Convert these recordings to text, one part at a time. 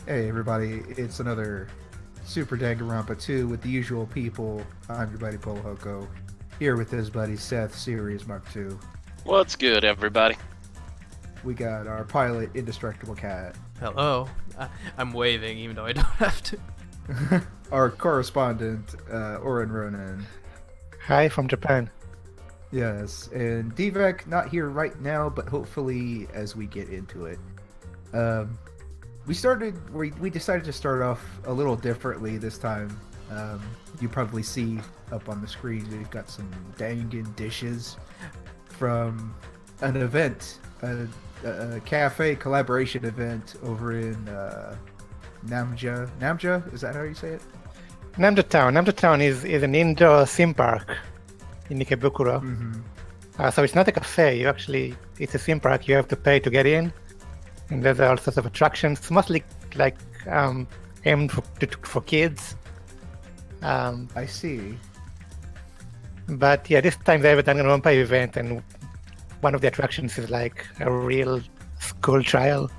Hey everybody, it's another Super Danganronpa 2 with the usual people. I'm your buddy Polohoko, here with his buddy Seth, Series Mark II. What's good, everybody? We got our pilot, Indestructible Cat. Hello. I'm waving even though I don't have to. Our correspondent, Oren Ronan. Hi from Japan. Yes, and Devek, not here right now, but hopefully as we get into it. We decided to start off a little differently this time. You probably see up on the screen we've got some Dangan dishes from an event, a cafe collaboration event over in Namja. Namja, is that how you say it? Namda Town. Namda Town is an indoor theme park in Ikebukuro. Mm-hmm. So it's not a cafe. It's a theme park. You have to pay to get in, and there's all sorts of attractions, mostly like aimed for kids. I see. But yeah, this time they have a Danganronpa event, and one of the attractions is like a real school trial.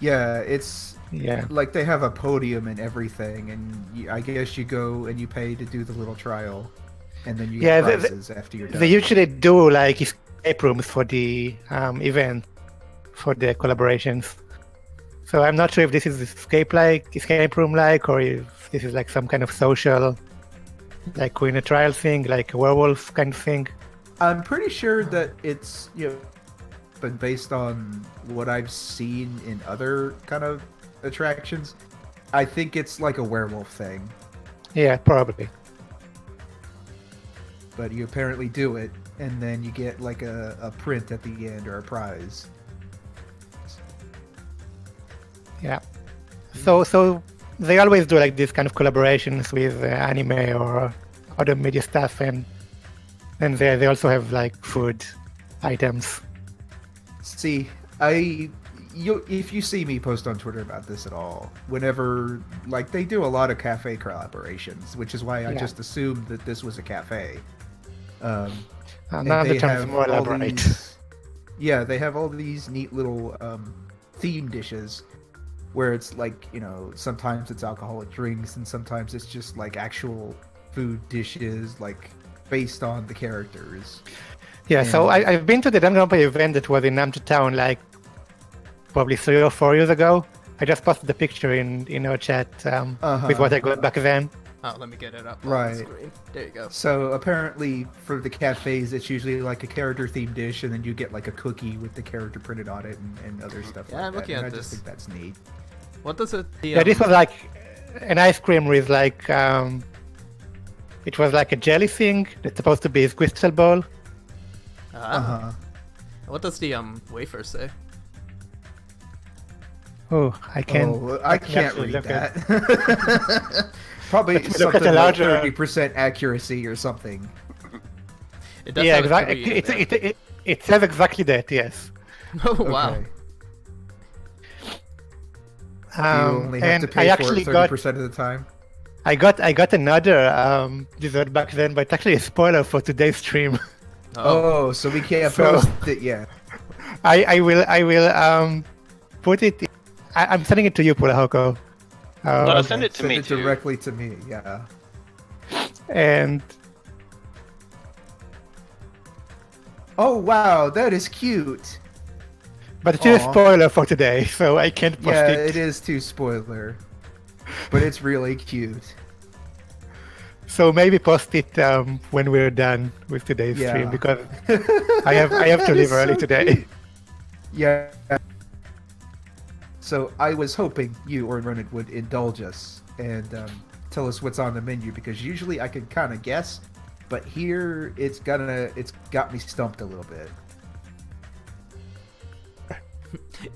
Yeah, it's Yeah. like they have a podium and everything, and I guess you go and you pay to do the little trial, and then you Yeah, get prizes after you're done. They usually do like escape rooms for the event, for the collaborations. So I'm not sure if this is escape room like, or if this is like some kind of social, like in a trial thing, like a werewolf kind of thing. I'm pretty sure that it's been based on what I've seen in other kind of attractions. I think it's like a werewolf thing, Yeah, probably. but you apparently do it, and then you get like a print at the end or a prize. Yeah. So they always do like these kind of collaborations with anime or other media stuff, and then they also have like food items. See, if you see me post on Twitter about this at all, whenever like they do a lot of cafe collaborations, which is why I Yeah. just assumed that this was a cafe. And Now they the terms have more all elaborate. yeah, they have all these neat little theme dishes where it's like, sometimes it's alcoholic drinks and sometimes it's just like actual food dishes, like based on the characters. Yeah, so And- I've been to the Danganronpa event that was in Namja Town like probably 3 or 4 years ago. I just posted the picture in our chat with what I got back then. Oh, let me get it up Right. on the screen. There you go. So apparently for the cafes, it's usually like a character themed dish, and then you get like a cookie with the character printed on it and other stuff Yeah, like I'm that. looking And at I just this. think that's neat. What does it? Yeah, this was like an ice cream with like it was like a jelly thing that's supposed to be a crystal ball. Uh-huh. What does the wafer say? Oh, I can't. Oh, I can't actually read look at- that. Probably Look at something the like larger- 30% accuracy or something. It does Yeah, have a exactly. three in there. It says exactly that. Yes. Oh wow. Okay. You only have to And pay I for it actually 30% of the time. I got another dessert back then, but it's actually a spoiler for today's stream. Oh, so we can't So- post it yet. I will put it. I'm sending it to you, Pulahoko. Send it to me too. directly to me, yeah. And Oh, wow, that is cute. but it's a Aw. spoiler for today, so I can't post Yeah, it. it is too spoiler. But it's really cute. So maybe post it when we're done with today's Yeah. stream, because I have to leave early today. Yeah. So I was hoping you or Ronan would indulge us and tell us what's on the menu, because usually I can kind of guess, but here it's got me stumped a little bit.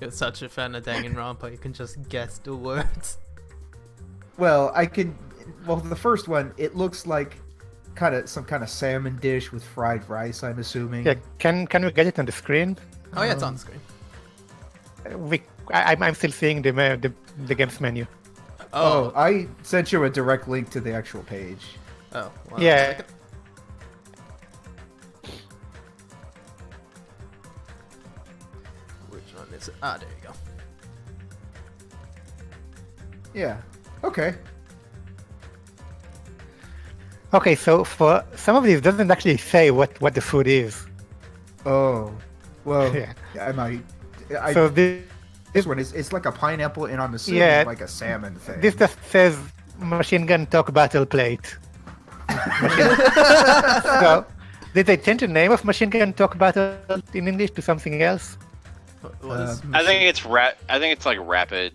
You're such a fan of Danganronpa, you can just guess the words. Well, the first one, it looks like some kind of salmon dish with fried rice, I'm assuming. Yeah, can we get it on the screen? Oh yeah, it's on the screen. I'm still seeing the game's menu. Oh, I sent you a direct link to the actual page. Oh, wow. Yeah. Which one is it? Ah, there you go. Yeah. Okay. Okay, so for some of these, it doesn't actually say what the food is. Oh. Well, Yeah. I might. So This one is it's like a pineapple, and I'm assuming Yeah. like a salmon thing. this just says machine gun talk battle plate. So, did they change the name of machine gun talk battle in English to something else? What is I think it's I think it's like rapid.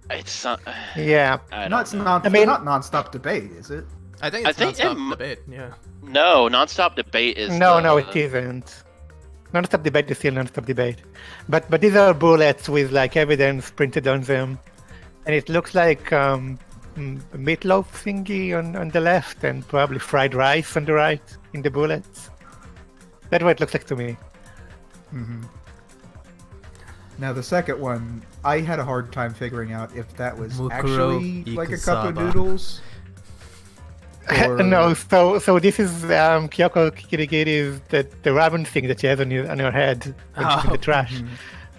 It's not. Yeah. I Not don't know. not nonstop debate, is it? I think it's I think non-stop it m- debate. Yeah. No, nonstop debate is. No, the- no, it isn't. Non-stop debate is still non-stop debate. But these are bullets with like evidence printed on them. And it looks like a meatloaf thingy on the left and probably fried rice on the right in the bullets. That's what it looks like to me. Now the second one, I had a hard time figuring out if that was Mukuro actually like a cup of Ikusaba. noodles. Or... No, so this is Kyoko Kirigiri's the ramen thing that she has on your head when she's in the trash.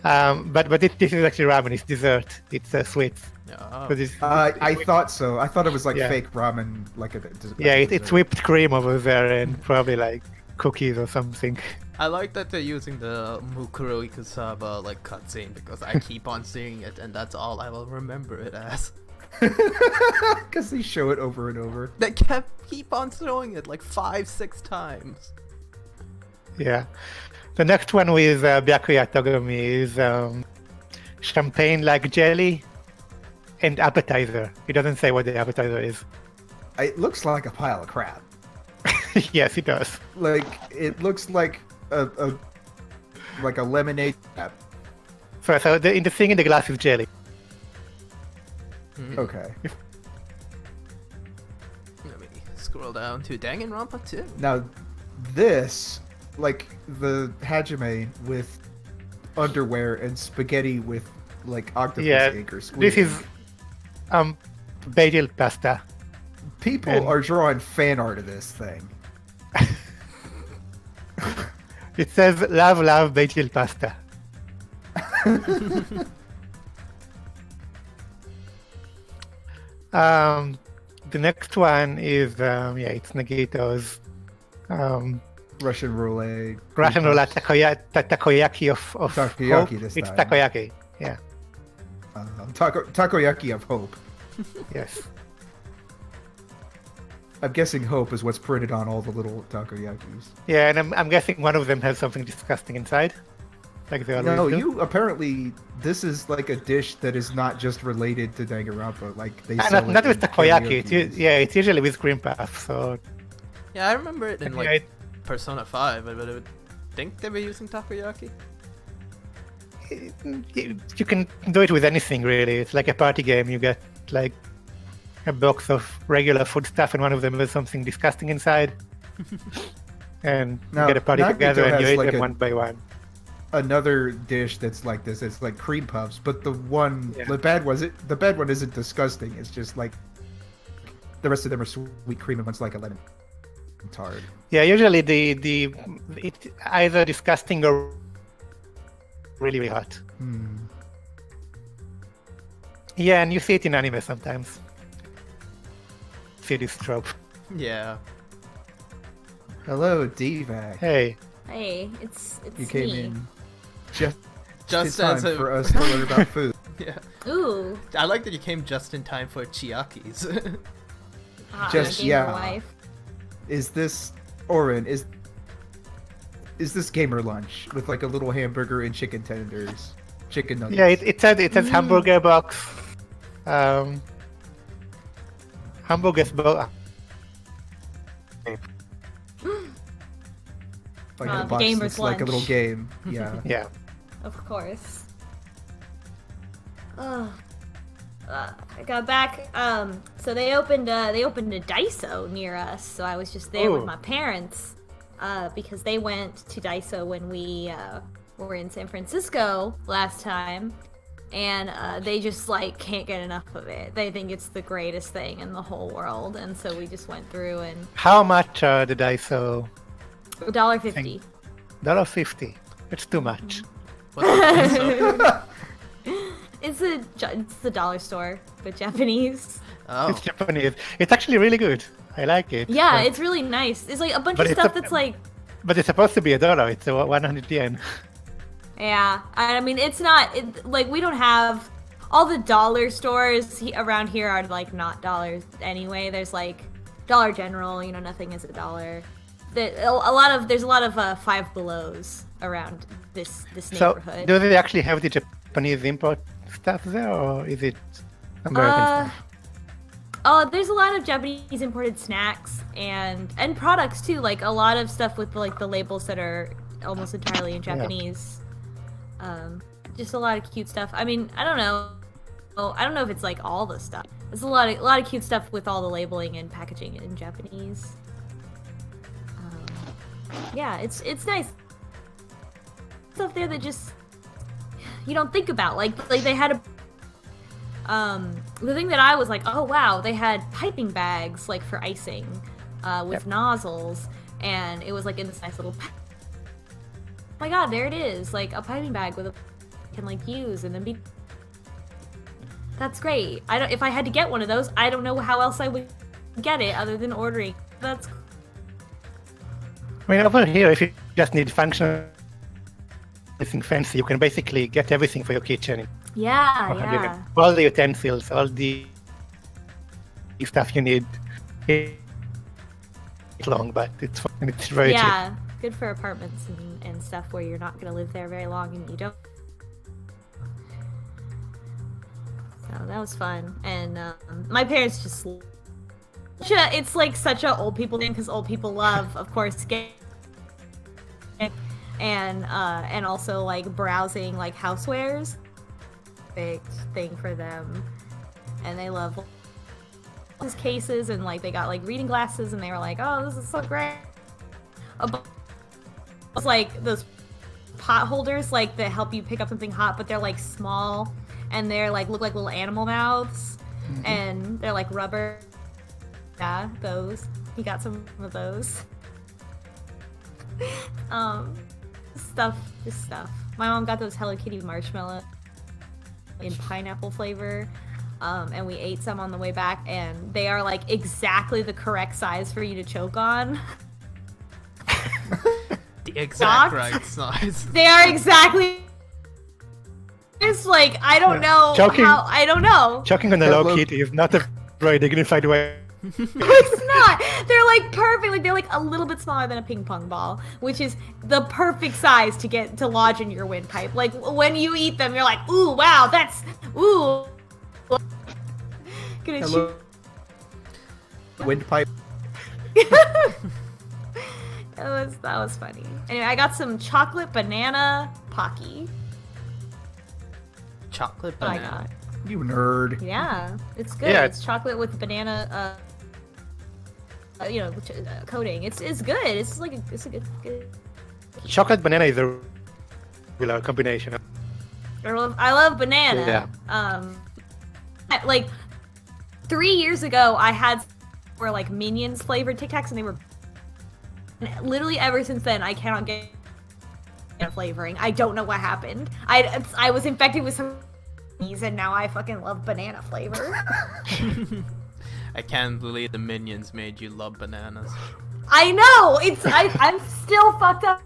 But this is actually ramen. It's dessert. It's sweet. Yeah. So this, I thought so. I thought it was like Yeah. fake ramen, like a yeah, it's dessert. whipped cream over there and probably like cookies or something. I like that they're using the Mukuro Ikusaba like cutscene because I keep on seeing it and that's all I will remember it as. Because they show it over and over. They keep on showing it like 5-6 times. Yeah. The next one with Byakuya Togami is champagne like jelly and appetizer. It doesn't say what the appetizer is. It looks like a pile of crap. Yes, it does. Like it looks like a like a lemonade cap. So in the thing in the glass is jelly. Okay. Let me scroll down to Danganronpa 2. Now this, like the Hajime with underwear and spaghetti with like octopus Yeah, ink or squid this ink. is basil pasta. People and- are drawing fan art of this thing. It says love basil pasta. The next one is it's Nagito's Russian roulette. Russian roulette takoyaki of Takoyaki hope. this It's time. takoyaki. Yeah. Takoyaki of hope. Yes. I'm guessing hope is what's printed on all the little takoyakis. Yeah, and I'm guessing one of them has something disgusting inside. Like they always No, do. you apparently this is like a dish that is not just related to Danganronpa. Like they sell Not it with in takoyaki. karaoke. It's usually with cream puff. So Yeah, I remember it in Yeah, like Persona 5, but I would think they were using takoyaki. you can do it with anything really. It's like a party game. You get like a box of regular food stuff, and one of them has something disgusting inside. And Now, you get a party Nagito together and you has eat like them a- one by one. Another dish that's like this. It's like cream puffs, but the one Yeah. the bad one isn't disgusting. It's just like the rest of them are sweet cream and one's like a lemon tart. Yeah, usually it's either disgusting or really, really hot. Yeah, and you see it in anime sometimes. See this trope. Yeah. Hello, Divac. Hey, Hey, it's You came me. in just Just in time as a... for us to learn about food. Yeah. Ooh, I like that you came just in time for Chiakis. Just- gamer yeah. wife. Is this Orin? Is this gamer lunch with like a little hamburger and chicken tenders, chicken nuggets? yeah, it says hamburger box. Hamburgers box. like the a box gamer's that's like a little lunch. game. Yeah. Yeah. Of course. Ugh. I got back. So they opened a Daiso near us. So I was just there with Ooh. my parents, because they went to Daiso when we were in San Francisco last time, and they just like can't get enough of it. They think it's the greatest thing in the whole world, and so we just went through and How much did I sell? $1.50. $1.50. It's too much. What's the Daiso? It's it's the dollar store, but Japanese. Oh, It's Japanese. It's actually really good. I like it. Yeah, but, it's really nice. It's like a bunch But of it's stuff a- that's like, but it's supposed to be $1. It's 100 yen. yeah. I mean, it's not like we don't have all the dollar stores around here are like not dollars anyway. There's like Dollar General, you know, nothing is $1. There's a lot of Five Belows around this So, neighborhood. do they actually have the Japanese import stuff there, or is it American stuff? Oh, there's a lot of Japanese imported snacks and products too. Like a lot of stuff with like the labels that are almost entirely in Japanese. Just a lot of cute stuff. I mean, I don't know. I don't know if it's like all the stuff. There's a lot of cute stuff with all the labeling and packaging in Japanese. Yeah, it's nice stuff there that just you don't think about. Like they had a the thing that I was like, oh wow, they had piping bags like for icing, with nozzles, and it was like in this nice little. Oh my god, there it is, like a piping bag with a can like use and then be. That's great. If I had to get one of those, I don't know how else I would get it other than ordering. That's. I mean, over here, if you just need functional anything fancy, you can basically get everything for your kitchen. Yeah, yeah. All the utensils, all the stuff you need. It's long, but it's fun and it's very cheap. Yeah, good for apartments and stuff where you're not gonna live there very long and you don't. So that was fun, and my parents just. It's like such a old people thing because old people love, of course, and also like browsing like housewares. Big thing for them, and they love these cases and like they got like reading glasses and they were like, oh, this is so great. It's like those pot holders like that help you pick up something hot, but they're like small and they're like look like little animal mouths, and they're like rubber. Yeah, those. He got some of those. Just stuff. My mom got those Hello Kitty marshmallow in pineapple flavor, and we ate some on the way back, and they are like exactly the correct size for you to choke on. the exact Shocked? right size. They are exactly. It's like I don't know Choking- how. I don't know. Choking on a Yeah, low look- kitty is not a very dignified way. It's not. They're like perfect. Like they're like a little bit smaller than a ping pong ball, which is the perfect size to get to lodge in your windpipe. Like when you eat them, you're like, ooh, wow, that's ooh. Gonna Hello. Windpipe. that was funny. Anyway, I got some chocolate banana Pocky. Chocolate I banana. got. You nerd. Yeah, it's good. Yeah. It's chocolate with banana. Coating. It's good. It's like it's a good. Chocolate banana is a regular combination. I love banana. Yeah. Like 3 years ago, I had were like Minions flavored Tic Tacs, and they were. And literally ever since then, I cannot get flavoring. I don't know what happened. I was infected with some, and now I fucking love banana flavor. I can't believe the minions made you love bananas. I know. I'm still fucked up.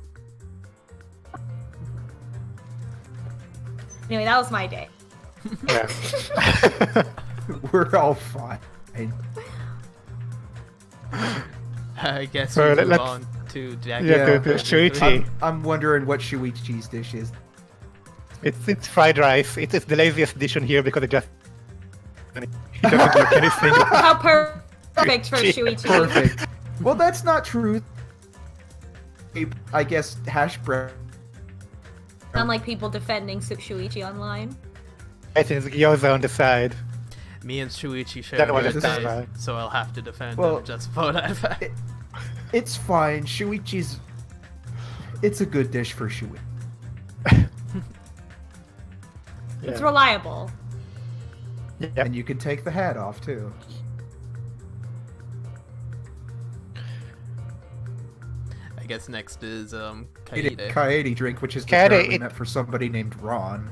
Anyway, that was my day. Yeah. We're all fine. I guess we Alright, move let's- on to Yeah, Danganronpa. to Shuichi. I'm wondering what Shuichi's dish is. It's fried rice. It's the laziest dish on here because it just it doesn't look anything. How perfect for Shuichi. Perfect. Well, that's not true. I guess hash brown. Unlike people defending Shuichi online. It is gyoza on the side. Me and Shuichi share That one weird is taste, right. so I'll have to defend Well, him just for that fact. It's fine. Shuichi's. It's a good dish for Shuichi. It's Yeah. reliable. Yep. And you can take the hat off too. I guess next is Kaede Kaede. Kaede drink, which is Kaede, apparently it- meant for somebody named Ron.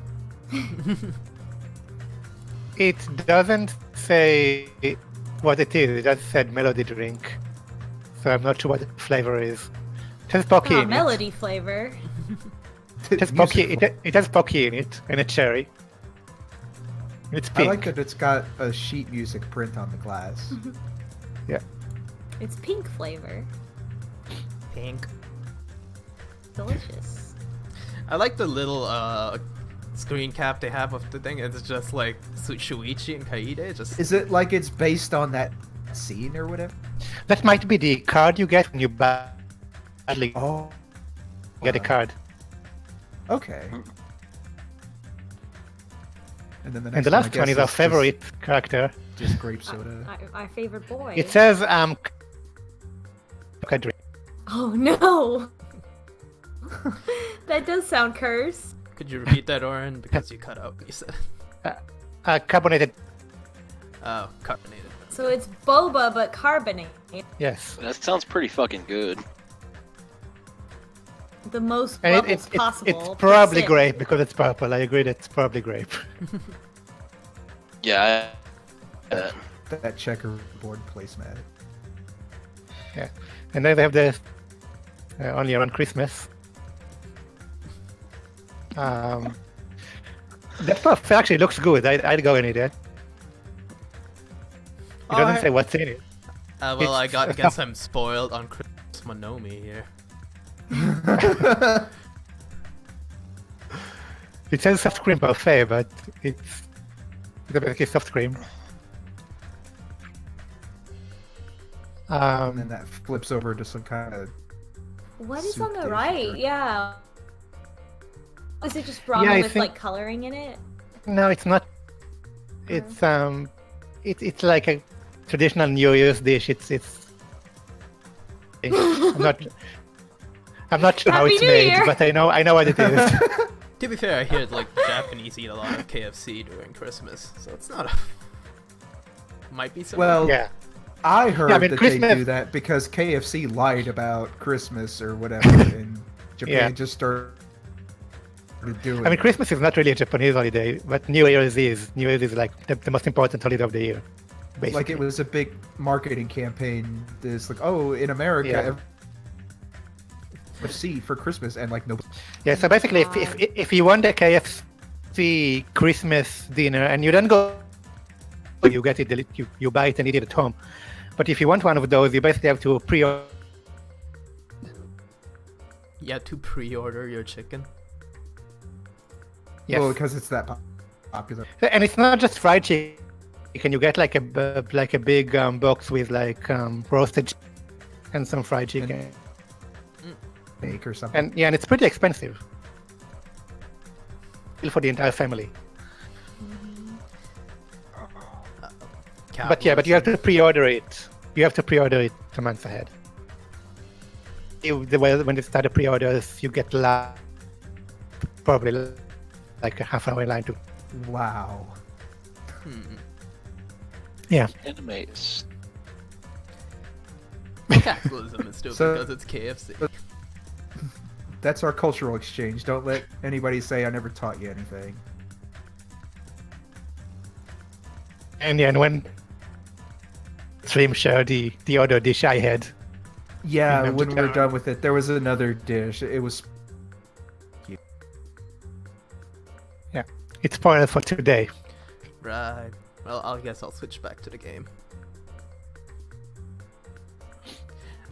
It doesn't say what it is. It just said melody drink. So I'm not sure what the flavor is. It has Pocky in melody flavor. it. It has Pocky. It has Pocky in it and a cherry. It's I pink. like that it's got a sheet music print on the glass. Yeah. It's pink flavor. Pink. Delicious. I like the little screen cap they have of the thing. It's just like Shuichi and Kaede. Just Is it like it's based on that scene or whatever? That might be the card you get when you badly Oh. get a card. Okay. And then the next And the last I one guess is our just- favorite character. Just grape soda. My favorite boy. It says okay, drink. Oh no! That does sound cursed. could you repeat that, Oren? Because you cut out when you said. Carbonated. Oh, carbonated. So it's boba but carbonate. Yes. That sounds pretty fucking good. The most And bubbles possible. it's per probably sip. grape because it's purple. I agree that it's probably grape. Yeah. That checkerboard placemat. Yeah. And then they have the only around Christmas. That puff actually looks good. I'd go in it. It doesn't say what's in it. Well, I guess I'm spoiled on Christmas Monomi here. It says soft cream parfait, but it's basically soft cream. And then that flips over to some kind of. What is soup on the dish right? or- Yeah. Is it just ramen I with think- like coloring in it? No, it's not. It's it's like a traditional New Year's dish. I'm not sure how Happy it's New made, Year! but I know what it is. To be fair, I hear like Japanese eat a lot of KFC during Christmas, so it's not a. Might be something. Well, Yeah. I heard Yeah, I mean, that Christmas- they do that because KFC lied about Christmas or whatever, and Japan Yeah. just started doing. I mean, it. Christmas is not really a Japanese holiday, but New Year's is. New Year's is like the most important holiday of the year. Basically. Like it was a big marketing campaign. This like, oh, in America, Yeah. KFC for Christmas, and like no. Yeah, so basically, if you want a KFC Christmas dinner and you don't go, you get it, you buy it and eat it at home. But if you want one of those, you basically have to pre-order. You have to pre-order your chicken. Yes. Well, because it's that popular. And it's not just fried chicken. You get like a big box with like roasted and some fried chicken. Bake or something. And yeah, and it's pretty expensive. For the entire family. But you have to pre-order it. You have to pre-order it a month ahead. When they start the pre-orders, you get probably like a half hour in line to. Wow. Yeah. Animes. Capitalism is stupid So- because it's KFC. That's our cultural exchange. Don't let anybody say I never taught you anything. And yeah, and when stream share the other dish I had. Yeah, Remember when we were that. done with it, there was another dish. It was Yeah. It's spoiled for today. Right. Well, I guess I'll switch back to the game.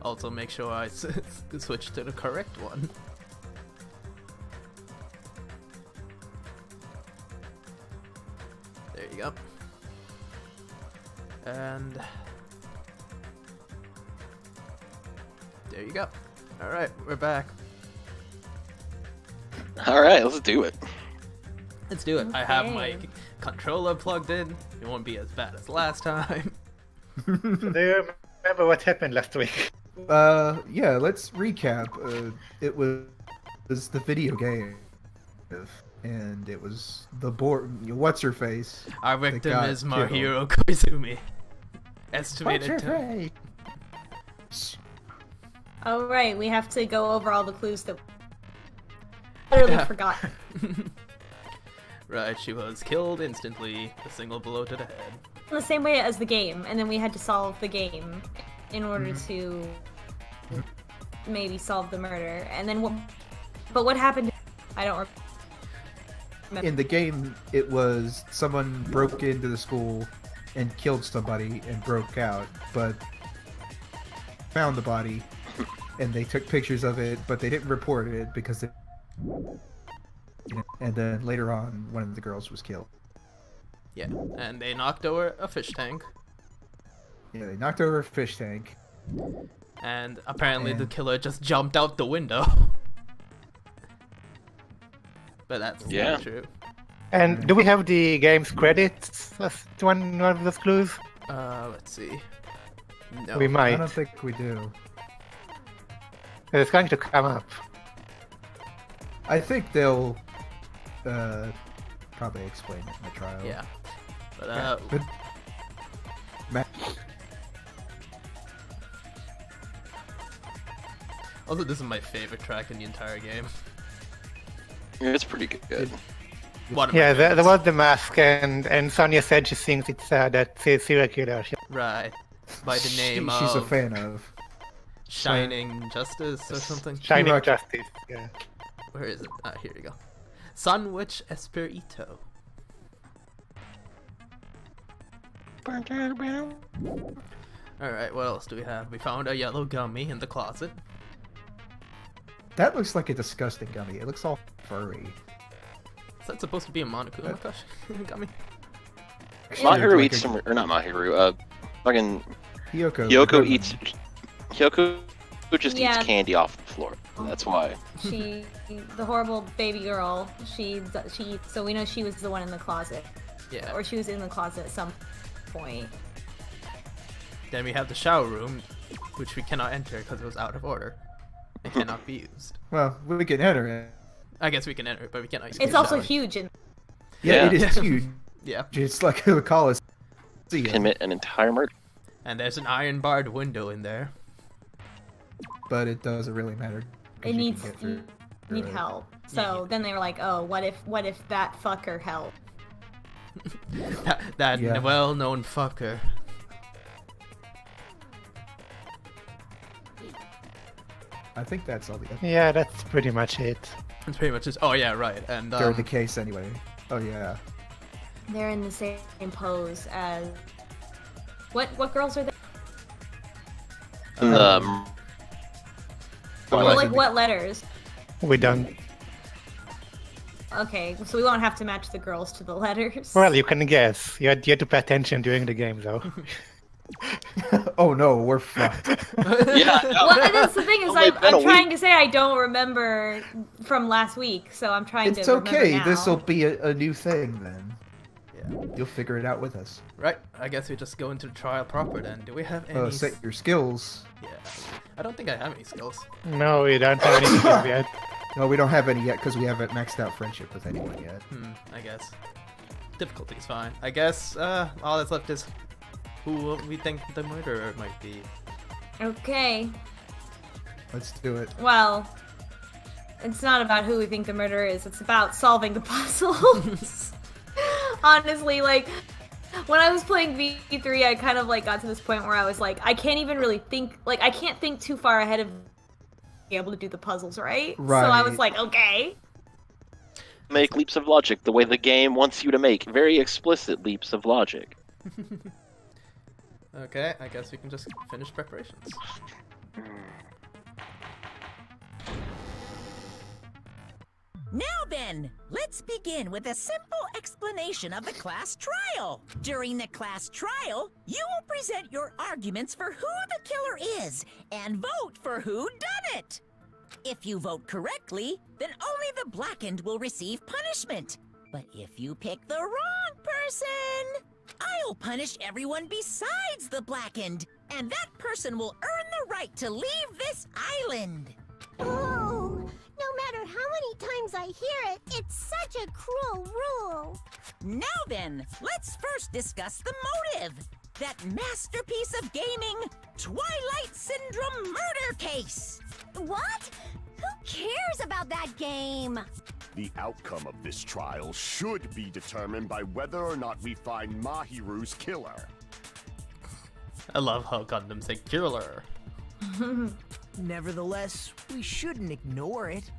Also, make sure I switch to the correct one. There you go. And there you go. All right, we're back. All right, let's do it. Let's do it. I have my Okay. controller plugged in. It won't be as bad as last time. Do you remember what happened last week? yeah, let's recap. It was the video game, and it was the board. What's her face? Our victim got is killed. Mahiro Koizumi. Estimated time. Oh right, we have to go over all the clues that I literally Yeah. forgot. Right, she was killed instantly, a single blow to the head. In the same way as the game, and then we had to solve the game in order to maybe solve the murder. And then what happened? I don't remember. In the game, it was someone broke into the school and killed somebody and broke out, but found the body and they took pictures of it, but they didn't report it because it. And then later on, one of the girls was killed. Yeah, and they knocked over a fish tank. Yeah, they knocked over a fish tank. And apparently the And- killer just jumped out the window. But that's not true. And do we have the game's credits as one of those clues? Let's see. No. We I might. don't think we do. It's going to come up. I think they'll probably explain it in the trial. Yeah. But But also this is my favorite track in the entire game. It's pretty good. One of my Yeah, there favorites. was the mask, and Sonia said she thinks it's that serial killer. Right. By the name she's a of fan of. Shining Justice or something. Shining Rock- Justice. Yeah. Where is it? Ah, here we go. Sunwitch Espirito. Alright, what else do we have? We found a yellow gummy in the closet. That looks like a disgusting gummy. It looks all furry. Is that supposed to be a Monokuma gummy? Mahiru like eats some, or not Mahiru. Fucking Hyoko. Hyoko eats. Hyoko just Yeah. eats candy off the floor. That's why. She, the horrible baby girl. She. So we know she was the one in the closet, Yeah. or she was in the closet at some point. Then we have the shower room, which we cannot enter because it was out of order. It cannot be used. Well, we can enter it. I guess we can enter it, but we cannot use It's the also shower. huge, and Yeah, Yeah. it is huge. Yeah. It's like a coliseum. Commit an entire murder. And there's an iron barred window in there. But it doesn't really matter. 'cause it you needs can get through need it. help. So then they were like, oh, what if that fucker helped? That Yeah. well-known fucker. I think that's all the Yeah, that's pretty much it. It's pretty much just. Oh yeah, right. And during the case anyway. Oh yeah. They're in the same pose as what girls are they? The Well, like what letters? We don't. Okay, so we won't have to match the girls to the letters. Well, you can guess. You had to pay attention during the game, though. Oh no, we're fucked. yeah. No. Well, that's the thing is, Only been a I'm trying week. to say I don't remember from last week, so I'm trying It's to remember okay. now. This will be a new thing then. Yeah. You'll figure it out with us. Right. I guess we just go into the trial proper then. Do we have any? Oh, set your skills. Yeah. I don't think I have any skills. No, we don't have any skills yet. No, we don't have any yet because we haven't maxed out friendship with anyone yet. I guess. Difficulty's fine. I guess all that's left is who we think the murderer might be. Okay, Let's do it. well, it's not about who we think the murderer is. It's about solving the puzzles. Honestly, like when I was playing V3, I kind of like got to this point where I was like, I can't even really think. Like I can't think too far ahead of being able to do the puzzles, right? So I was Right. like, okay. Make leaps of logic the way the game wants you to make. Very explicit leaps of logic. Okay, I guess we can just finish preparations. Now then, let's begin with a simple explanation of the class trial. During the class trial, you will present your arguments for who the killer is and vote for who done it. If you vote correctly, then only the blackened will receive punishment. But if you pick the wrong person, I'll punish everyone besides the blackened, and that person will earn the right to leave this island. Oh, no matter how many times I hear it, it's such a cruel rule. Now then, let's first discuss the motive. That masterpiece of gaming, Twilight Syndrome murder case. What? Who cares about that game? The outcome of this trial should be determined by whether or not we find Mahiru's killer. I love how Gundam say killer. Nevertheless, we shouldn't ignore it.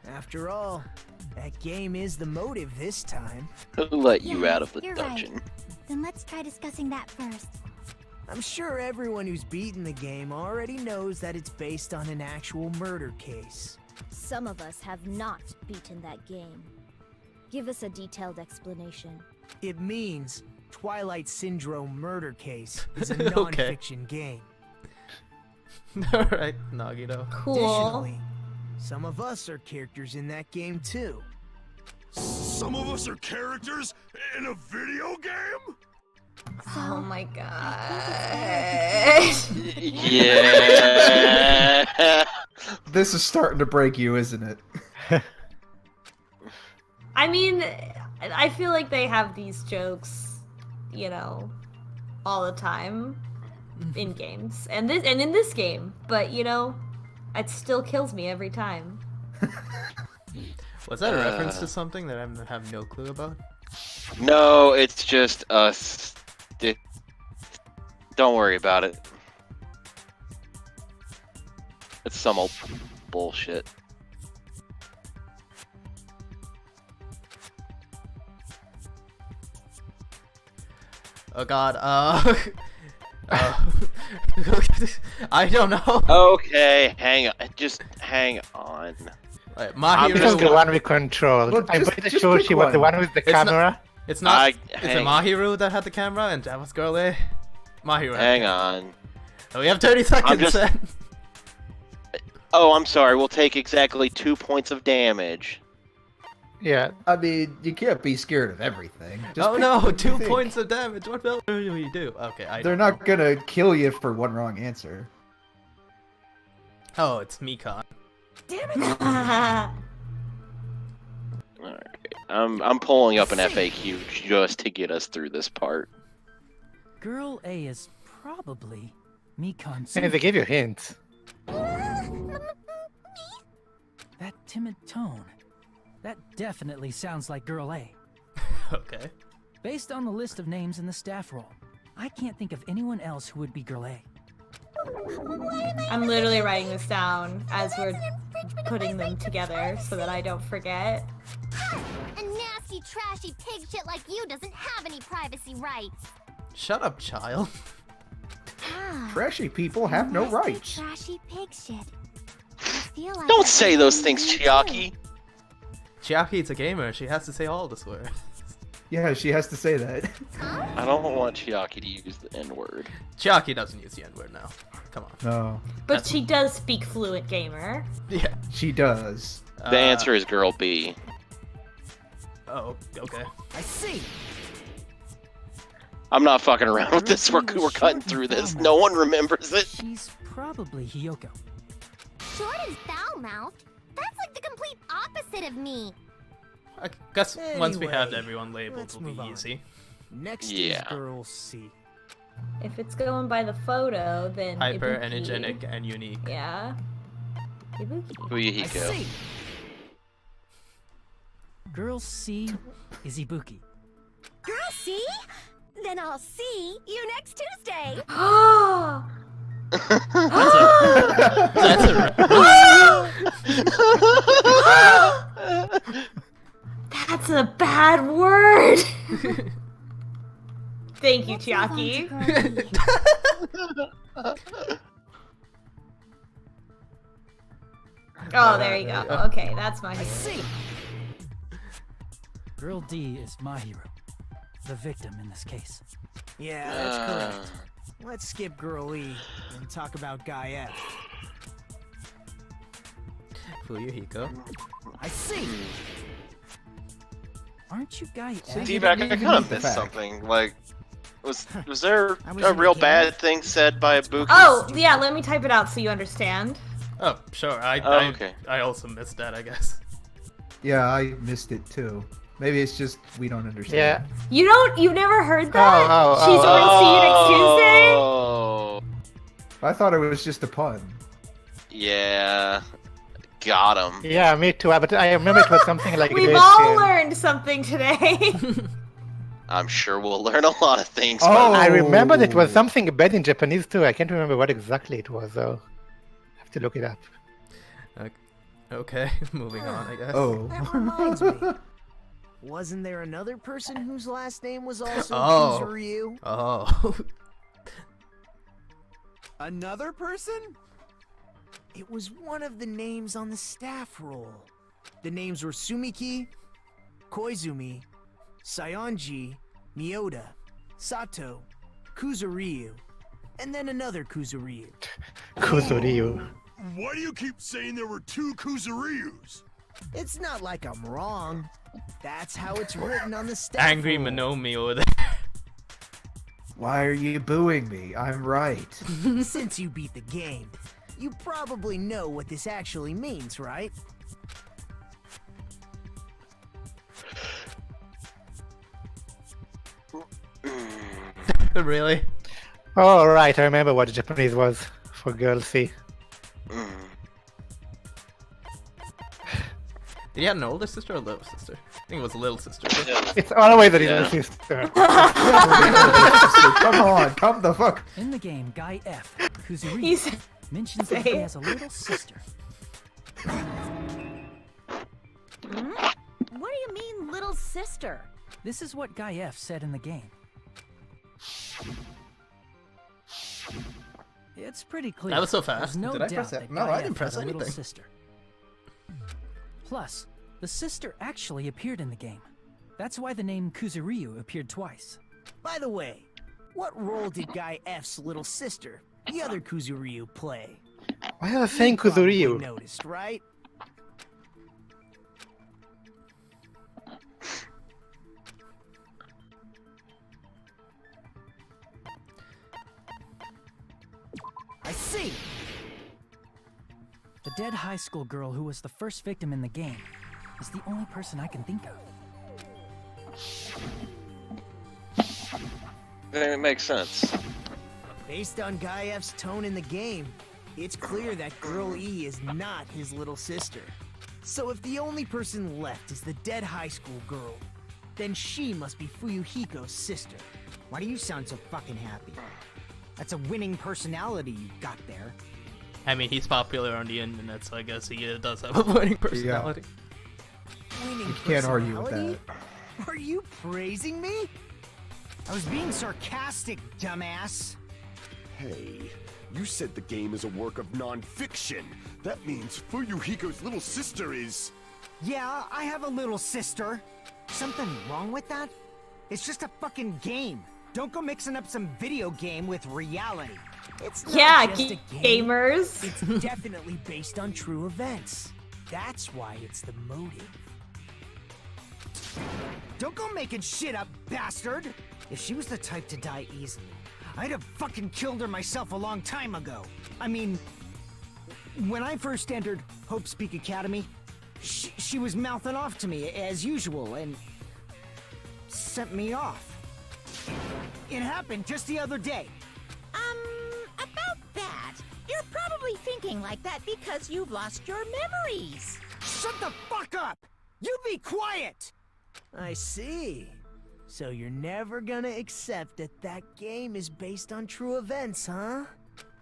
After all, that game is the motive this time. Who let you Yeah, out of the you're dungeon? Right. Then let's try discussing that first. I'm sure everyone who's beaten the game already knows that it's based on an actual murder case. Some of us have not beaten that game. Give us a detailed explanation. It means Twilight Syndrome Murder Case is a Okay. non-fiction game. Alright, Nagito. Cool. Additionally, some of us are characters in that game too. Some of us are characters in a video game? Oh my I god. Yeah. This is starting to break you, isn't it? I mean, I feel like they have these jokes, you know, all the time in games, and in this game. But you know, it still kills me every time. Was that a reference to something that I have no clue about? No, it's just us. Don't worry about it. It's some old bullshit. Oh god, I don't know. Okay, hang on. Just hang on. Right, This is the Mahiru. one we control. Well, I'm just- pretty just sure pick she was the one. one with the It's not- camera. It's not. Is it hang- Mahiru that had the camera and that was Girl A? Mahiru. had the Hang camera. on. Oh, we have 30 seconds just- then. Oh, I'm sorry. We'll take exactly 2 points of damage. Yeah. I mean, you can't be scared of everything. Just Oh pick no, what you 2 think. points of damage. What will you do? Okay, I They're don't not gonna kill you for one wrong answer. Oh, it's Mikan. Alright. I'm pulling up an FAQ just to get us through this part. Girl A is probably Mikan. And they give you hints. That timid tone. That definitely sounds like Girl A. Okay. Based on the list of names in the staff roll, I can't think of anyone else who would be Girl A. I'm literally writing this down as we're putting them together so that I don't forget. A nasty, trashy pig shit like you doesn't have any privacy rights. Shut up, child. Trashy people have no Nasty, rights. Trashy pig shit. I feel like Don't I say have those something things, to do. Chiaki. Chiaki's a gamer. She has to say all the swears. Yeah, she has to say that. I don't want Chiaki to use the N-word. Chiaki doesn't use the N-word now. Come on. No, But she does speak fluent gamer. Yeah. she does. The answer is girl B. Oh, okay. I see. I'm not fucking around with this. We're cutting through this. No one remembers it. She's probably Hiyoko. Short and foul-mouthed? That's like the complete opposite of me. I guess once we have Anyway, everyone labeled, let's it'll move be on. easy. Next Yeah. is Girl C. If it's going by the photo, then Hyper, Ibuki. energetic, and unique. Yeah. Ibuki. I Fuyuhiko. see. Girl C is Ibuki. Girl, see? Then I'll see you next Tuesday. Oh! That's a That's a bad word. Thank you, Let's move on to Chiaki. Girl B. Oh, there you go. Okay, that's my I hero. see. Girl D is my hero, the victim in this case. Yeah, that's correct. Let's skip Girl E and talk about Guy F. Fuyuhiko. I see. Aren't you Guy F? Steve, I kind of missed fact. something. Like, was there I was a in the real game. bad thing said by Ibuki? Oh, yeah, let me type it out so you understand. Oh, sure. okay. I also missed that, I guess. Yeah, I missed it too. Maybe it's just we don't understand. Yeah. You've never heard that? Oh, She's oh, we'll see you next Tuesday? Oh, I thought it was just a pun. yeah. got him. Yeah, me too. But I remember it was something like We've this. all learned something today. I'm sure we'll learn a lot of things. Oh. I remember it was something bad in Japanese too. I can't remember what exactly it was though. I have to look it up. Okay, moving on, I guess. Oh. That reminds me. Wasn't there another person whose last name was also Oh. Kuzuryu? Oh. Another person? It was one of the names on the staff roll. The names were Sumiki, Koizumi, Sayonji, Miyoda, Sato, Kuzuryu, and then another Kuzuryu. Kuzuryu. Why do you keep saying there were 2 Kuzuryus? It's not like I'm wrong. That's how it's written on the staff Angry roll. Minomi over there. Why are you booing me? I'm right. Since you beat the game, you probably know what this actually means, right? Really? Oh, right. I remember what the Japanese was for girl C. Did he have an older sister or a little sister? I think it was a little sister. It's always a little Yeah. sister. Come on, come the fuck. In the game, Guy F. Kuzuryu He's mentions that he has a little sister. What do you mean, little sister? This is what Guy F said in the game. It's pretty clear. That was so There's fast. no Did I doubt press that? that No, Guy I didn't F press had a little anything. sister. Plus, the sister actually appeared in the game. That's why the name Kuzuryu appeared twice. By the way, what role did Guy F's little sister, the other Kuzuryu, play? Why are you saying Probably Kuzuryu? noticed, right? I see. The dead high school girl who was the first victim in the game is the only person I can think of. It makes sense. Based on Guy F's tone in the game, it's clear that Girl E is not his little sister. So if the only person left is the dead high school girl, then she must be Fuyuhiko's sister. Why do you sound so fucking happy? That's a winning personality you got there. I mean, he's popular on the internet, so I guess he does have a winning personality. Winning You can't argue with personality? Are you praising me? I was being sarcastic, dumbass. Hey, you said the game is a work of non-fiction. That means Fuyuhiko's little sister is... Yeah, I have a little sister. Something wrong with that? It's just a fucking game. Don't go mixing up some video game with reality. It's not Yeah, just a game. gamers. It's definitely based on true events. That's why it's the motive. Don't go making shit up, bastard! If she was the type to die easily, I'd have fucking killed her myself a long time ago. I mean, when I first entered Hope Speak Academy, she was mouthing off to me as usual and sent me off. It happened just the other day. About that, you're probably thinking like that because you've lost your memories. Shut the fuck up! You be quiet! I see. So you're never gonna accept that that game is based on true events, huh?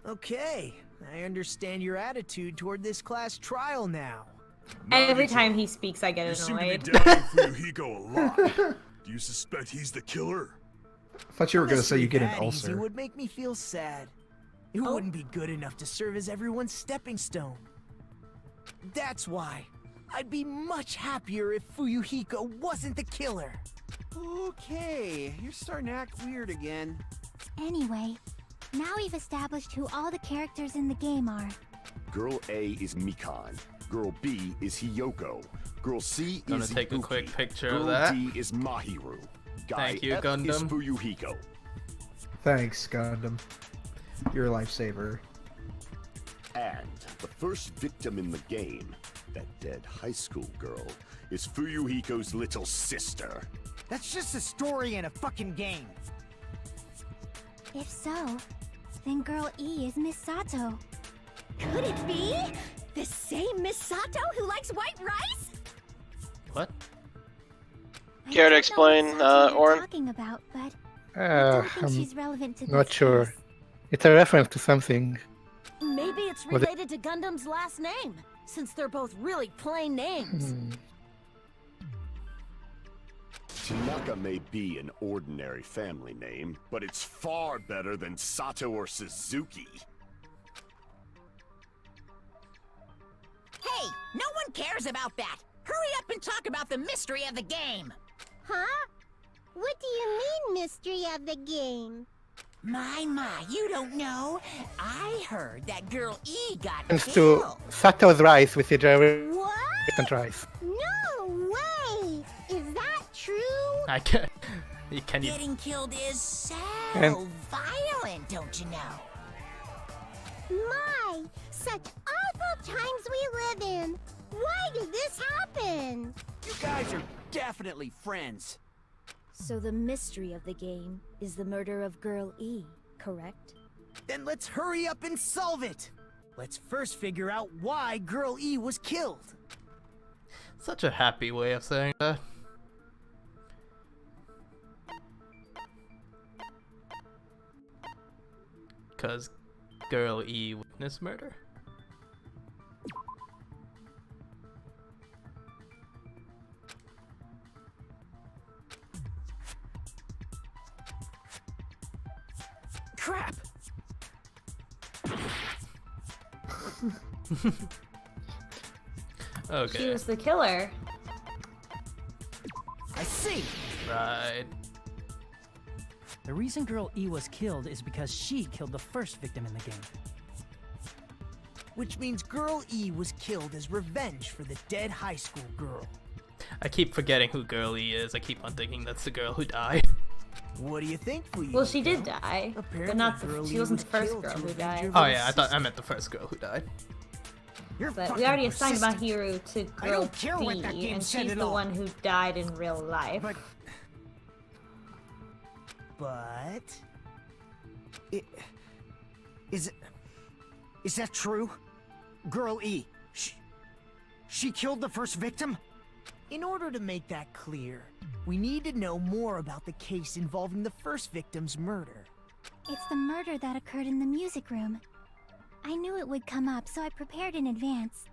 Okay, I understand your attitude toward this class trial now. Every time he speaks, I get You seem to be annoyed. doubting Fuyuhiko a lot. Do you suspect he's the killer? I thought you were gonna say you get an That easy ulcer. would make me feel sad. It wouldn't be good enough to serve as everyone's stepping stone. That's why I'd be much happier if Fuyuhiko wasn't the killer. Okay, you're starting to act weird again. Anyway, now we've established who all the characters in the game are. Girl A is Mikan. Girl B is Hiyoko. Girl C Gonna is take a Ibuki. quick picture Girl of that. D is Mahiru. Guy Thank you, F Gundam. is Fuyuhiko. Thanks, Gundam. You're a lifesaver. And the first victim in the game, that dead high school girl, is Fuyuhiko's little sister. That's just a story in a fucking game. If so, then Girl E is Miss Sato. Could it be? The same Miss Sato who likes white rice? What? Care to explain, Oren? Talking about, but I don't think I'm she's relevant to not this sure. case. It's a reference to something. Maybe it's Was it- related to Gundam's last name, since they're both really plain names. Tanaka may be an ordinary family name, but it's far better than Sato or Suzuki. Hey, no one cares about that. Hurry up and talk about the mystery of the game. Huh? What do you mean, mystery of the game? My, you don't know. I heard that girl E got Thanks to killed. Sato's rice with the different What? rice. No way! Is that true? I can. Can you? Getting killed is so And- violent, don't you know? My, such awful times we live in. Why did this happen? You guys are definitely friends. So the mystery of the game is the murder of Girl E, correct? Then let's hurry up and solve it. Let's first figure out why Girl E was killed. Such a happy way of saying that. Cause Girl E witnessed murder? Crap! Okay. She was the killer. I see. Right. The reason Girl E was killed is because she killed the first victim in the game. Which means Girl E was killed as revenge for the dead high school girl. I keep forgetting who Girl E is. I keep on thinking that's the girl who died. What do you think, Fuyuhiko? Well, she did die, but Apparently not Girl she E wasn't was the first killed girl to who avenge died. her Oh little yeah, I sister. meant the first girl who died. You're But fucking we already assigned persistent. Mahiru to I Girl don't care what that D, game and said she's at the all. one who died in real life. But... Is that true? Girl E, she killed the first victim? in order to make that clear, we need to know more about the case involving the first victim's murder. It's the murder that occurred in the music room. I knew it would come up, so I prepared in advance.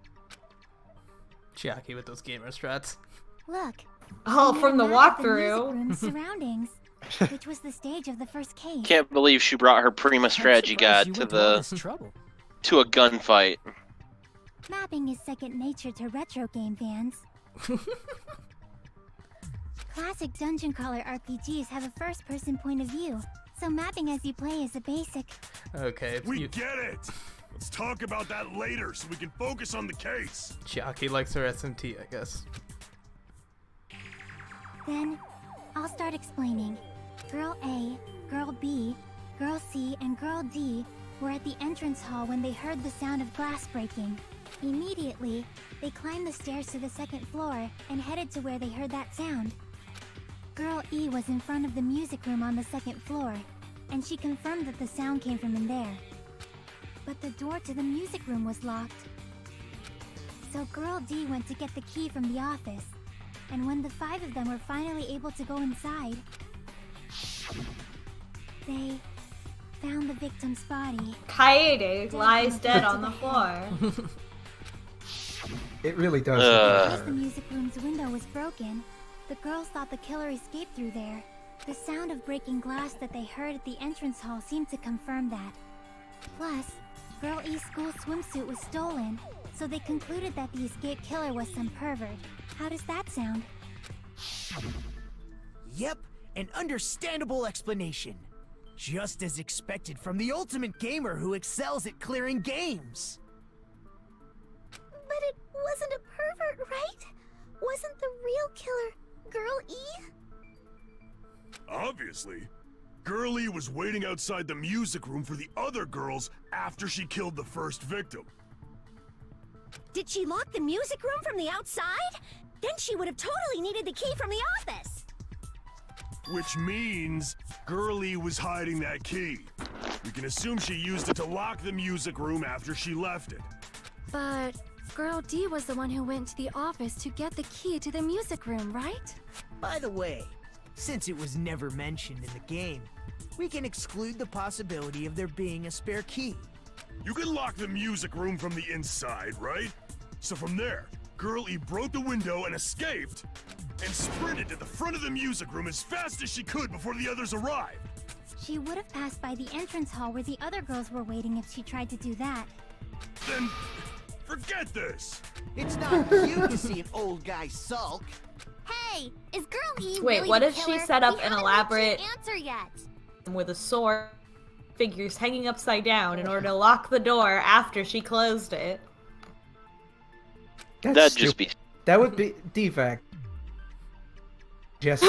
Chiaki with those gamer strats. Look. Oh, I made from a the map of walkthrough. music room surroundings, which was the stage of the first case. Can't believe she brought her Prima strategy guide to to a gunfight. Mapping is second nature to retro game fans. Classic dungeon crawler RPGs have a first-person point of view, so mapping as you play is a basic. Okay. We get it! Let's talk about that later so we can focus on the case. Chiaki likes her SMT, I guess. Then, I'll start explaining. Girl A, Girl B, Girl C, and Girl D were at the entrance hall when they heard the sound of glass breaking. Immediately, they climbed the stairs to the second floor and headed to where they heard that sound. Girl E was in front of the music room on the second floor, and she confirmed that the sound came from in there. But the door to the music room was locked. So Girl D went to get the key from the office, and when the 5 of them were finally able to go inside, they found the victim's body. Kaede lies dead on the floor. It really does. Because the music room's window was broken, the girls thought the killer escaped through there. The sound of breaking glass that they heard at the entrance hall seemed to confirm that. Plus, Girl E's school swimsuit was stolen, so they concluded that the escaped killer was some pervert. How does that sound? Yep, an understandable explanation. Just as expected from the ultimate gamer who excels at clearing games. But it wasn't a pervert, right? Wasn't the real killer Girl E? Obviously. Girlie was waiting outside the music room for the other girls after she killed the first victim. Did she lock the music room from the outside? Then she would have totally needed the key from the office. Which means Girlie was hiding that key. We can assume she used it to lock the music room after she left it. But Girl D was the one who went to the office to get the key to the music room, right? By the way, since it was never mentioned in the game, we can exclude the possibility of there being a spare key. You can lock the music room from the inside, right? So from there, Girl E broke the window and escaped, and sprinted to the front of the music room as fast as she could before the others arrived. She would have passed by the entrance hall where the other girls were waiting if she tried to do that. Then, forget this! It's not cute to see an old guy sulk. Hey, is Girl E Wait, really what the if she killer? set up We an haven't elaborate reached the answer yet. with a sword, figures hanging upside down in order to lock the door after she closed it? That'd just be. That would be defect. Just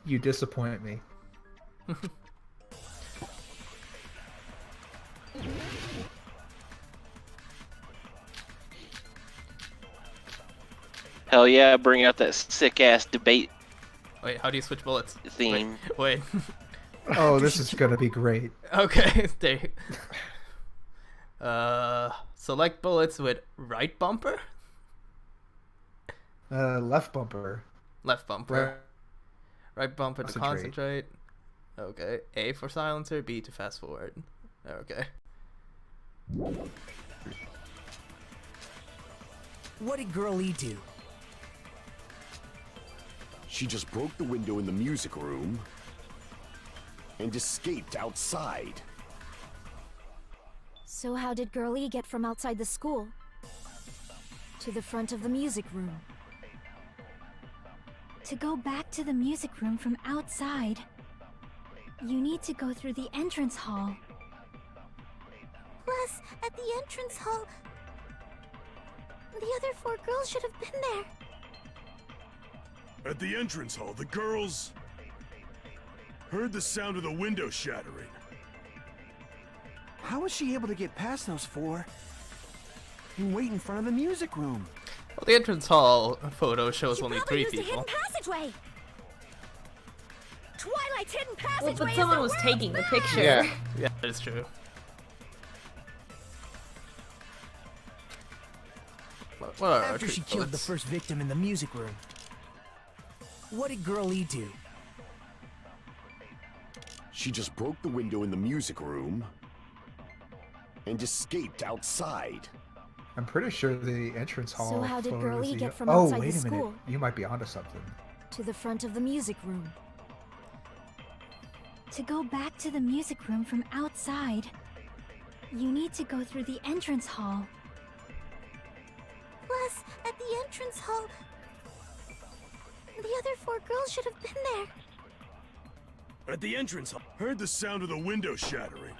you disappoint me. Hell yeah, bring out that sick ass debate Wait, how do you switch bullets? theme. Wait. Oh, this is gonna be great. Okay, there. Select bullets with right bumper? Left bumper. Left bumper. Right bumper to Concentrate. concentrate. Okay. A for silencer, B to fast forward. Okay. What did Girl E do? She just broke the window in the music room and escaped outside. So how did Girl E get from outside the school to the front of the music room? To go back to the music room from outside, you need to go through the entrance hall. Plus, at the entrance hall, the other 4 girls should have been there. At the entrance hall, the girls heard the sound of the window shattering. How was she able to get past those 4 and wait in front of the music room? Well, the entrance hall photo shows only 3 used a people. hidden passageway. Twilight's hidden passageway. Well, but is someone the was world's taking the picture. Yeah, that is true. What are our After she treat killed the bullets? first victim in the music room, what did Girl E do? She just broke the window in the music room and escaped outside. I'm pretty sure the entrance hall. So how did photo Girl is E the- get from Oh, outside wait the a minute. school? You might be onto something. To the front of the music room. To go back to the music room from outside, you need to go through the entrance hall. Plus, at the entrance hall, the other 4 girls should have been there. At the entrance hall, heard the sound of the window shattering.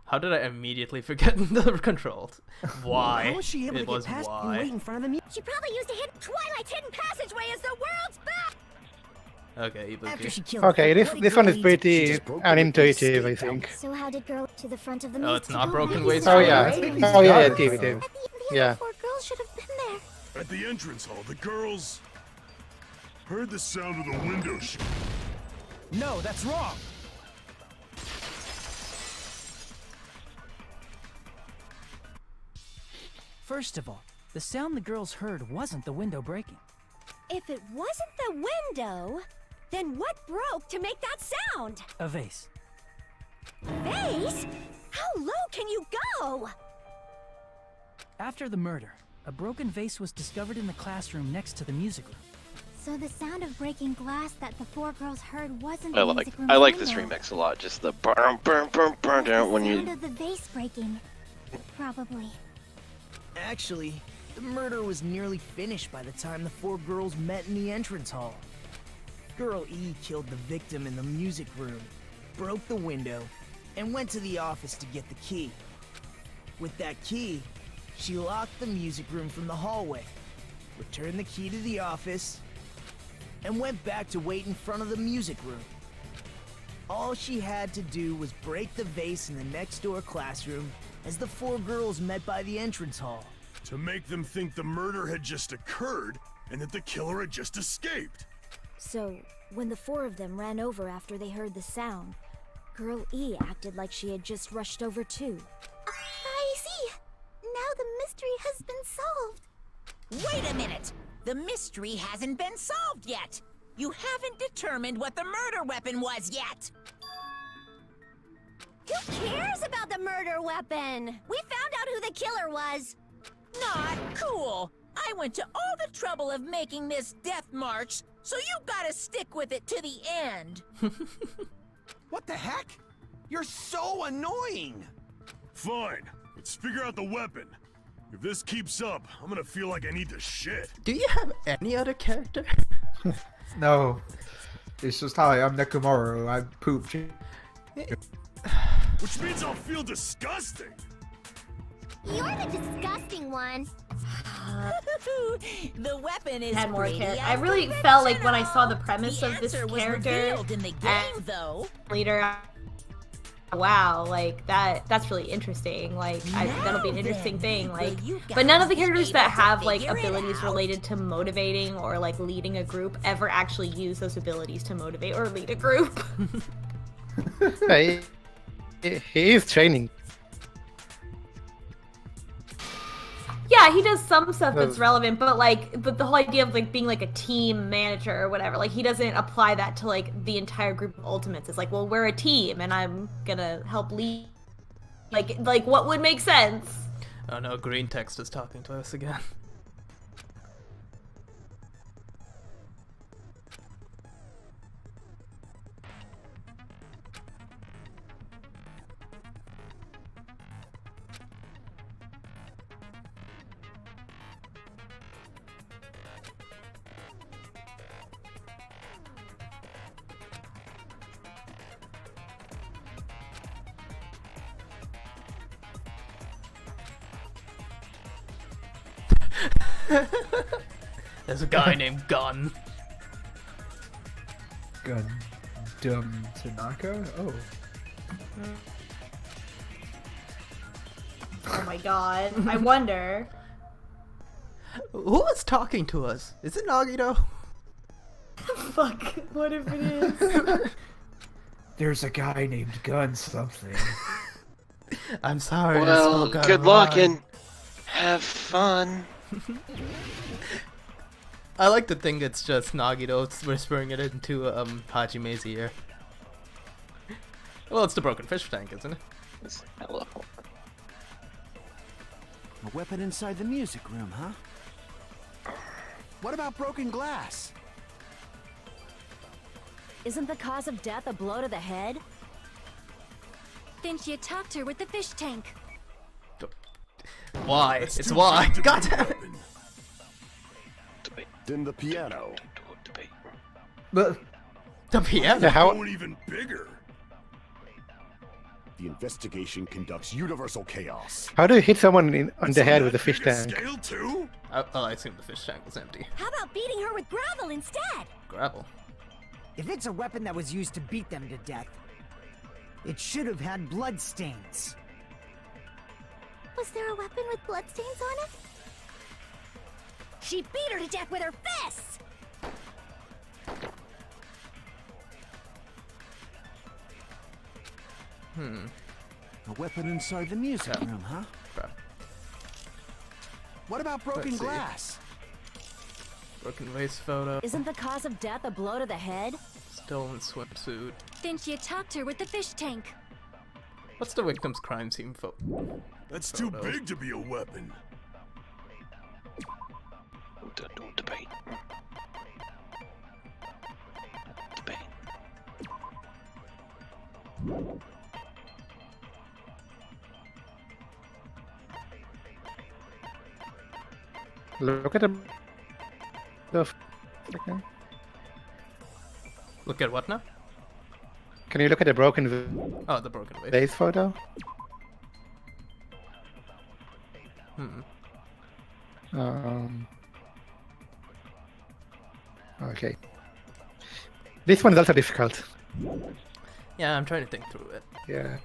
How did I immediately forget the controls? Why? How was she able It to was get past and why. wait in front of the music? She probably used a hidden Twilight's hidden passageway as the world's best. Okay, Ibuki. Okay, this one is pretty unintuitive, I think. So how did Girl to the front of the Oh, music it's not room? broken ways. Oh yeah, oh yeah, Dark, TV, though. TV. Yeah. 4 girls should have been there. At the entrance hall, the girls heard the sound of the window shattering. No, that's wrong. First of all, the sound the girls heard wasn't the window breaking. If it wasn't the window, then what broke to make that sound? A vase. Vase? How low can you go? After the murder, a broken vase was discovered in the classroom next to the music room. So the sound of breaking glass that the 4 girls heard wasn't I the like music room I like this window. remix a lot. Just the burn burn burn burn down when Sound you. of the vase breaking. Probably. Actually, the murder was nearly finished by the time the 4 girls met in the entrance hall. Girl E killed the victim in the music room, broke the window, and went to the office to get the key. With that key, she locked the music room from the hallway, returned the key to the office, and went back to wait in front of the music room. All she had to do was break the vase in the next door classroom as the 4 girls met by the entrance hall. To make them think the murder had just occurred and that the killer had just escaped. So, when the four of them ran over after they heard the sound, Girl E acted like she had just rushed over too. I see. Now the mystery has been solved. Wait a minute! The mystery hasn't been solved yet! You haven't determined what the murder weapon was yet! Who cares about the murder weapon? We found out who the killer was. Not cool! I went to all the trouble of making this death march, so you gotta stick with it to the end! What the heck? You're so annoying! Fine. Let's figure out the weapon. If this keeps up, I'm gonna feel like I need to shit. Do you have any other character? No. It's just, hi, I'm Nekomaru. I poop. Which means I'll feel disgusting. You're the disgusting one. The weapon is Had more pretty character. I really felt like when I saw the premise of this character in the game, though. Later, wow, like that's really interesting. Like that'll be an interesting thing. Like, but none of the characters that have like abilities related to motivating or like leading a group ever actually use those abilities to motivate or lead a group. he is training. Yeah, he does some stuff that's relevant, but the whole idea of like being like a team manager or whatever, like he doesn't apply that to like the entire group of ultimates. It's like, well, we're a team and I'm gonna help lead. Like what would make sense? Oh no, green text is talking to us again. There's a guy named Gun. Gundam Tanaka? Oh. Oh my god. I wonder. Who was talking to us? Is it Nagito? Fuck. What if it is? There's a guy named Gun something. I'm sorry. Well, good luck and have fun. I like to think it's just Nagito whispering it into Hajime's ear. Well, it's the broken fish tank, isn't it? It's hella. A weapon inside the music room, huh? What about broken glass? Isn't the cause of death a blow to the head? Then she attacked her with the fish tank. Why? It's why. God damn it. Then the piano. But the piano? Going even bigger. The investigation conducts universal chaos. How do you hit someone on the head with a fish tank? Scale too? I assume the fish tank was empty. How about beating her with gravel instead? Gravel. If it's a weapon that was used to beat them to death, it should have had blood stains. Was there a weapon with bloodstains on it? She beat her to death with her fists! A weapon inside the music room, huh? Crap. What about broken Let's see. glass? Broken vase photo. Isn't the cause of death a blow to the head? Stolen swimsuit. Then she attacked her with the fish tank. What's the victim's crime scene photo? That's too big to be a weapon. Don't debate. Debate. Look at the okay. Look at what now? Can you look at the broken Oh, the broken vase. vase photo? Okay. This one is also difficult. Yeah, I'm trying to think through it. Yeah.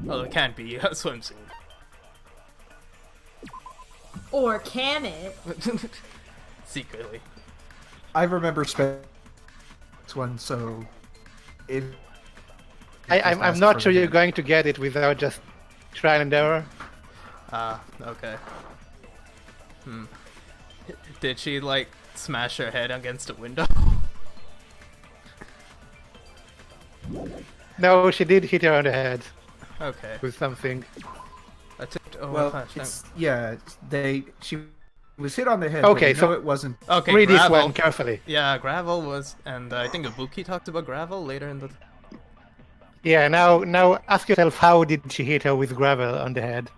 Well, it can't be a swimsuit. Or can it? secretly. I remember this one, so if I'm not sure you're going to get it without just trial and error. Okay. Did she like smash her head against a window? No, she did hit her on the head. Okay. With something. I tipped over well, last time. she was hit on the head. Okay, but so it wasn't. Okay, read this gravel. one carefully. Yeah, gravel was, and I think Ibuki talked about gravel later in the. Yeah, now ask yourself, how did she hit her with gravel on the head?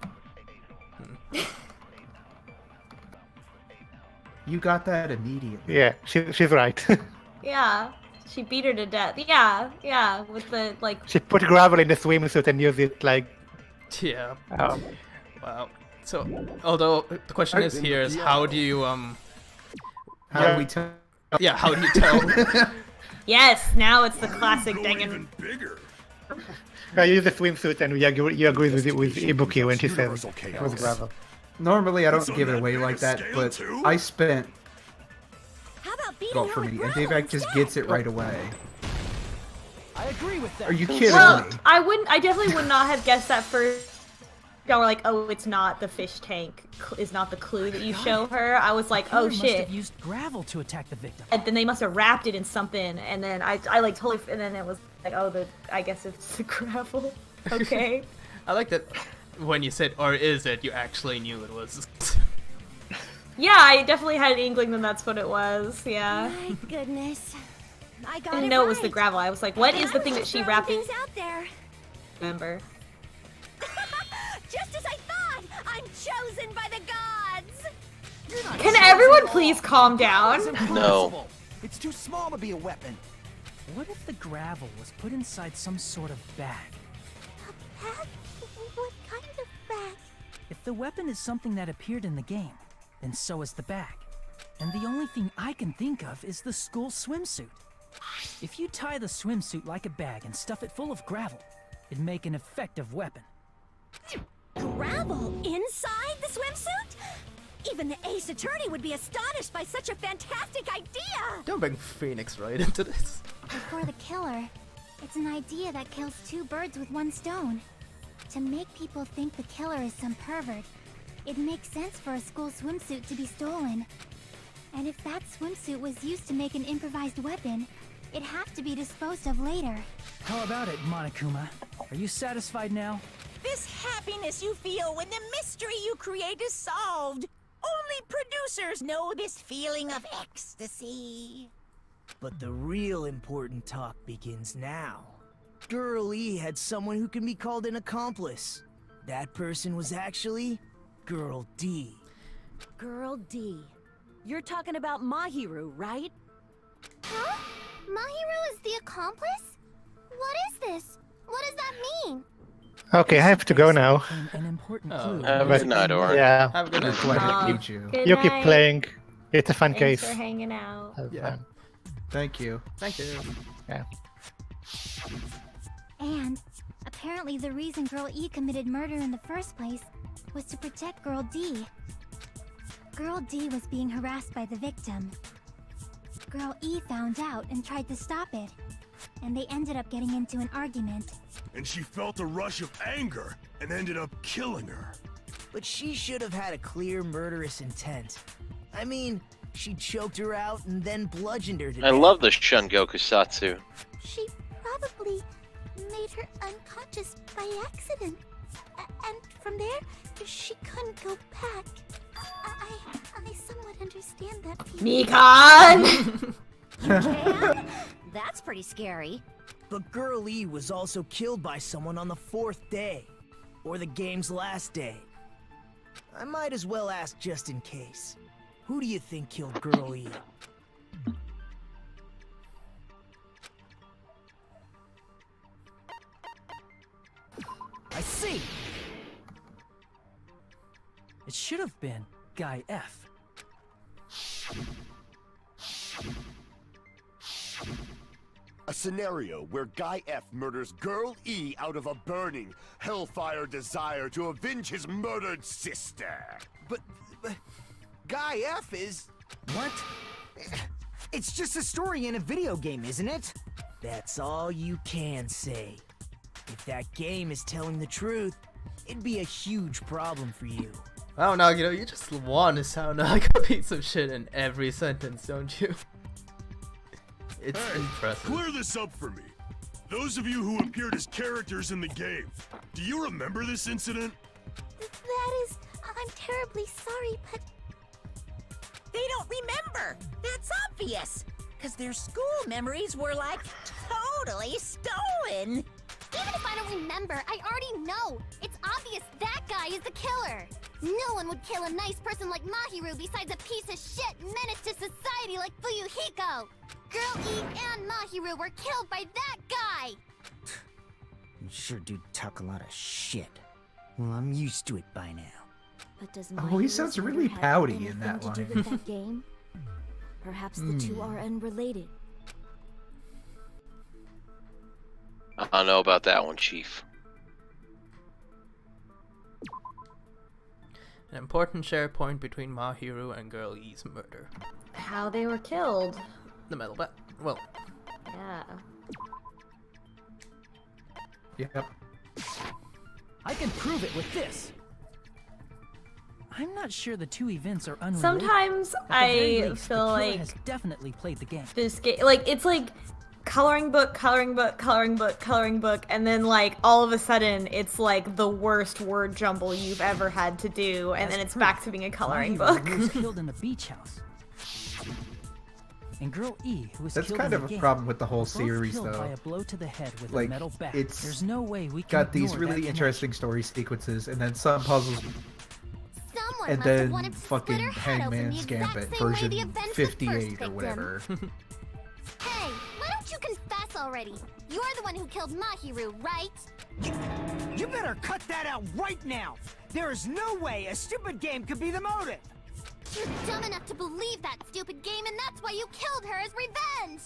You got that immediately. Yeah, she's right. Yeah, she beat her to death. Yeah, with the like. She put gravel in the swimsuit and used it like. Yeah. Wow. So, although the question is here is how do you How do we tell? Yeah, how do you tell? Yes, now it's the classic Dangan. I use the swimsuit and you agree with Ibuki when she says it was gravel. Normally I don't give it away like that, but I spent. How about beating Well, her for with me, and gravel Dave just instead? gets it right away. I agree with that. Are you kidding Well, me? I definitely would not have guessed that first. Y'all were like, oh, it's not the fish tank. Is not the clue that you show her. I was like, oh Must shit. have used gravel to attack the victim. And then they must have wrapped it in something, and then I like totally, and then it was like, oh, I guess it's the gravel. Okay. I like that when you said or is it, you actually knew it was. Yeah, I definitely had an inkling that that's what it was. Yeah. My goodness. I got I didn't it know it was the right. gravel. I was like, what is the thing that she Throwing wrapped in? things out there. Remember. Just as I thought, I'm chosen by the gods. Can everyone please calm down? No. It's too small to be a weapon. What if the gravel was put inside some sort of bag? Bag? What kind of bag? If the weapon is something that appeared in the game, then so is the bag. And the only thing I can think of is the school swimsuit. If you tie the swimsuit like a bag and stuff it full of gravel, it'd make an effective weapon. Gravel inside the swimsuit? Even the ace attorney would be astonished by such a fantastic idea! Don't bring Phoenix right into this. For the killer, it's an idea that kills two birds with one stone. To make people think the killer is some pervert, it makes sense for a school swimsuit to be stolen. And if that swimsuit was used to make an improvised weapon, it'd have to be disposed of later. How about it, Monokuma? Are you satisfied now? This happiness you feel when the mystery you create is solved. Only producers know this feeling of ecstasy. But the real important talk begins now. Girl E had someone who can be called an accomplice. That person was actually Girl D. Girl D. You're talking about Mahiru, right? Huh? Mahiru is the accomplice? What is this? What does that mean? Okay, I have to go now. An important clue. Have a good night, Orin. Yeah. Have a good night. Glad to meet you. Good You keep night. playing. It's a fun Thanks case. for hanging out. Have Yeah. fun. Thank you. Thank you. Yeah. And apparently the reason Girl E committed murder in the first place was to protect Girl D. Girl D was being harassed by the victim. Girl E found out and tried to stop it, and they ended up getting into an argument. And she felt a rush of anger and ended up killing her. But she should have had a clear murderous intent. I mean, she choked her out and then bludgeoned her to I death. love the Shungoku Satsu. She probably made her unconscious by accident. And from there, she couldn't go back. I somewhat understand that feeling. Mikan! Can? That's pretty scary. But Girl E was also killed by someone on the 4th day. Or the game's last day. I might as well ask just in case. Who do you think killed Girl E? I see! It should have been Guy F. A scenario where Guy F murders Girl E out of a burning, hellfire desire to avenge his murdered sister. But Guy F is What? It's just a story in a video game, isn't it? That's all you can say. If that game is telling the truth, it'd be a huge problem for you. Oh no, you just want to sound like a piece of shit in every sentence, don't you? It's impressive. Clear this up for me. Those of you who appeared as characters in the game, do you remember this incident? That is... I'm terribly sorry, but... They don't remember. That's obvious. Because their school memories were, like, totally stolen. Even if I don't remember, I already know. It's obvious that guy is the killer. No one would kill a nice person like Mahiru besides a piece of shit menace to society like Fuyuhiko. Girl E and Mahiru were killed by that guy. You sure do talk a lot of shit. Well, I'm used to it by now. But does Oh, he sounds really pouty in that to do line. with that game? Perhaps the two are unrelated. I don't know about that one, Chief. An important share point between Mahiru and Girl E's murder. How they were killed. The metal bat. Well. Yeah. Yep. I can prove it with this. I'm not sure the two events are unrelated. Sometimes At the very I least, feel the killer like has definitely played the game. this game, like it's like coloring book, coloring book, coloring book, coloring book, and then like all of a sudden it's like the worst word jumble you've ever had to do, and then it's back to being a coloring book. Mahiru was killed in the beach house. And Girl E, who was That's killed kind in of the a game, problem with the whole both series, killed by though. a blow to the head with Like, a metal bat. it's There's no way we can got these ignore really that interesting story sequences, and then some puzzles, Someone and must have then wanted to split fucking her head open the Hangman's exact Gambit same way version the events with 58 first or victim. whatever. Hey, why don't you confess already? You're the one who killed Mahiru, right? You better cut that out right now! There is no way a stupid game could be the motive! You're dumb enough to believe that stupid game, and that's why you killed her as revenge!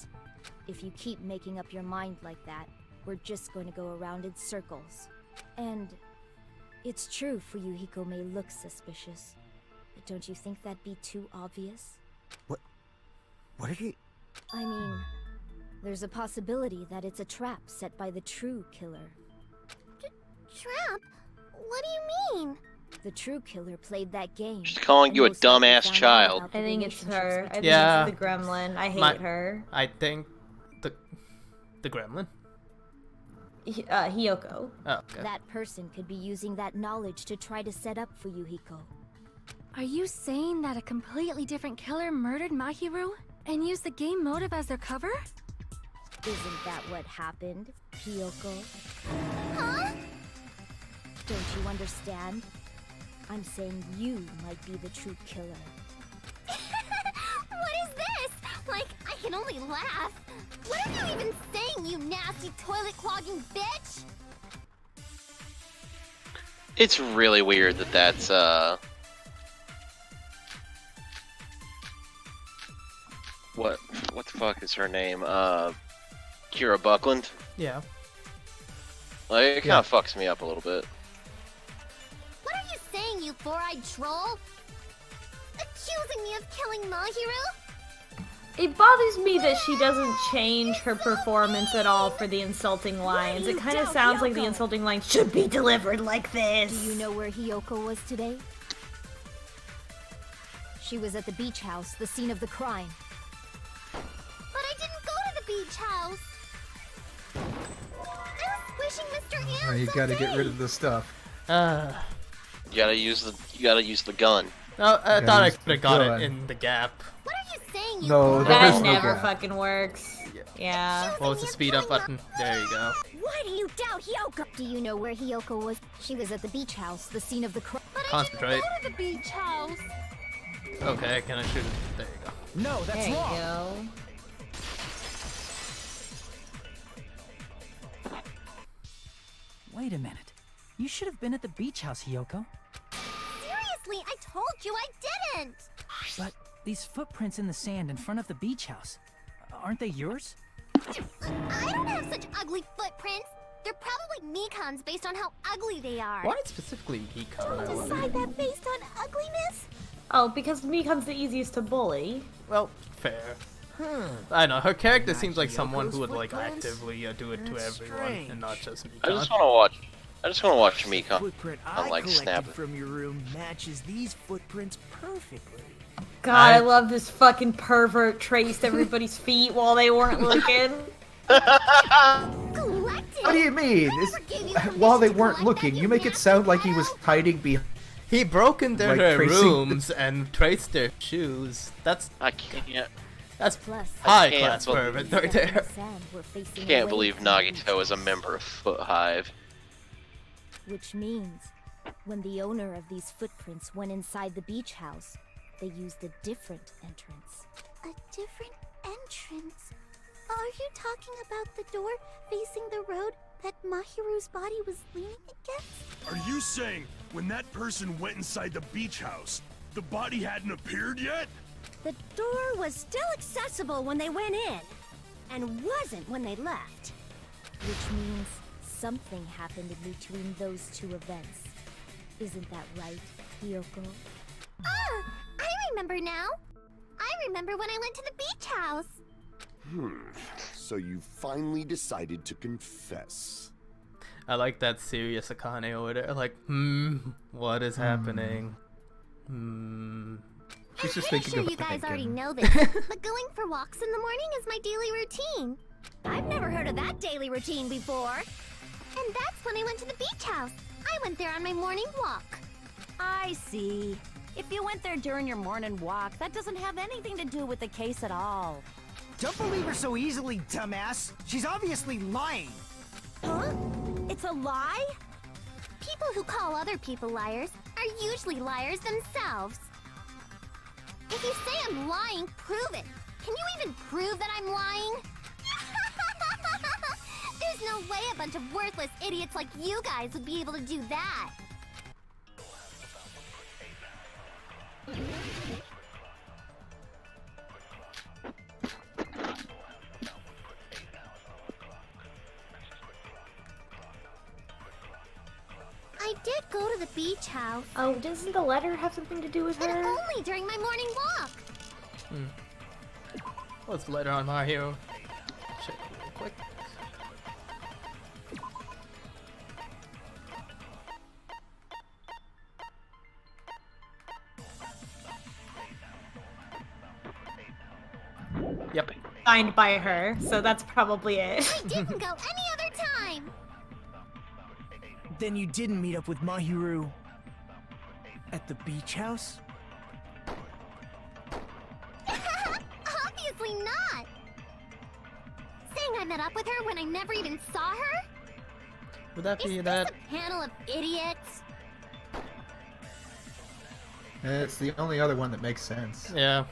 If you keep making up your mind like that, we're just going to go around in circles. And it's true Fuyuhiko may look suspicious, but don't you think that'd be too obvious? What are you... I mean, there's a possibility that it's a trap set by the true killer. Trap? What do you mean? The true killer played that game. She's calling you a Most likely dumbass found out child. about the I think it's relationships her. I between think Yeah. it's the gremlin. I hate her. I think the gremlin. Hiyoko. Oh, okay. That person could be using that knowledge to try to set up Fuyuhiko. Are you saying that a completely different killer murdered Mahiru and used the game motive as their cover? Isn't that what happened, Hiyoko? Huh? Don't you understand? I'm saying you might be the true killer. What is this? Like, I can only laugh. What are you even saying, you nasty toilet-clogging bitch? It's really weird that that's what the fuck is her name? Kira Buckland. Yeah. Like, it kind of fucks me up a little bit. What are you saying, you four-eyed troll? Accusing me of killing Mahiru? It bothers me that she doesn't change her performance at all for the insulting lines. It kind of sounds like the insulting lines should be delivered like this. Do you know where Hiyoko was today? She was at the beach house, the scene of the crime. But I didn't go to the beach house. I was wishing Mr. Oh, Ants you gotta get rid of the stuff. You gotta use the gun. Oh, I thought I use could have the got gun. it in the gap. What are you saying, you No, there That is no never gap. fucking works. Yeah. What was the speed up button? There you go. Why do you doubt Hiyoko? Do you know where Hiyoko was? She was at the beach house, the scene of the crime. Concentrate. Go to the beach house. Okay, can I shoot it? There you go. No, that's There you wrong. go. Wait a minute. You should have been at the beach house, Hiyoko. Seriously, I told you I didn't. But these footprints in the sand in front of the beach house, aren't they yours? I don't have such ugly footprints. They're probably Mikan's based on how ugly they are. Why specifically Econ? I wonder? Decide that based on ugliness? Oh, because Mikan's the easiest to bully. Well, fair. I know, her character seems like someone who would like actively do it to everyone and not just Mikan. I just want to watch Mikan. Footprint I I like collected snapping. from your room matches these footprints perfectly. God, I love this fucking pervert traced everybody's feet while they weren't looking. What do you mean? While they weren't looking, you make it sound like he was hiding behind. He broke into Like their tracing- rooms and traced their shoes. That's I can't. That's Plus, high can't class believe- pervert right there. Can't believe Nagito is a member of Foot Hive. Which means, when the owner of these footprints went inside the beach house, they used a different entrance. A different entrance? Are you talking about the door facing the road that Mahiru's body was leaning against? Are you saying when that person went inside the beach house, the body hadn't appeared yet? The door was still accessible when they went in, and wasn't when they left. Which means something happened in between those two events. Isn't that right, Hiyoko? Ah! I remember now! I remember when I went to the beach house! So you finally decided to confess. I like that serious Akane over there. Like, what is happening? She's just I'm thinking sure of you guys already thinking. know this, but going for walks in the morning is my daily routine. I've never heard of that daily routine before. And that's when I went to the beach house. I went there on my morning walk. I see. If you went there during your morning walk, that doesn't have anything to do with the case at all. Don't believe her so easily, dumbass. She's obviously lying. Huh? It's a lie? People who call other people liars are usually liars themselves. If you say I'm lying, prove it. Can you even prove that I'm lying? There's no way a bunch of worthless idiots like you guys would be able to do that. I did go to the beach house. Oh, doesn't the letter have something to do with But her? only during my morning walk. What's later on My Hero? Check real quick. Yep. Signed by her, so that's probably it. I didn't go any other time. Then you didn't meet up with Mahiru at the beach house? Obviously not. Saying I met up with her when I never even saw her? Would that be Is that? this a panel of idiots? It's the only other one that makes sense. Yeah.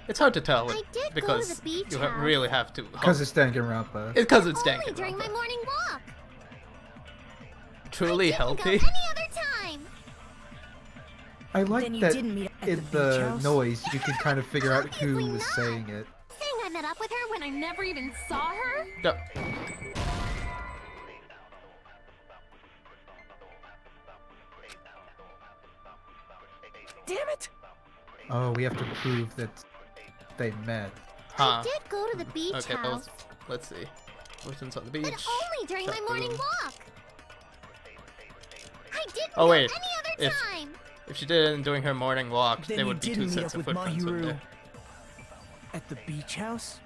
It's hard to tell I did go to because the beach you house. really have to. Because it's Danganronpa. It's because it's Only during my Danganronpa. morning walk. Truly Go healthy. any other time. I like Then you that didn't meet up at in the beach the house? noise you can kind of figure out who Obviously was not. saying it. Saying I met up with her when I never even saw her? Yep. Damn it! Oh, we have to prove that they met. Huh. I did go to the beach Okay, house. let's see. Persons on the beach. But only during my morning walk. I didn't Oh go wait, any other if time. if she did it during her morning walk, Then there you would be didn't two meet sets up of with footprints up Mahiru there. at the beach house?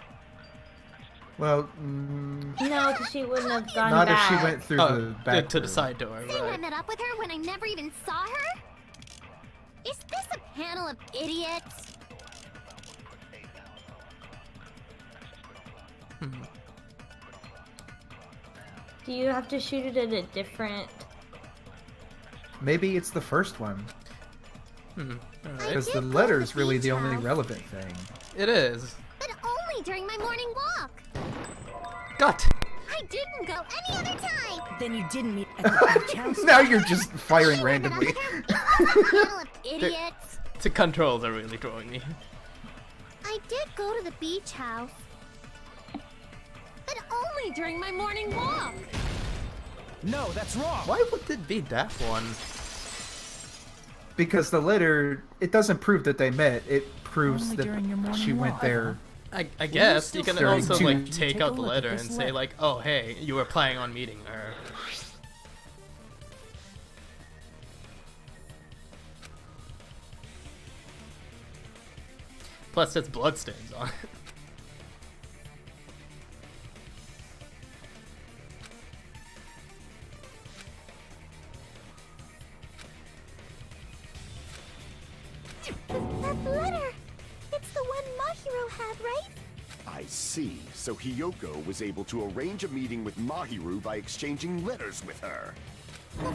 Well, No, because she wouldn't have gone not back. if she went through Oh, the back to the room. side door, Saying I right? met up with her when I never even saw her? Is this a panel of idiots? Do you have to shoot it at a different... Maybe it's the first one. Alright. Because the did go to letter's the really beach the only house. relevant thing. It is. But only during my morning walk. Got. I didn't go any other time. Then you didn't meet at the beach house? Now you're just firing randomly. Panel of idiots. The controls are really throwing me. I did go to the beach house. But only during my morning walk. No, that's wrong. Why would it be that one? because the letter, it doesn't prove that they met. It proves Only that during your morning she went walk. there. I guess you can During also two- like take Take a out the look at letter this and say letter. like, oh hey, you were planning on meeting her. Plus, there's bloodstains on it. That letter! It's the one Mahiro had, right? I see. So Hiyoko was able to arrange a meeting with Mahiru by exchanging letters with her. What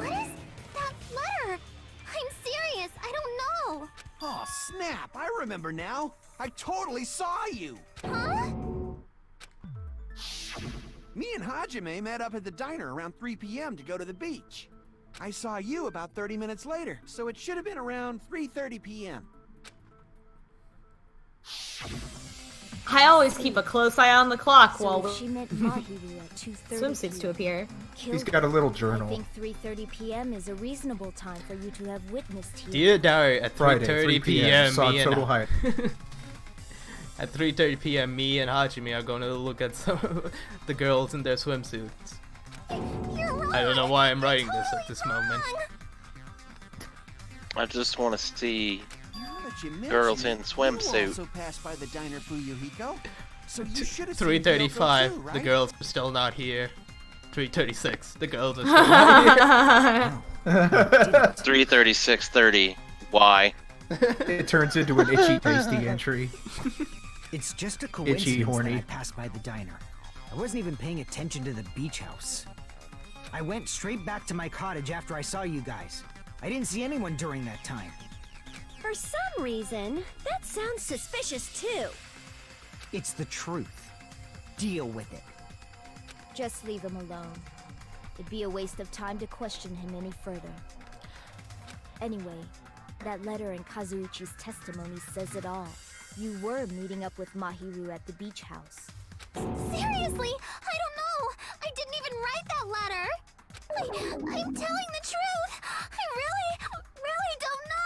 is that letter? I'm serious, I don't know. Oh, snap! I remember now. I totally saw you. Huh? Me and Hajime met up at the diner around 3 p.m. to go to the beach. I saw you about 30 minutes later, so it should have been around 3:30 p.m. I always keep a close eye on the clock So while if she met Mahiru at 2:30 swimsuits to appear. He's got a little journal. I think 3:30 p.m. is a reasonable time for you to have witnessed here. Dear Diary, at Friday, 3:30 3 p.m. Saw total height. At 3:30 p.m., me and Hajime are going to look at some of the girls in their swimsuits. I don't know why I'm writing this at this moment. I just want to see Now that you mention girls it, in You swimsuit. also passed by the diner, Fuyuhiko. So you should have seen 3:35, Hiyoko too, the right? girls are still not here. 3:36, the girls are still not here. 3:36:30. Why? It turns into an itchy, tasty entry. It's just a coincidence horny. that I passed by the diner. I wasn't even paying attention to the beach house. I went straight back to my cottage after I saw you guys. I didn't see anyone during that time. For some reason, that sounds suspicious too. It's the truth. Deal with it. Just leave him alone. It'd be a waste of time to question him any further. Anyway, that letter in Kazuichi's testimony says it all. You were meeting up with Mahiru at the beach house. Seriously, I don't know. I didn't even write that letter. I'm telling the truth. I really don't know.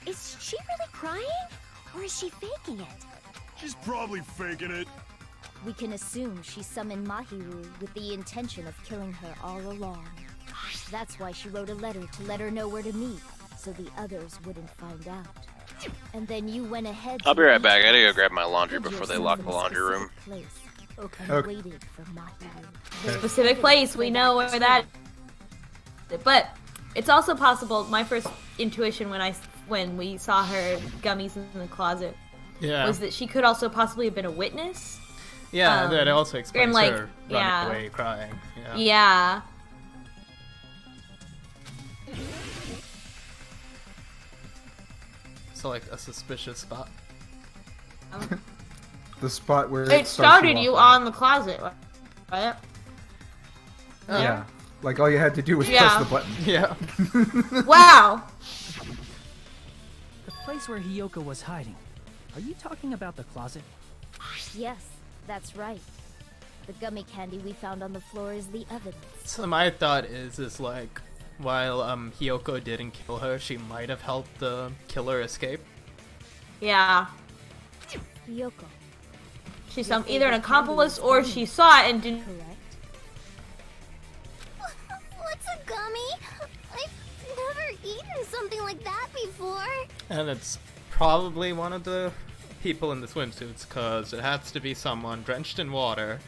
Is she really crying? Or is she faking it? She's probably faking it. We can assume she summoned Mahiru with the intention of killing her all along. That's why she wrote a letter to let her know where to meet, so the others wouldn't find out. And then you went ahead. I'll be right back. I gotta go grab my laundry before they lock the laundry room. And waited for Mahiru. The specific place, we know where that. But it's also possible. My first intuition when we saw her gummies in the closet was that she could also possibly have been a witness. Yeah, that also explains like, her running yeah. away crying. Yeah. Yeah. So like a suspicious spot. The spot where It started you on the closet, right? Yeah. Like all you had to do was Yeah. press the button. Yeah. Wow. The place where Hiyoko was hiding. Are you talking about the closet? Yes, that's right. The gummy candy we found on the floor is the evidence. So my thought is like, while Hiyoko didn't kill her, she might have helped the killer escape. Yeah. Hiyoko. She's either an accomplice or she saw it and didn't. Correct. What's a gummy? I've never eaten something like that before. And it's probably one of the people in the swimsuits, because it has to be someone drenched in water,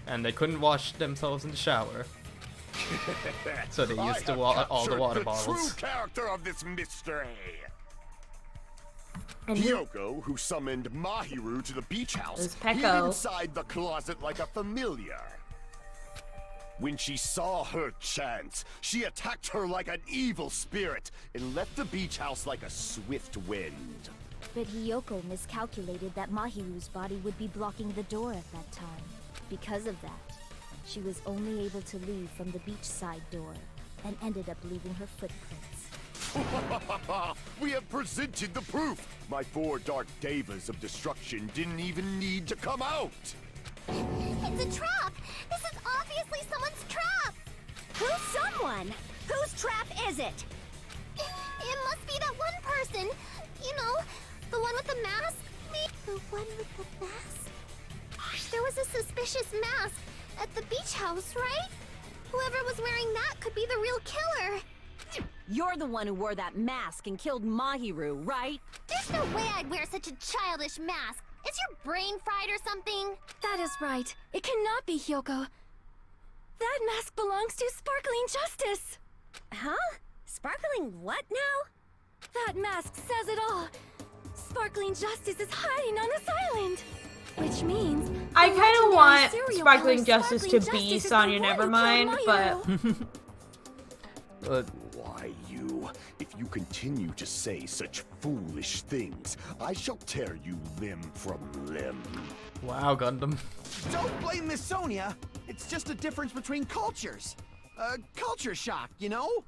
and they couldn't wash themselves in the shower. So they used all the water bottles. True character of this mystery. And Hiyoko, who summoned Mahiru to the beach house, It was hid Peko. inside the closet like a familiar. When she saw her chance, she attacked her like an evil spirit and left the beach house like a swift wind. But Hiyoko miscalculated that Mahiru's body would be blocking the door at that time. Because of that, she was only able to leave from the beachside door and ended up leaving her footprints. We have presented the proof! My 4 dark devas of destruction didn't even need to come out! It's a trap! This is obviously someone's trap! one. Whose trap is it? It must be that one person. You know, the one with the mask. The one with the mask? There was a suspicious mask at the beach house, right? Whoever was wearing that could be the real killer. You're the one who wore that mask and killed Mahiru, right? There's no way I'd wear such a childish mask. Is your brain fried or something? That is right. It cannot be Hyoko. That mask belongs to Sparkling Justice! Huh? Sparkling what now? That mask says it all. Sparkling Justice is hiding on this island. Which means... I the kind of legendary want serial Sparkling killer Justice to Sparkling be Justice is Sonya the one who Nevermind, killed but... Why you? If you continue to say such foolish things, I shall tear you limb from limb. Wow, Gundam. Don't blame Miss Sonia. It's just a difference between cultures. Culture shock, you know?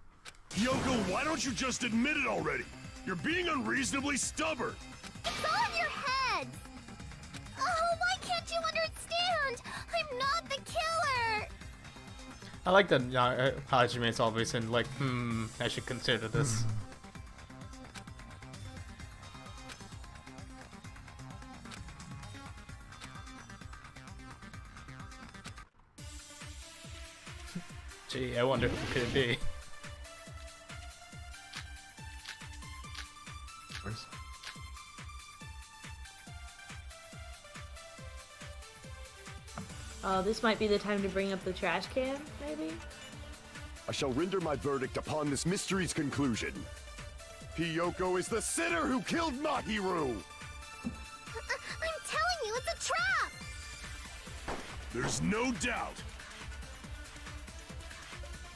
Yoko, why don't you just admit it already? You're being unreasonably stubborn. It's all in your head. Oh, why can't you understand? I'm not the killer. I like that Hajime's always in like, I should consider this. Gee, I wonder who could it be? Oh, this might be the time to bring up the trash can, maybe? I shall render my verdict upon this mystery's conclusion. Hiyoko is the sinner who killed Mahiru! I'm telling you, it's a trap! There's no doubt.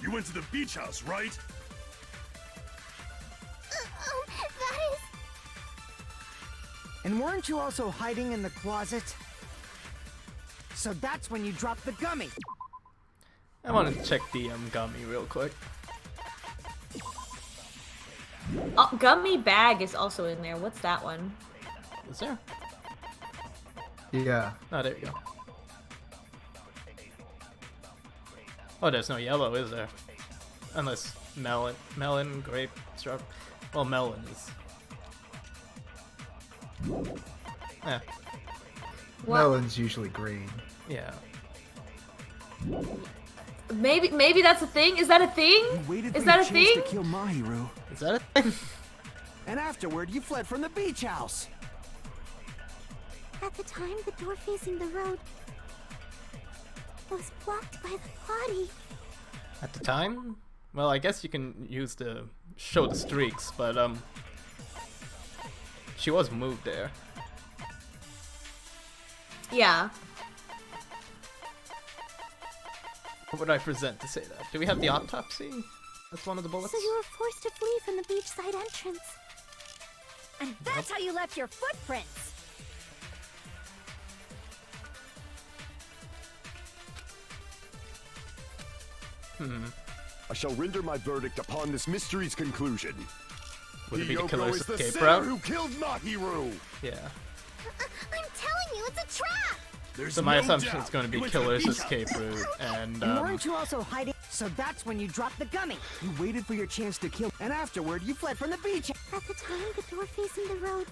You went to the beach house, right? That is... And weren't you also hiding in the closet? So that's when you dropped the gummy. I want to check the gummy real quick. Oh, gummy bag is also in there. What's that one? Is there? Yeah. Oh, there you go. Oh, there's no yellow, is there? Unless melon, grape, strawberry. Well, melon is. Yeah. Melon's usually green. Yeah. Maybe that's a thing. Is that a thing? Is that a thing? To kill Mahiru. Is that a thing? And afterward, you fled from the beach house. At the time, the door facing the road was blocked by the body. At the time? Well, I guess you can use the show the streaks, but she was moved there. Yeah. What would I present to say that? Do we have the autopsy? That's one of the bullets. So you were forced to flee from the beachside entrance. And that's how you left your footprints. I shall render my verdict upon this mystery's conclusion. Would it be the Hiyoko killer's is the escape sinner route? who killed Mahiru! Yeah. I'm telling you, it's a trap! So my assumption is going to be killer's escape route, and And weren't you also hiding? So that's when you dropped the gummy. You waited for your chance to kill, and afterward, you fled from the beach. At the time, the door facing the road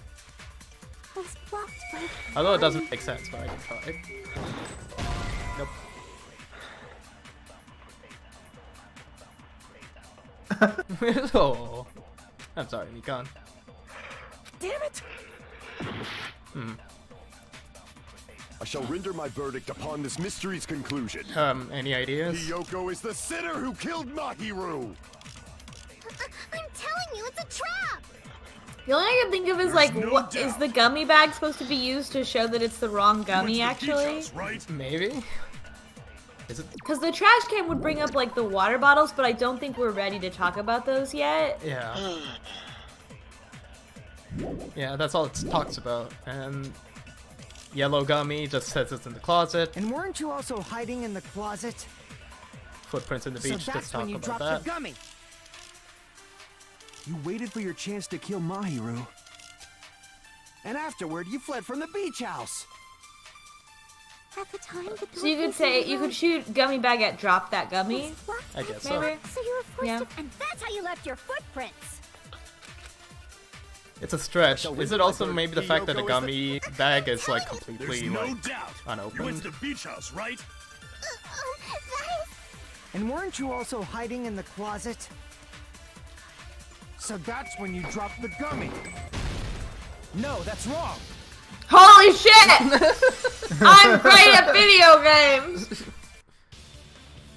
was blocked by the although it body. doesn't make sense, but I can try. Nope. Oh, I'm sorry, Nikon. Damn it! I shall render my verdict upon this mystery's conclusion. Any ideas? Hiyoko is the sinner who killed Mahiru! I'm telling you, it's a trap! The only thing I can think of is like, what is the gummy bag supposed to be used to show that it's the wrong gummy? Actually, Maybe. Is it? Because the trash can would bring up like the water bottles, but I don't think we're ready to talk about those yet. Yeah. Yeah, that's all it talks about. And yellow gummy just says it's in the closet. And weren't you also hiding in the closet? Footprints in the beach So that's just talk when you about dropped that. the gummy. You waited for your chance to kill Mahiru. And afterward, you fled from the beach house. At the time, the So you could say you could shoot Gummy Bag at drop that gummy. I guess so. Maybe. So you were forced Yeah. to. And that's how you left your footprints. It's a stretch. So Is we it also learned maybe the fact that the Hiyoko gummy bag is like There's completely no like doubt. You went to unopened? the beach house, right? That is. And weren't you also hiding in the closet? So that's when you dropped the gummy. No, that's wrong. Holy shit! I'm great at video games.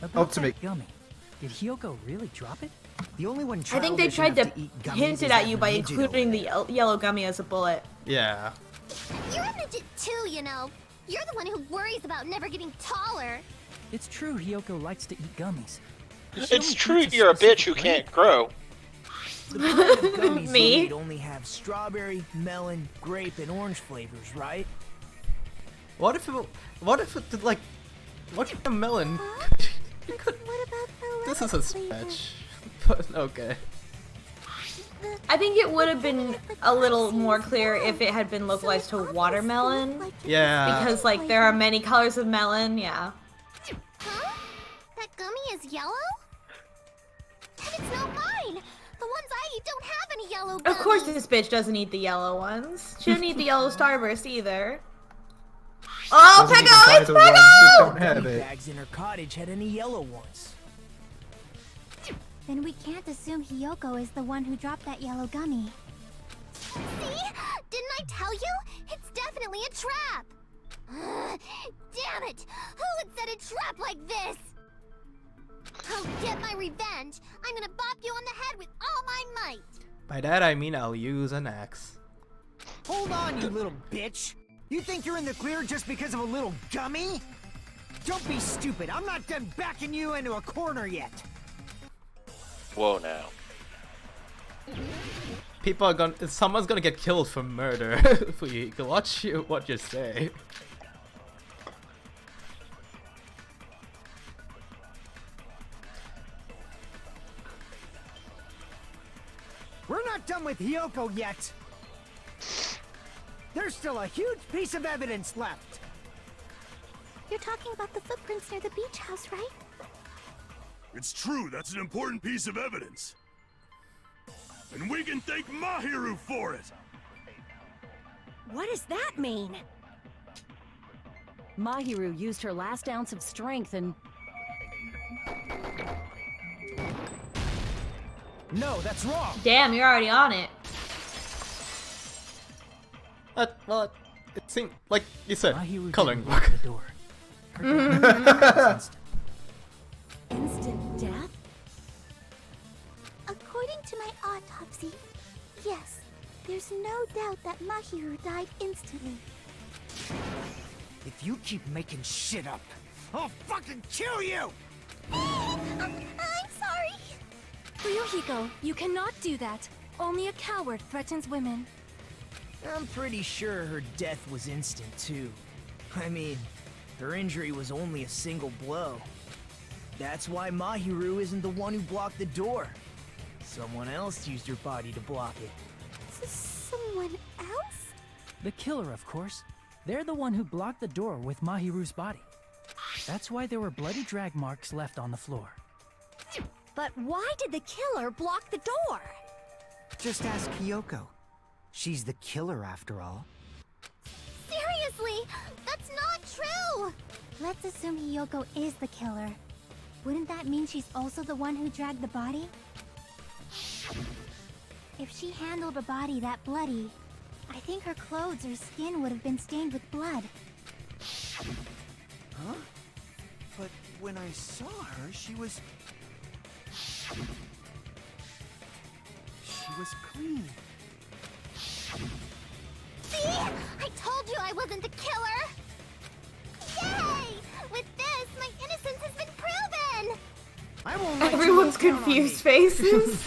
About Ultimate. that gummy. Did Hiyoko really drop it? The only one I think they tried to hint it at you by including the yellow gummy as a bullet. Yeah. You're a midget too, you know. You're the one who worries about never getting taller. It's true Hiyoko likes to eat gummies. but she It's only true eats you're a bitch who specific can't grow. The brand of gummies Me? you made only have strawberry, melon, grape, and orange flavors, right? What if it did like what if a melon? What about the This is a lemon flavor? stretch. But okay. I think it would have been a little more clear if it had been localized to watermelon. Yeah. Because like there are many colors of melon, yeah. Huh? That gummy is yellow? And it's not mine! The ones I eat don't have any yellow gummies! Of course this bitch doesn't eat the yellow ones. She doesn't eat the yellow Starburst either. Oh, Doesn't even Pego! buy It's the ones that Pego! don't have Gummy it. bags in her cottage had any yellow ones. Then we can't assume Hiyoko is the one who dropped that yellow gummy. See? Didn't I tell you? It's definitely a trap! Damn it! Who would set a trap like this? I'll get my revenge! I'm gonna bop you on the head with all my might! By that I mean I'll use an axe. Hold on, you little bitch! You think you're in the clear just because of a little gummy? Don't be stupid. I'm not done backing you into a corner yet. Whoa now. People are gonna. Someone's gonna get killed for murder. If we watch what you say. We're not done with Hiyoko yet. There's still a huge piece of evidence left. You're talking about the footprints near the beach house, right? It's true, that's an important piece of evidence. And we can thank Mahiru for it! What does that mean? Mahiru used her last ounce of strength and... No, that's wrong. Damn, you're already on it. Well, it seemed like you said, Mahiru coloring didn't lock book. the door. Instant death? According to my autopsy, yes, there's no doubt that Mahiru died instantly. If you keep making shit up, I'll fucking kill you! I'm sorry. Ryuhiko, you cannot do that. Only a coward threatens women. I'm pretty sure her death was instant, too. I mean, her injury was only a single blow. That's why Mahiru isn't the one who blocked the door. Someone else used her body to block it. Someone else? The killer, of course. They're the one who blocked the door with Mahiru's body. That's why there were bloody drag marks left on the floor. But why did the killer block the door? Just ask Hiyoko. She's the killer, after all. Seriously! That's not true! Let's assume Hiyoko is the killer. Wouldn't that mean she's also the one who dragged the body? If she handled a body that bloody, I think her clothes or skin would have been stained with blood. Huh? But when I saw her, she was clean. See? I told you I wasn't the killer! Yay! With this, my innocence has been proven! I won't let Everyone's you count on confused me. faces.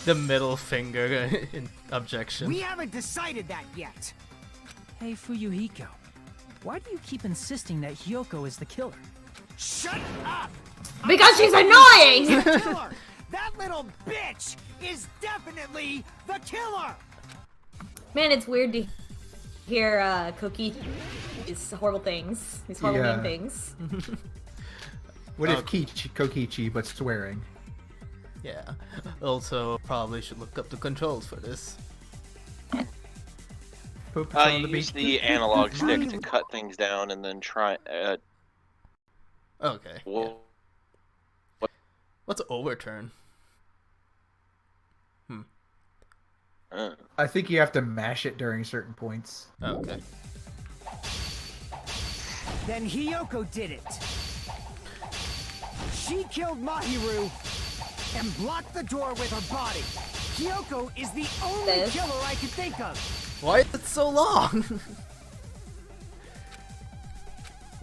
The middle finger in objection. We haven't decided that yet. Hey, Fuyuhiko. Why do you keep insisting that Hiyoko is the killer? Shut up! Because she's annoying! She's the killer! That little bitch is definitely the killer! Man, it's weird to hear Koki is horrible things. These horrible Yeah. mean things. What if Kokichi, but swearing? Yeah. Also, probably should look up the controls for this. Poop I on the use beach. the analog stick to cut things down and then try. Okay. Whoa. What's overturn? I think you have to mash it during certain points. Okay. Then Hiyoko did it. She killed Mahiru and blocked the door with her body. Hiyoko is the only killer I could think of. Why is it so long?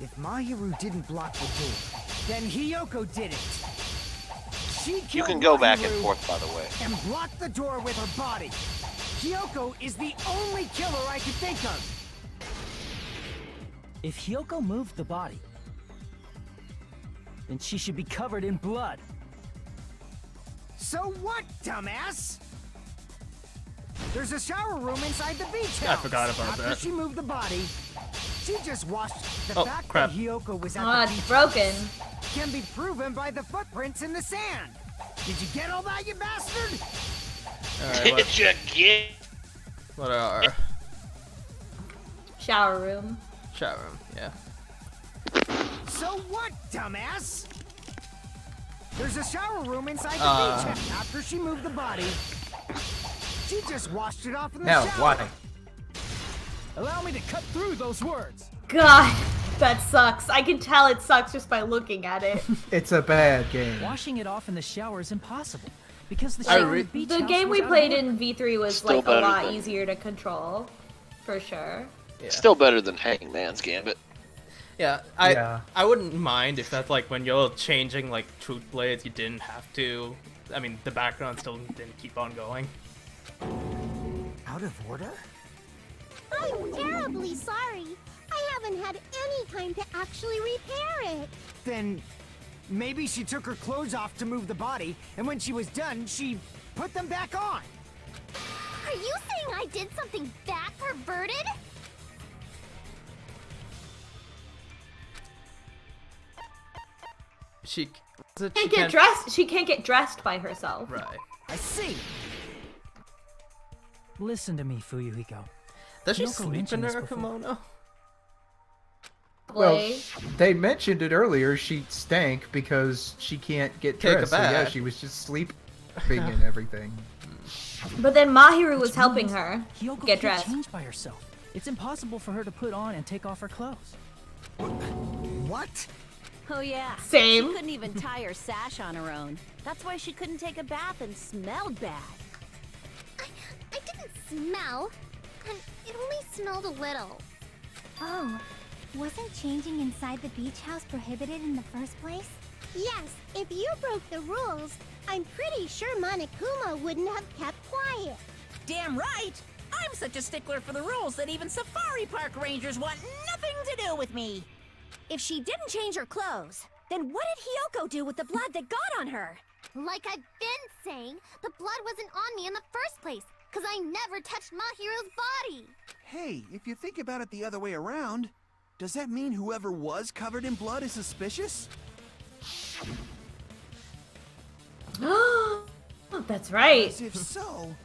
If Mahiru didn't block the door, then Hiyoko did it. She killed You can go back and Mahiru forth, by the way. and blocked the door with her body. Hiyoko is the only killer I could think of. If Hiyoko moved the body, then she should be covered in blood. So what, dumbass? There's a shower room inside the beach I house. forgot about After that. she moved the body, she just washed the Oh, fact crap. that Hiyoko was at Ah, the it's beach broken. house can be proven by the footprints in the sand. Did you get all that, you bastard? Alright, Did you get? what are Shower room. shower room? Yeah. So what, dumbass? There's a shower room inside the beach house. After she moved the body, she just washed it off in the Now, shower. why? Allow me to cut through those words. God, that sucks. I can tell it sucks just by looking at it. It's a bad game. Washing it off in the shower is impossible because the I shower re- in the beach The house game was we out of played order. in V3 was Still like a better lot than- easier to control, for sure. Yeah. Still better than Hangman's Gambit. Yeah, I wouldn't mind if that's like when you're changing like truth blades, you didn't have to. I mean, the background still didn't keep on going. Out of order? I'm terribly sorry. I haven't had any time to actually repair it. Then maybe she took her clothes off to move the body, and when she was done, she put them back on. Are you saying I did something that perverted? She Can't get dressed. She can't get dressed by herself. Right. I see. Listen to me, Fuyuhiko. Does she Hiyoko sleep in mentioned this her before. kimono? Well, they mentioned it earlier. She stank because she can't get Take a dressed. So yeah, bath. she was just sleeping and everything. But then Mahiru was Which helping means her Hiyoko get can't dressed. change by herself. It's impossible for her to put on and take off her clothes. What? Oh yeah. Same. She couldn't even tie her sash on her own. That's why she couldn't take a bath and smelled bad. I didn't smell, and it only smelled a little. Oh, wasn't changing inside the beach house prohibited in the first place? Yes, if you broke the rules, I'm pretty sure Monokuma wouldn't have kept quiet. Damn right! I'm such a stickler for the rules that even safari park rangers want nothing to do with me. If she didn't change her clothes, then what did Hiyoko do with the blood that got on her? Like I've been saying, the blood wasn't on me in the first place, because I never touched Mahiru's body. Hey, if you think about it the other way around, does that mean whoever was covered in blood is suspicious? That's right. 'Cause if so,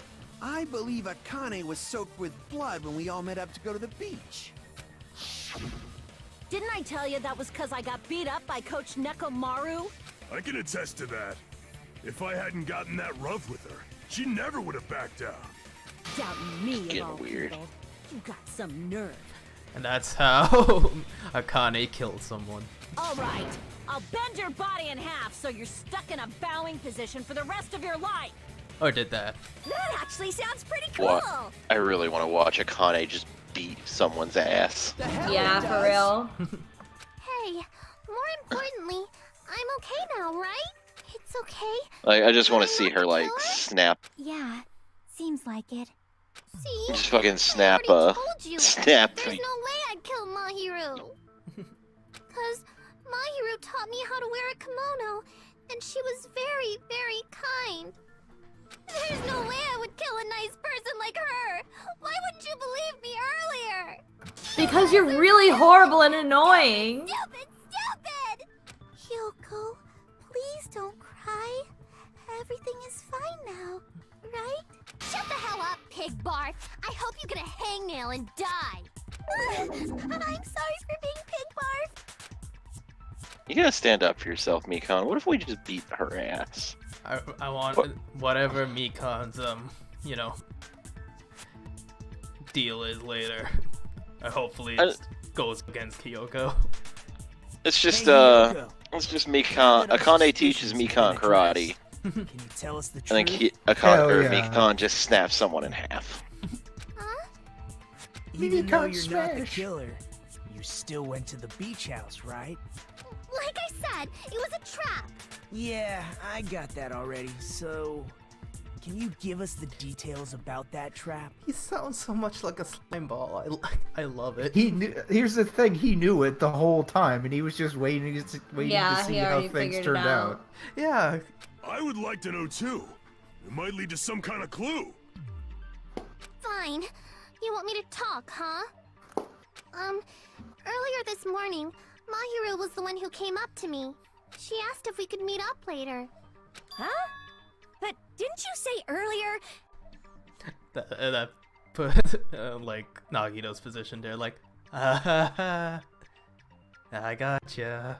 I believe Akane was soaked with blood when we all met up to go to the beach. Didn't I tell you that was because I got beat up by Coach Nekomaru? I can attest to that. If I hadn't gotten that rough with her, she never would have backed down. Doubting me of Getting all weird. people. You got some nerve. And that's how Akane killed someone. All right, I'll bend your body in half so you're stuck in a bowing position for the rest of your life. Or did that? That actually sounds pretty cool. What? I really want to watch Akane just beat someone's ass. Yeah, for real. Hey, more importantly, I'm okay now, right? It's okay. Like, I just want to see her like snap, Yeah, seems like it. See? just fucking snap, I already told you. snap. There's no way I'd kill Mahiru. Because Mahiru taught me how to wear a kimono, and she was very, very kind. There's no way I would kill a nice person like her! Why wouldn't you believe me earlier? Because you're really horrible and annoying. Stupid! Stupid! Hyoko, please don't cry. Everything is fine now, right? Shut the hell up, pig barf! I hope you get a hangnail and die! I'm sorry for being pig barf! You gotta stand up for yourself, Mikon. What if we just beat her ass? I want whatever Mikon's, you know, deal is later. Hopefully it goes against Kyoko. It's just, Hey, Kyoko. it's just Mikon. Akane teaches Mikon karate. Can you tell us the truth? And then Hell yeah. Mikon just snaps someone in half. Even though Mikon you're not the smash. killer, you still went to the beach house, right? Like I said, it was a trap! Yeah, I got that already, so... Can you give us the details about that trap? He sounds so much like a slime ball. I love it. He knew. Here's the thing: he knew it the whole time, and he was just waiting to see he how already things figured it turned out. out. Yeah. I would like to know too. It might lead to some kind of clue. Fine. You want me to talk, huh? Earlier this morning, Mahiru was the one who came up to me. She asked if we could meet up later. Huh? But didn't you say earlier? That put like Nagito's position there, like, I gotcha.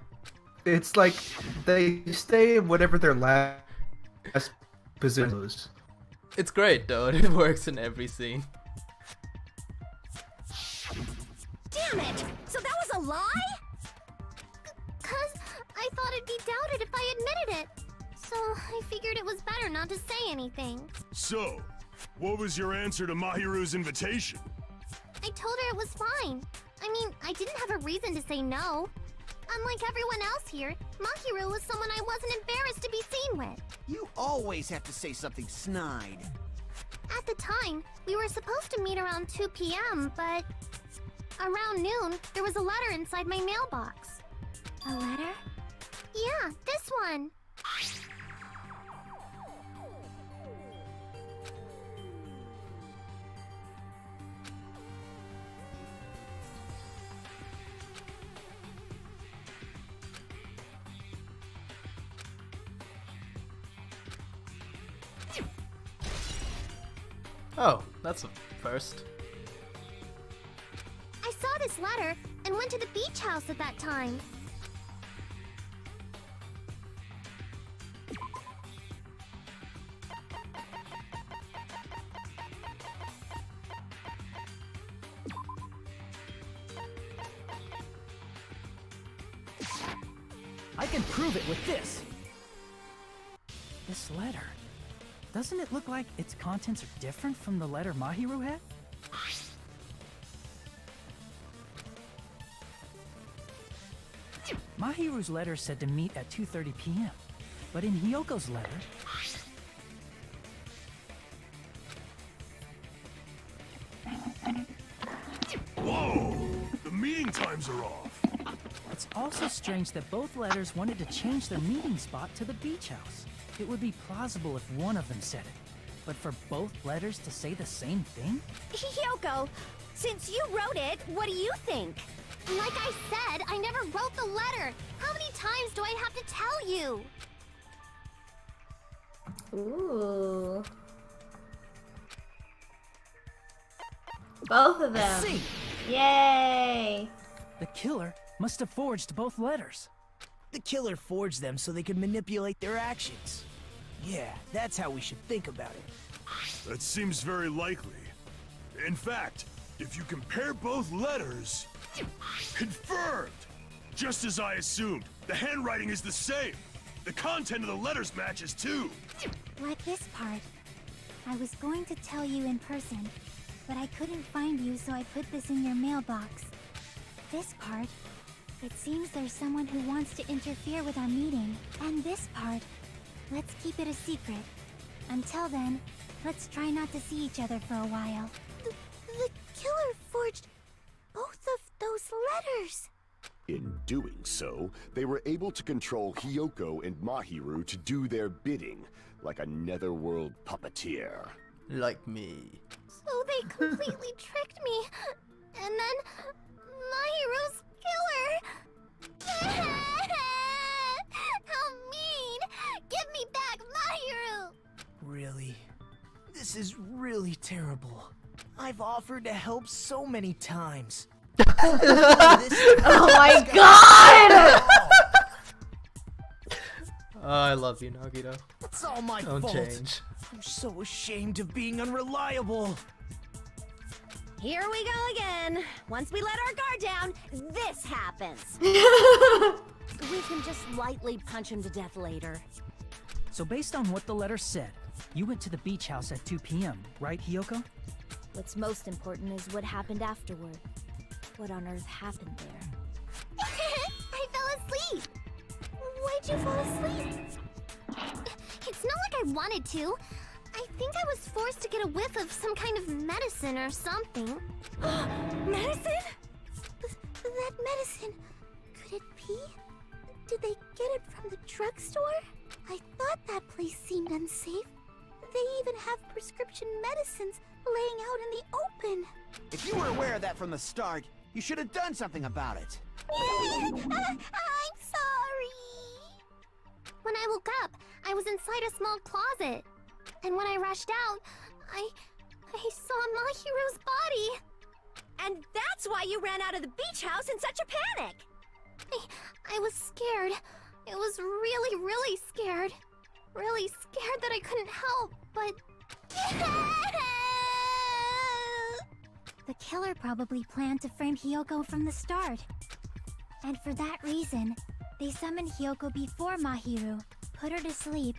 It's like they stay in whatever their last position was. It's great though. It works in every scene. Damn it! So that was a lie? 'Cause I thought it'd be doubted if I admitted it. So I figured it was better not to say anything. So, what was your answer to Mahiru's invitation? I told her it was fine. I mean, I didn't have a reason to say no. Unlike everyone else here, Mahiru was someone I wasn't embarrassed to be seen with. You always have to say something snide. At the time, we were supposed to meet around 2 p.m., but around noon, there was a letter inside my mailbox. A letter? Yeah, this one. Oh, that's a first. I saw this letter and went to the beach house at that time. I can prove it with this. This letter. Doesn't it look like its contents are different from the letter Mahiru had? Mahiru's letter said to meet at 2:30 p.m. But in Hyoko's letter... Whoa! The meeting times are off. It's also strange that both letters wanted to change their meeting spot to the beach house. It would be plausible if one of them said it. But for both letters to say the same thing? Hyoko, since you wrote it, what do you think? Like I said, I never wrote the letter. How many times do I have to tell you? Ooh. Both of them. See. Yay! The killer must have forged both letters. The killer forged them so they could manipulate their actions. Yeah, that's how we should think about it. That seems very likely. In fact, if you compare both letters... Confirmed! Just as I assumed, the handwriting is the same. The content of the letters matches too. Like this part. I was going to tell you in person, but I couldn't find you, so I put this in your mailbox. This part. It seems there's someone who wants to interfere with our meeting. And this part. Let's keep it a secret. Until then, let's try not to see each other for a while. The killer forged both of those letters. In doing so, they were able to control Hiyoko and Mahiru to do their bidding, like a netherworld puppeteer. Like me. So they completely tricked me. And then Mahiru's killer. How mean! Give me back Mahiru! Really? This is really terrible. I've offered to help so many times. Oh my god! Oh, I love you, Nagito. It's all my Don't fault. change. I'm so ashamed of being unreliable. Here we go again. Once we let our guard down, this happens. We can just lightly punch him to death later. So based on what the letter said, you went to the beach house at 2 p.m., right, Hiyoko? What's most important is what happened afterward. What on earth happened there? I fell asleep. Why'd you fall asleep? It's not like I wanted to. I think I was forced to get a whiff of some kind of medicine or something. Medicine? That medicine. Could it be? Did they get it from the drugstore? I thought that place seemed unsafe. They even have prescription medicines laying out in the open. If you were aware of that from the start, you should have done something about it. I'm sorry. When I woke up, I was inside a small closet. And when I rushed out, I saw Mahiru's body. And that's why you ran out of the beach house in such a panic. I was scared. It was really, really scared. Really scared that I couldn't help, but... The killer probably planned to frame Hiyoko from the start. And for that reason, they summoned Hiyoko before Mahiru, put her to sleep,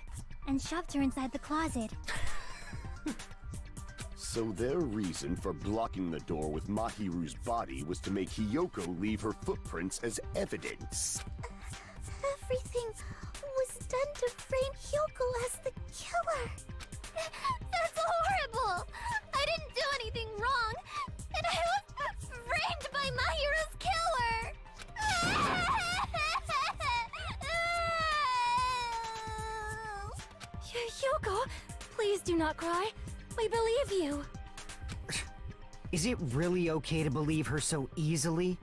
and shoved her inside the closet. So their reason for blocking the door with Mahiru's body was to make Hiyoko leave her footprints as evidence. Everything was done to frame Hiyoko as the killer. That's horrible! I didn't do anything wrong, and I was framed by Mahiru's killer! Hiyoko, please do not cry. We believe you. Is it really okay to believe her so easily?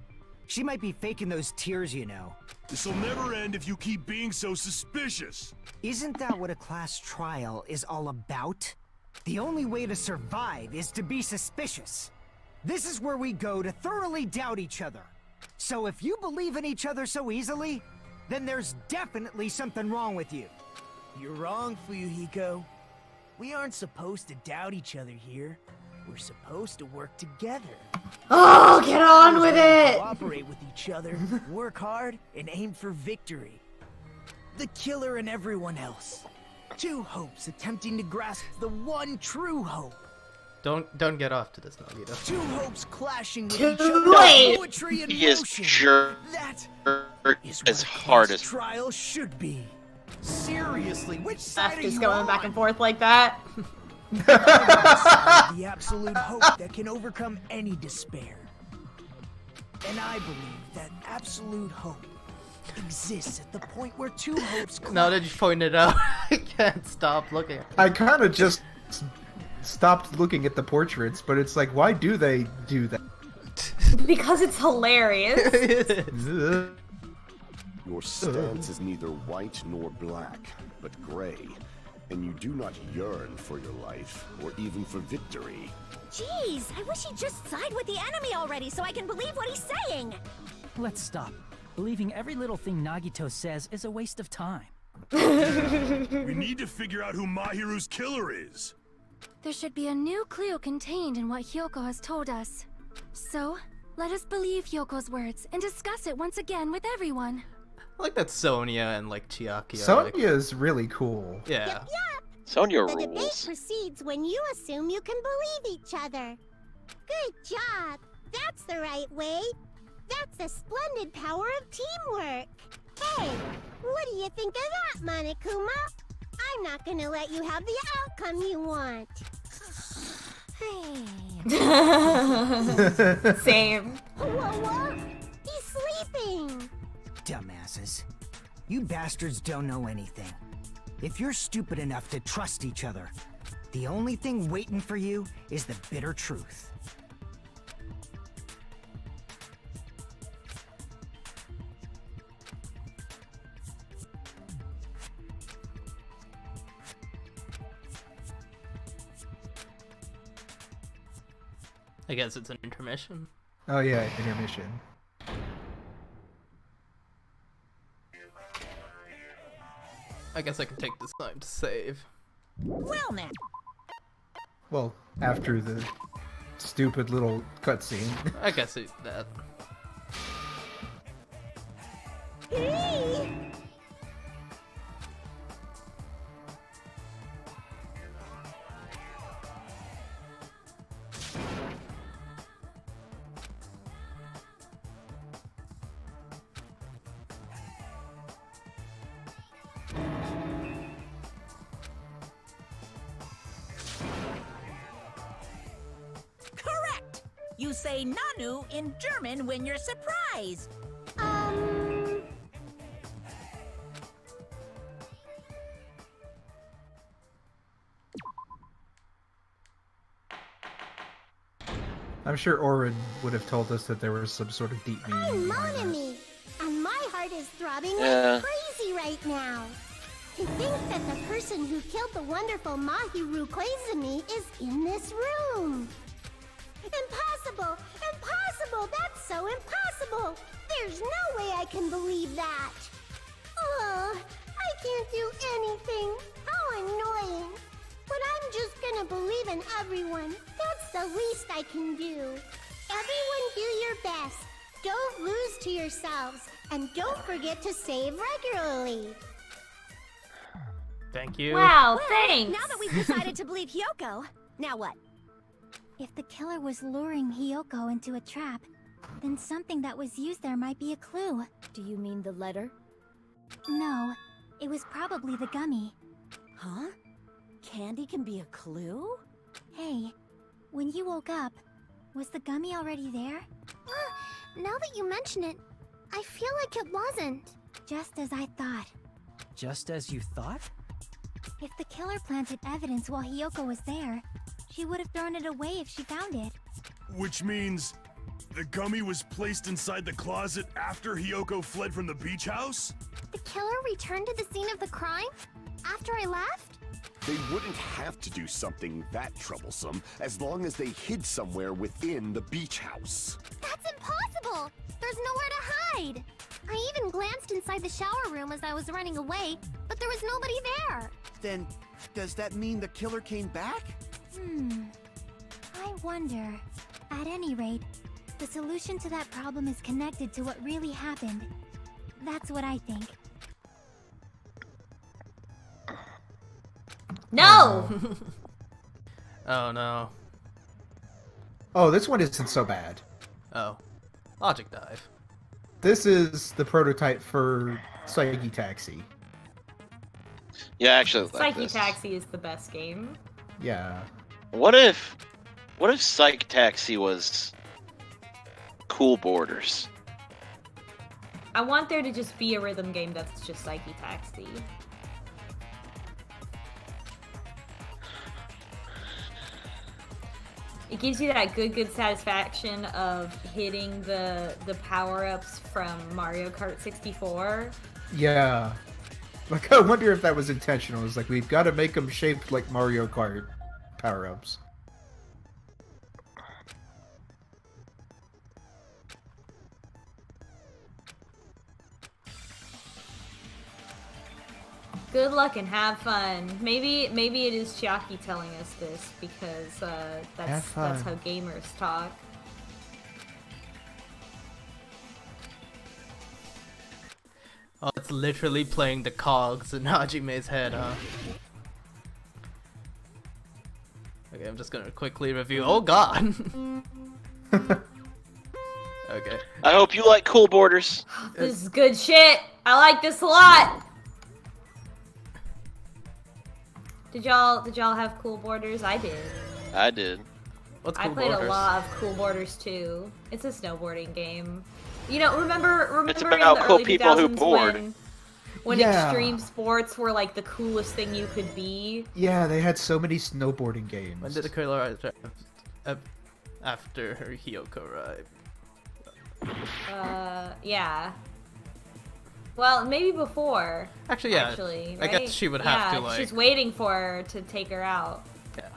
She might be faking those tears, you know. This'll never end if you keep being so suspicious. Isn't that what a class trial is all about? The only way to survive is to be suspicious. This is where we go to thoroughly doubt each other. So if you believe in each other so easily, then there's definitely something wrong with you. You're wrong, Fuyuhiko. We aren't supposed to doubt each other here. We're supposed to work together. Oh, get on with it! Cooperate with each other, work hard, and aim for victory. The killer and everyone else. Two hopes attempting to grasp the one true hope. Don't get off to this, Nagito. Two hopes clashing with Too each other. late. Poetry and He is motion. sure That is as what a hard class as trial should be. Seriously, which side are Just you going on? back and forth like that. The absolute hope that can overcome any despair. And I believe that absolute hope exists at the point where two hopes Now that you pointed out, I can't stop looking. I kind of just stopped looking at the portraits, but it's like, why do they do that? Because it's hilarious. Your stance is neither white nor black, but gray, and you do not yearn for your life, or even for victory. Jeez, I wish he'd just side with the enemy already so I can believe what he's saying. Let's stop. Believing every little thing Nagito says is a waste of time. We need to figure out who Mahiru's killer is. There should be a new clue contained in what Hiyoko has told us. So, let us believe Hyoko's words and discuss it once again with everyone. I like that Sonia and like Chiaki are Sonya is really cool. Yeah. Sonia The debate rules. proceeds when you assume you can believe each other. Good job. That's the right way. That's the splendid power of teamwork. Hey, what do you think of that, Monokuma? I'm not gonna let you have the outcome you want. Same. Whoa, whoa! He's sleeping! Dumbasses. You bastards don't know anything. If you're stupid enough to trust each other, the only thing waiting for you is the bitter truth. I guess it's an intermission. Oh yeah, intermission. I guess I can take this time to save. Well now. Well, after the stupid little cutscene. I guess that. Hey! Correct! You say Nanu in German when you're surprised. I'm sure Orin would have told us that there was some sort of deep meaning. I'm behind that. Monami, and my heart is throbbing Yeah. like crazy right now. To think that the person who killed the wonderful Mahiru Koizumi is in this room. Impossible! Impossible! That's so impossible! There's no way I can believe that! Oh, I can't do anything. How annoying. But I'm just gonna believe in everyone. That's the least I can do. Everyone do your best. Don't lose to yourselves. And don't forget to save regularly. Thank you. Wow, Well, thanks. Now that we've decided to believe Hyoko, now what? If the killer was luring Hyoko into a trap, then something that was used there might be a clue. Do you mean the letter? No, it was probably the gummy. Huh? Candy can be a clue? Hey, when you woke up, was the gummy already there? Now that you mention it, I feel like it wasn't. Just as I thought. Just as you thought? If the killer planted evidence while Hyoko was there, she would have thrown it away if she found it. Which means the gummy was placed inside the closet after Hyoko fled from the beach house? The killer returned to the scene of the crime? After I left? They wouldn't have to do something that troublesome as long as they hid somewhere within the beach house. That's impossible! There's nowhere to hide! I even glanced inside the shower room as I was running away, but there was nobody there. Then, does that mean the killer came back? I wonder. At any rate, the solution to that problem is connected to what really happened. That's what I think. No! Oh no. Oh, this one isn't so bad. Oh. Logic dive. This is the prototype for Psyche Taxi. Yeah, actually, I like Psyche this. Taxi is the best game. Yeah. What if Psych Taxi was Cool Borders? I want there to just be a rhythm game that's just Psyche Taxi. It gives you that good satisfaction of hitting the power-ups from Mario Kart 64. Yeah. Like, I wonder if that was intentional. It's like, we've got to make them shaped like Mario Kart power-ups. Good luck and have fun. Maybe it is Chiaki telling us this because that's how gamers talk. Oh, it's literally playing the cogs in Hajime's head, huh? Okay, I'm just gonna quickly review. Oh god! Okay. I hope you like Cool Borders. This is good shit. I like this a lot. Did y'all have Cool Borders? I did. I did. What's I Cool played Borders? a lot of Cool Borders too. It's a snowboarding game. You know, remember It's in about the cool early people who 2000s bored. when Yeah. extreme sports were like the coolest thing you could be? Yeah, they had so many snowboarding games. When did the killer arrive? After her Hiyoko arrived. Yeah. Well, maybe before. Actually, yeah. Actually, I guess right? she would have to, Yeah, like- she's waiting for her to take her out. Yeah.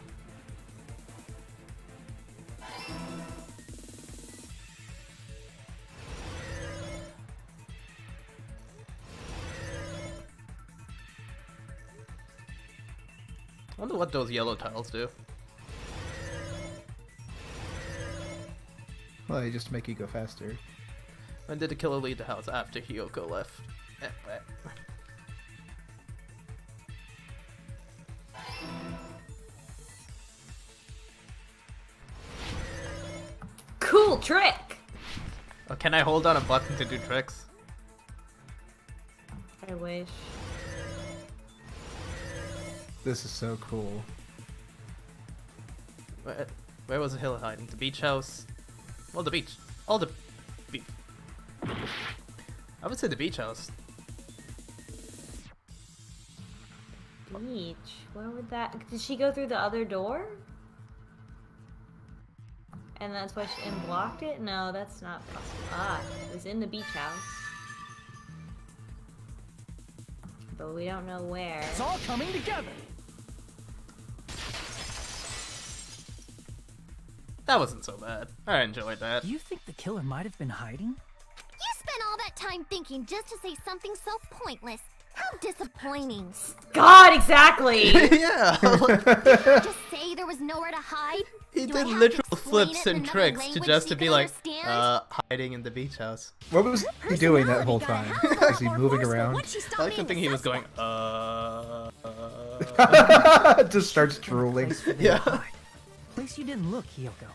I wonder what those yellow tiles do. Well, they just make you go faster. When did the killer leave the house? After Hiyoko left. Cool trick! Oh, can I hold down a button to do tricks? I wish. This is so cool. Where was the hill hiding? The beach house? Well, the beach. All the beach. I would say the beach house. Beach? Where would that... Did she go through the other door? And that's why she blocked it? No, that's not possible. Ah, it was in the beach house. But we don't know where. It's all coming together. That wasn't so bad. I enjoyed that. You think the killer might have been hiding? You spent all that time thinking just to say something so pointless. How disappointing. God, exactly! Yeah! Just say there was nowhere to hide? He Do I did have literal to explain flips it in and another tricks to language just so to you be can like, understand? hiding in the beach house. What was he doing that whole time? Was he moving around? I like to think he was going, Just starts drooling. Yeah. Place you didn't look, Hiyoko.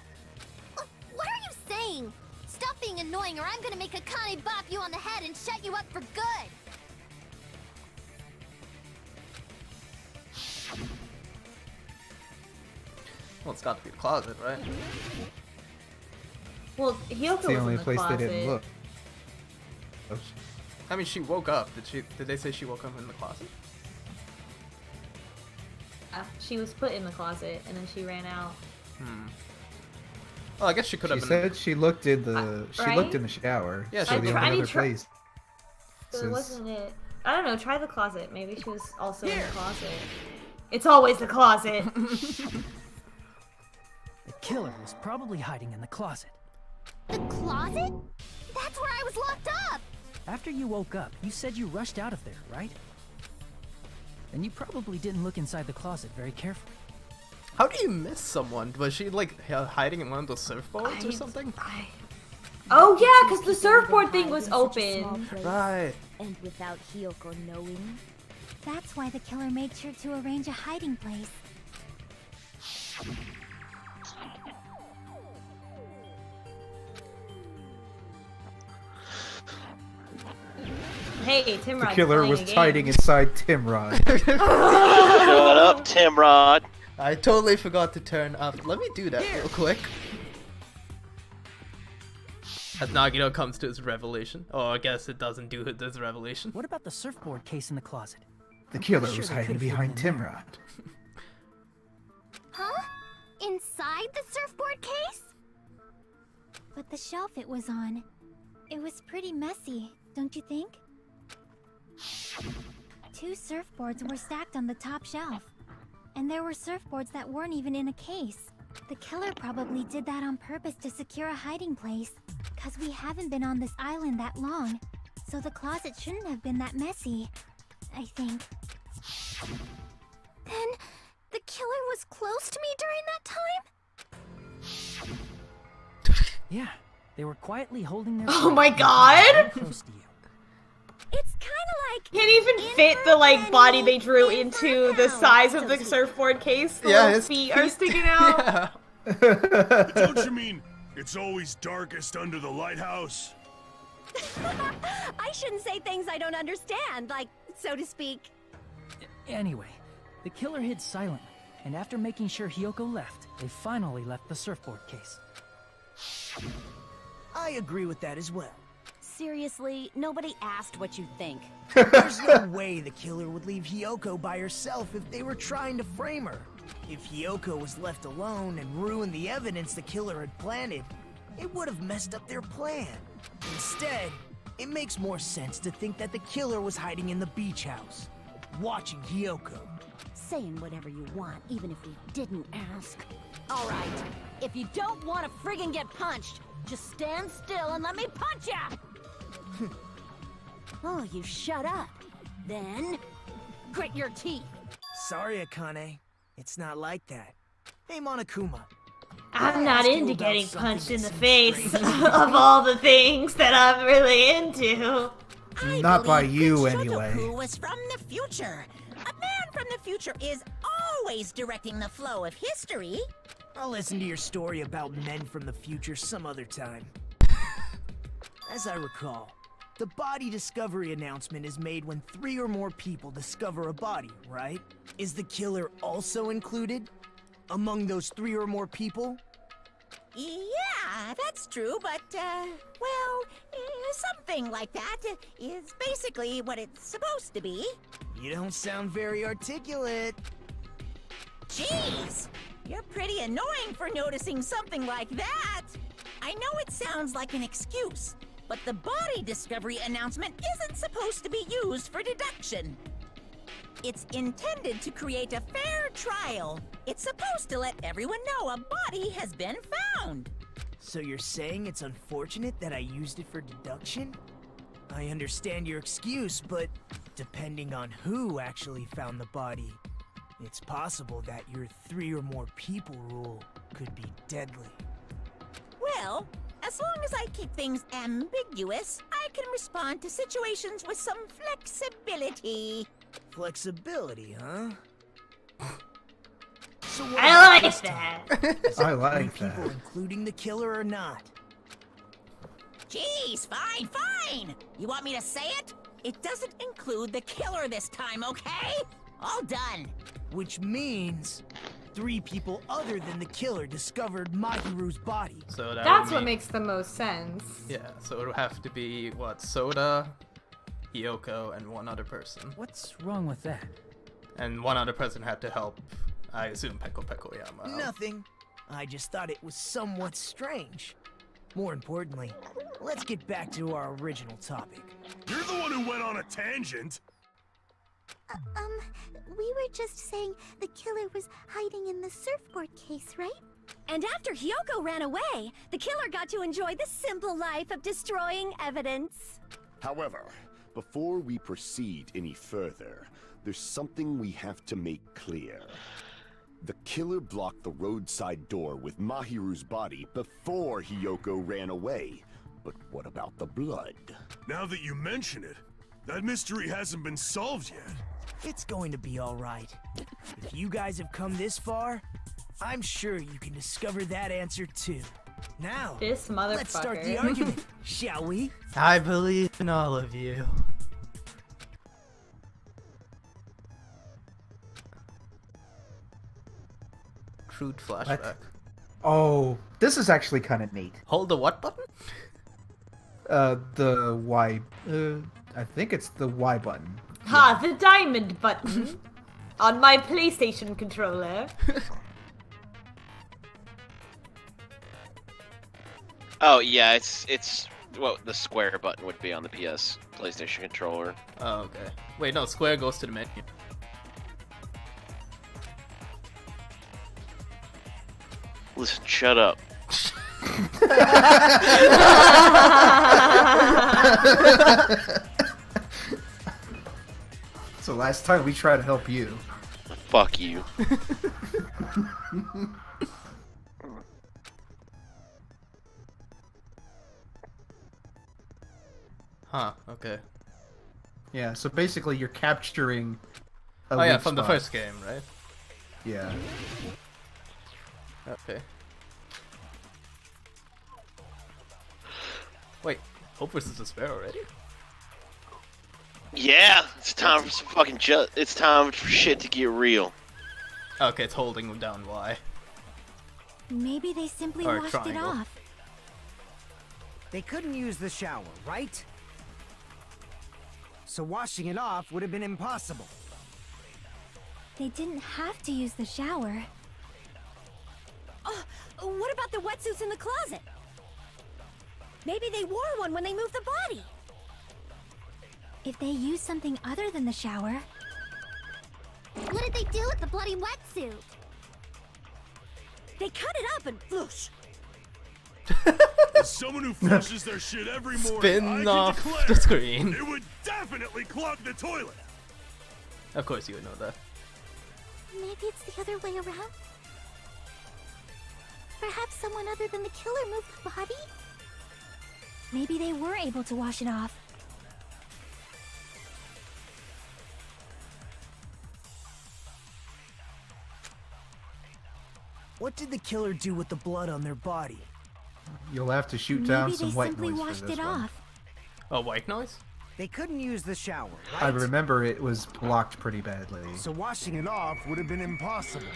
What are you saying? Stop being annoying or I'm gonna make Akane bop you on the head and shut you up for good. Well, it's got to be the closet, right? Well, Hiyoko It's the was only in the place closet. they didn't look. I mean, she woke up. Did they say she woke up in the closet? She was put in the closet and then she ran out. Well, I guess she could She have been. said she looked in the she right? looked in the shower. Yeah, so she the did. only I mean, other place. So is- wasn't it? I don't know. Try the closet. Maybe she was also in the closet. It's always the closet. The killer was probably hiding in the closet. The closet? That's where I was locked up. After you woke up, you said you rushed out of there, right? And you probably didn't look inside the closet very carefully. How do you miss someone? Was she like hiding in one of those surfboards or something? Oh yeah, because the surfboard thing was open. Right. And without Hiyoko knowing. That's why the killer made sure to arrange a hiding place. Hey, Tim The Rod's killer playing was a game. hiding inside Timrod. Shut up, Timrod. I totally forgot to turn up. Let me do that real quick. As Nagito comes to his revelation. Oh, I guess it doesn't do this revelation. What about the surfboard case in the closet? The killer Sure was they hiding could've behind hidden in Timrod. Huh? Inside the surfboard case? But the shelf it was on, it was pretty messy, don't you think? 2 surfboards were stacked on the top shelf. And there were surfboards that weren't even in a case. The killer probably did that on purpose to secure a hiding place. Cause we haven't been on this island that long. So the closet shouldn't have been that messy, I think. Then the killer was close to me during that time? Yeah, they were quietly holding their Oh breath my and God! very close to you. It's kinda like Can't even fit the like body they drew into the size of the surfboard case. The Yeah, little his feet are sticking out. Yeah. Don't you mean it's always darkest under the lighthouse? I shouldn't say things I don't understand, like, so to speak. Anyway, the killer hid silently, and after making sure Hiyoko left, they finally left the surfboard case. I agree with that as well. Seriously, nobody asked what you think. There's no way the killer would leave Hiyoko by herself if they were trying to frame her. If Hiyoko was left alone and ruined the evidence the killer had planted, it would have messed up their plan. Instead, it makes more sense to think that the killer was hiding in the beach house, watching Hiyoko. Saying whatever you want, even if we didn't ask. All right, if you don't want to friggin' get punched, just stand still and let me punch ya! Oh, you shut up. Then, grit your teeth. Sorry, Akane. It's not like that. Hey, Monokuma. I'm not into getting punched in the face of all the things that I'm really into. Not by you, anyway. Who was from the future? A man from the future is always directing the flow of history. I'll listen to your story about men from the future some other time. As I recall, the body discovery announcement is made when 3 or more people discover a body, right? Is the killer also included among those 3 or more people? Yeah, that's true, but, well, something like that is basically what it's supposed to be. You don't sound very articulate. Jeez! You're pretty annoying for noticing something like that! I know it sounds like an excuse, but the body discovery announcement isn't supposed to be used for deduction. It's intended to create a fair trial. It's supposed to let everyone know a body has been found. So you're saying it's unfortunate that I used it for deduction? I understand your excuse, but depending on who actually found the body, it's possible that your 3 or more people rule could be deadly. Well, as long as I keep things ambiguous, I can respond to situations with some flexibility. Flexibility, huh? So what I about like this that. time? Is it I like 3 people that. including the killer or not? Jeez, fine! You want me to say it? It doesn't include the killer this time, okay? All done. Which means 3 people other than the killer discovered Mahiru's body. So that That's would what mean- makes the most sense. Yeah, so it would have to be, what, Soda, Hiyoko, and one other person. What's wrong with that? And one other person had to help, I assume, Peko Yama out. Nothing. I just thought it was somewhat strange. More importantly, let's get back to our original topic. You're the one who went on a tangent. We were just saying the killer was hiding in the surfboard case, right? And after Hiyoko ran away, the killer got to enjoy the simple life of destroying evidence. However, before we proceed any further, there's something we have to make clear. The killer blocked the roadside door with Mahiru's body before Hiyoko ran away. But what about the blood? Now that you mention it, that mystery hasn't been solved yet. It's going to be all right. If you guys have come this far, I'm sure you can discover that answer too. Now, This let's start the motherfucker. argument, shall we? I believe in all of you. Crude flashback. Oh, this is actually kind of neat. Hold the what button? The Y. I think it's the Y button. Ha, the diamond button on my PlayStation controller. Oh yeah, it's what the square button would be on the PS PlayStation controller. Oh, okay. Wait, no, square goes to the menu. Listen, shut up. So last time we tried to help you. Fuck you. Huh, okay. Yeah, so basically you're capturing a Oh yeah, weak from the spot. first game, right? Yeah. Okay. Wait, Hope versus Despair already? Yeah, it's time for some fucking it's time for shit to get real. Okay, it's holding down Y. Maybe they simply Or washed it triangle. off. They couldn't use the shower, right? So washing it off would have been impossible. They didn't have to use the shower. Oh, what about the wetsuits in the closet? Maybe they wore one when they moved the body. If they used something other than the shower... What did they do with the bloody wetsuit? They cut it up and whoosh. As someone who flushes their shit every morning, Spin I can off declare the screen. it would definitely clog the toilet. Of course you would know that. Maybe it's the other way around? Perhaps someone other than the killer moved the body? Maybe they were able to wash it off. What did the killer do with the blood on their body? You'll have to shoot down Maybe some they white simply noise washed for this it one. off. Oh, white noise? They couldn't use the shower, right? I remember it was blocked pretty badly. So washing it off would have been impossible.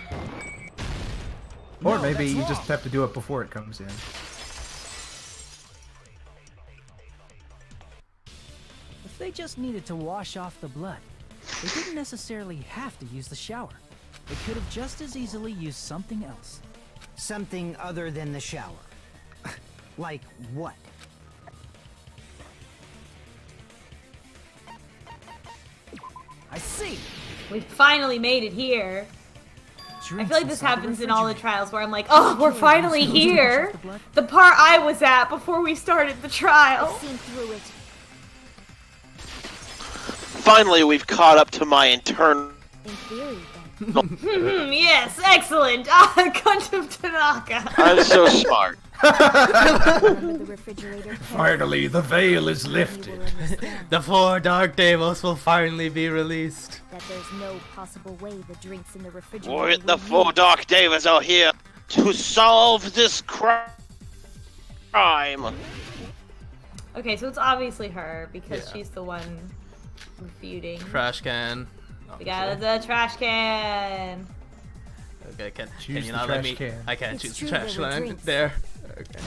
Or No, maybe that's you wrong. just have to do it before it comes in. If they just needed to wash off the blood, they didn't necessarily have to use the shower. They could have just as easily used something else. Something other than the shower. Like what? I see. We finally made it here. I Drinks feel like this inside the happens in all the refrigerator. trials where I'm like, oh, we're finally here. The part I was at before we started the trial. I've seen through it. Finally, we've caught up to my internal. In theory, Yes, excellent. Ah, Cunt of Tanaka. I'm so smart. Remember the refrigerator? Finally, the veil is lifted. The 4 Dark Devils will finally be released. That there's no possible way the drinks in the refrigerator. We're the were 4 used. Dark Devils are here to solve this crime. Okay, so it's obviously her because Yeah. she's the one refuting. Trash can. We got the trash can. Okay, can Choose you the not let trash me? can. I can't It's choose true, the trash there were can drinks. there. Okay.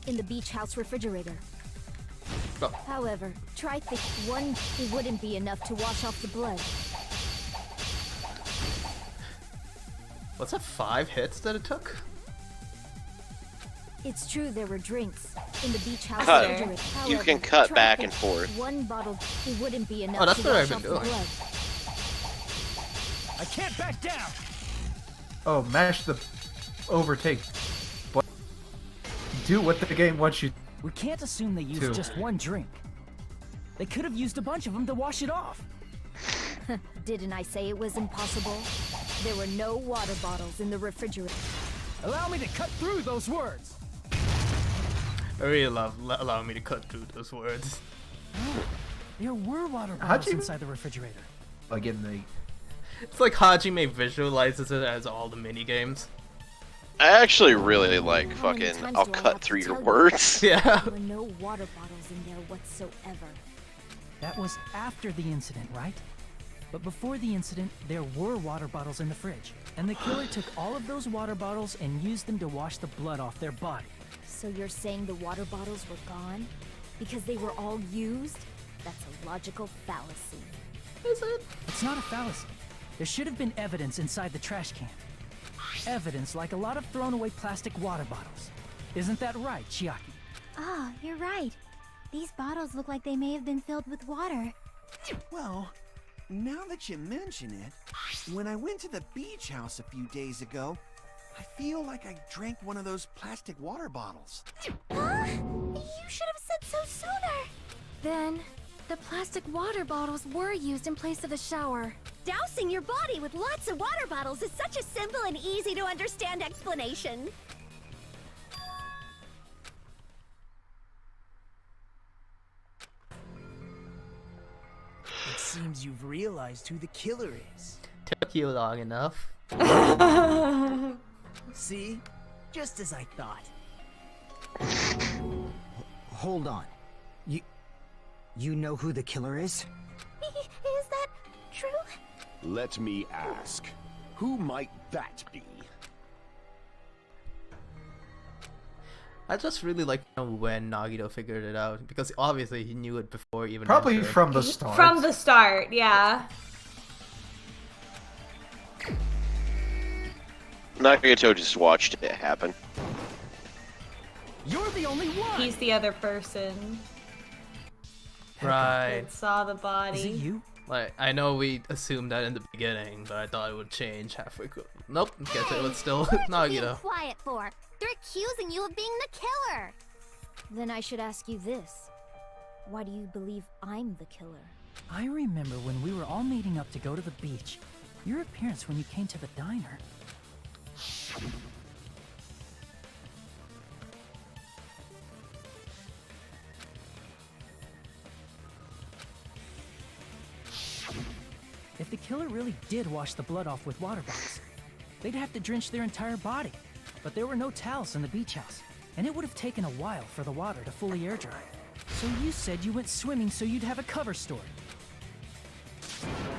In the beach house refrigerator. Oh. However, try think one wouldn't be enough to wash off the blood. What's that? 5 hits that it took? It's true there were drinks in the beach house Cut. refrigerator. You However, can cut try back think and forth. One bottle wouldn't be enough Oh, that's to what wash I've been off the doing. blood. I can't back down. Oh, mash the overtake. But do what the game wants you. We can't assume they used Two. just one drink. They could have used a bunch of them to wash it off. Didn't I say it was impossible? There were no water bottles in the refrigerator. Allow me to cut through those words. I really love allowing me to cut through those words. There were water How'd bottles you- inside the refrigerator. Like in the. It's like Hajime visualizes it as all the mini games. I actually really like How many fucking. times I'll do I cut have to through your tell you? words. Yeah. There were no water bottles in there whatsoever. That was after the incident, right? But before the incident, there were water bottles in the fridge. And the killer took all of those water bottles and used them to wash the blood off their body. So you're saying the water bottles were gone? Because they were all used? That's a logical fallacy. Is it? It's not a fallacy. There should have been evidence inside the trash can. Evidence like a lot of thrown away plastic water bottles. Isn't that right, Chiaki? Ah, you're right. These bottles look like they may have been filled with water. Well, now that you mention it, when I went to the beach house a few days ago, I feel like I drank one of those plastic water bottles. Huh? You should have said so sooner. Then, the plastic water bottles were used in place of a shower. Dousing your body with lots of water bottles is such a simple and easy to understand explanation. It seems you've realized who the killer is. Took you long enough. See? Just as I thought. Hold on. You know who the killer is? Is that true? Let me ask. Who might that be? I just really like to know when Nagito figured it out, because obviously he knew it before even. Probably entering. from the start. From the start, yeah. Nagito just watched it happen. You're the only one. He's the other person Right. that saw the body. Is it you? Like, I know we assumed that in the beginning, but I thought it would change halfway through. Nope, guess it was still Being Nagito. quiet for? They're accusing you of being the killer. Then I should ask you this. Why do you believe I'm the killer? I remember when we were all meeting up to go to the beach. Your appearance when you came to the diner. If the killer really did wash the blood off with water bottles, they'd have to drench their entire body. But there were no towels in the beach house, and it would have taken a while for the water to fully air dry. So you said you went swimming so you'd have a cover story.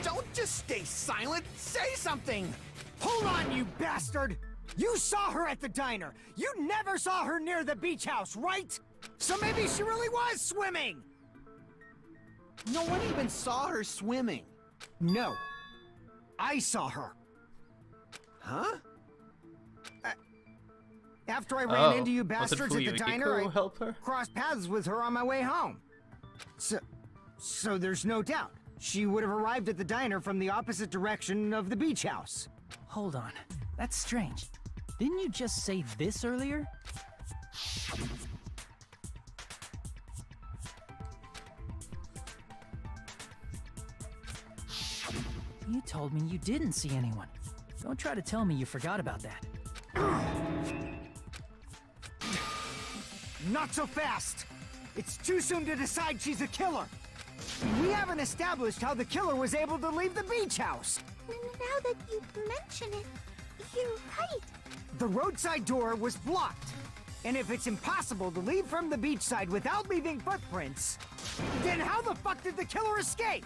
Don't just stay silent. Say something. Hold on, you bastard. You saw her at the diner. You never saw her near the beach house, right? So maybe she really was swimming. No one even saw her swimming. No. I saw her. Huh? After I ran Oh, into you was it bastards at the Fuyuhiko diner, who I helped her? crossed paths with her on my way home. So there's no doubt. She would have arrived at the diner from the opposite direction of the beach house. Hold on. That's strange. Didn't you just say this earlier? You told me you didn't see anyone. Don't try to tell me you forgot about that. Not so fast! It's too soon to decide she's a killer! We haven't established how the killer was able to leave the beach house! Now that you mention it, you're right. The roadside door was blocked. And if it's impossible to leave from the beachside without leaving footprints, then how the fuck did the killer escape?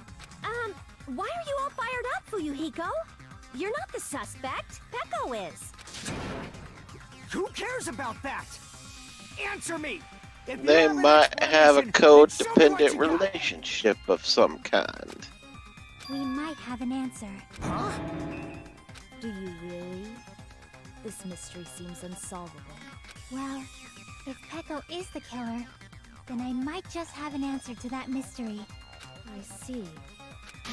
Why are you all fired up, Fuyuhiko? You're not the suspect. Peko is. Who cares about that? Answer me! If you They have an might have a explanation, then show me what codependent you got. relationship of some kind. We might have an answer. Huh? Do you really? This mystery seems unsolvable. Well, if Peko is the killer, then I might just have an answer to that mystery. I see.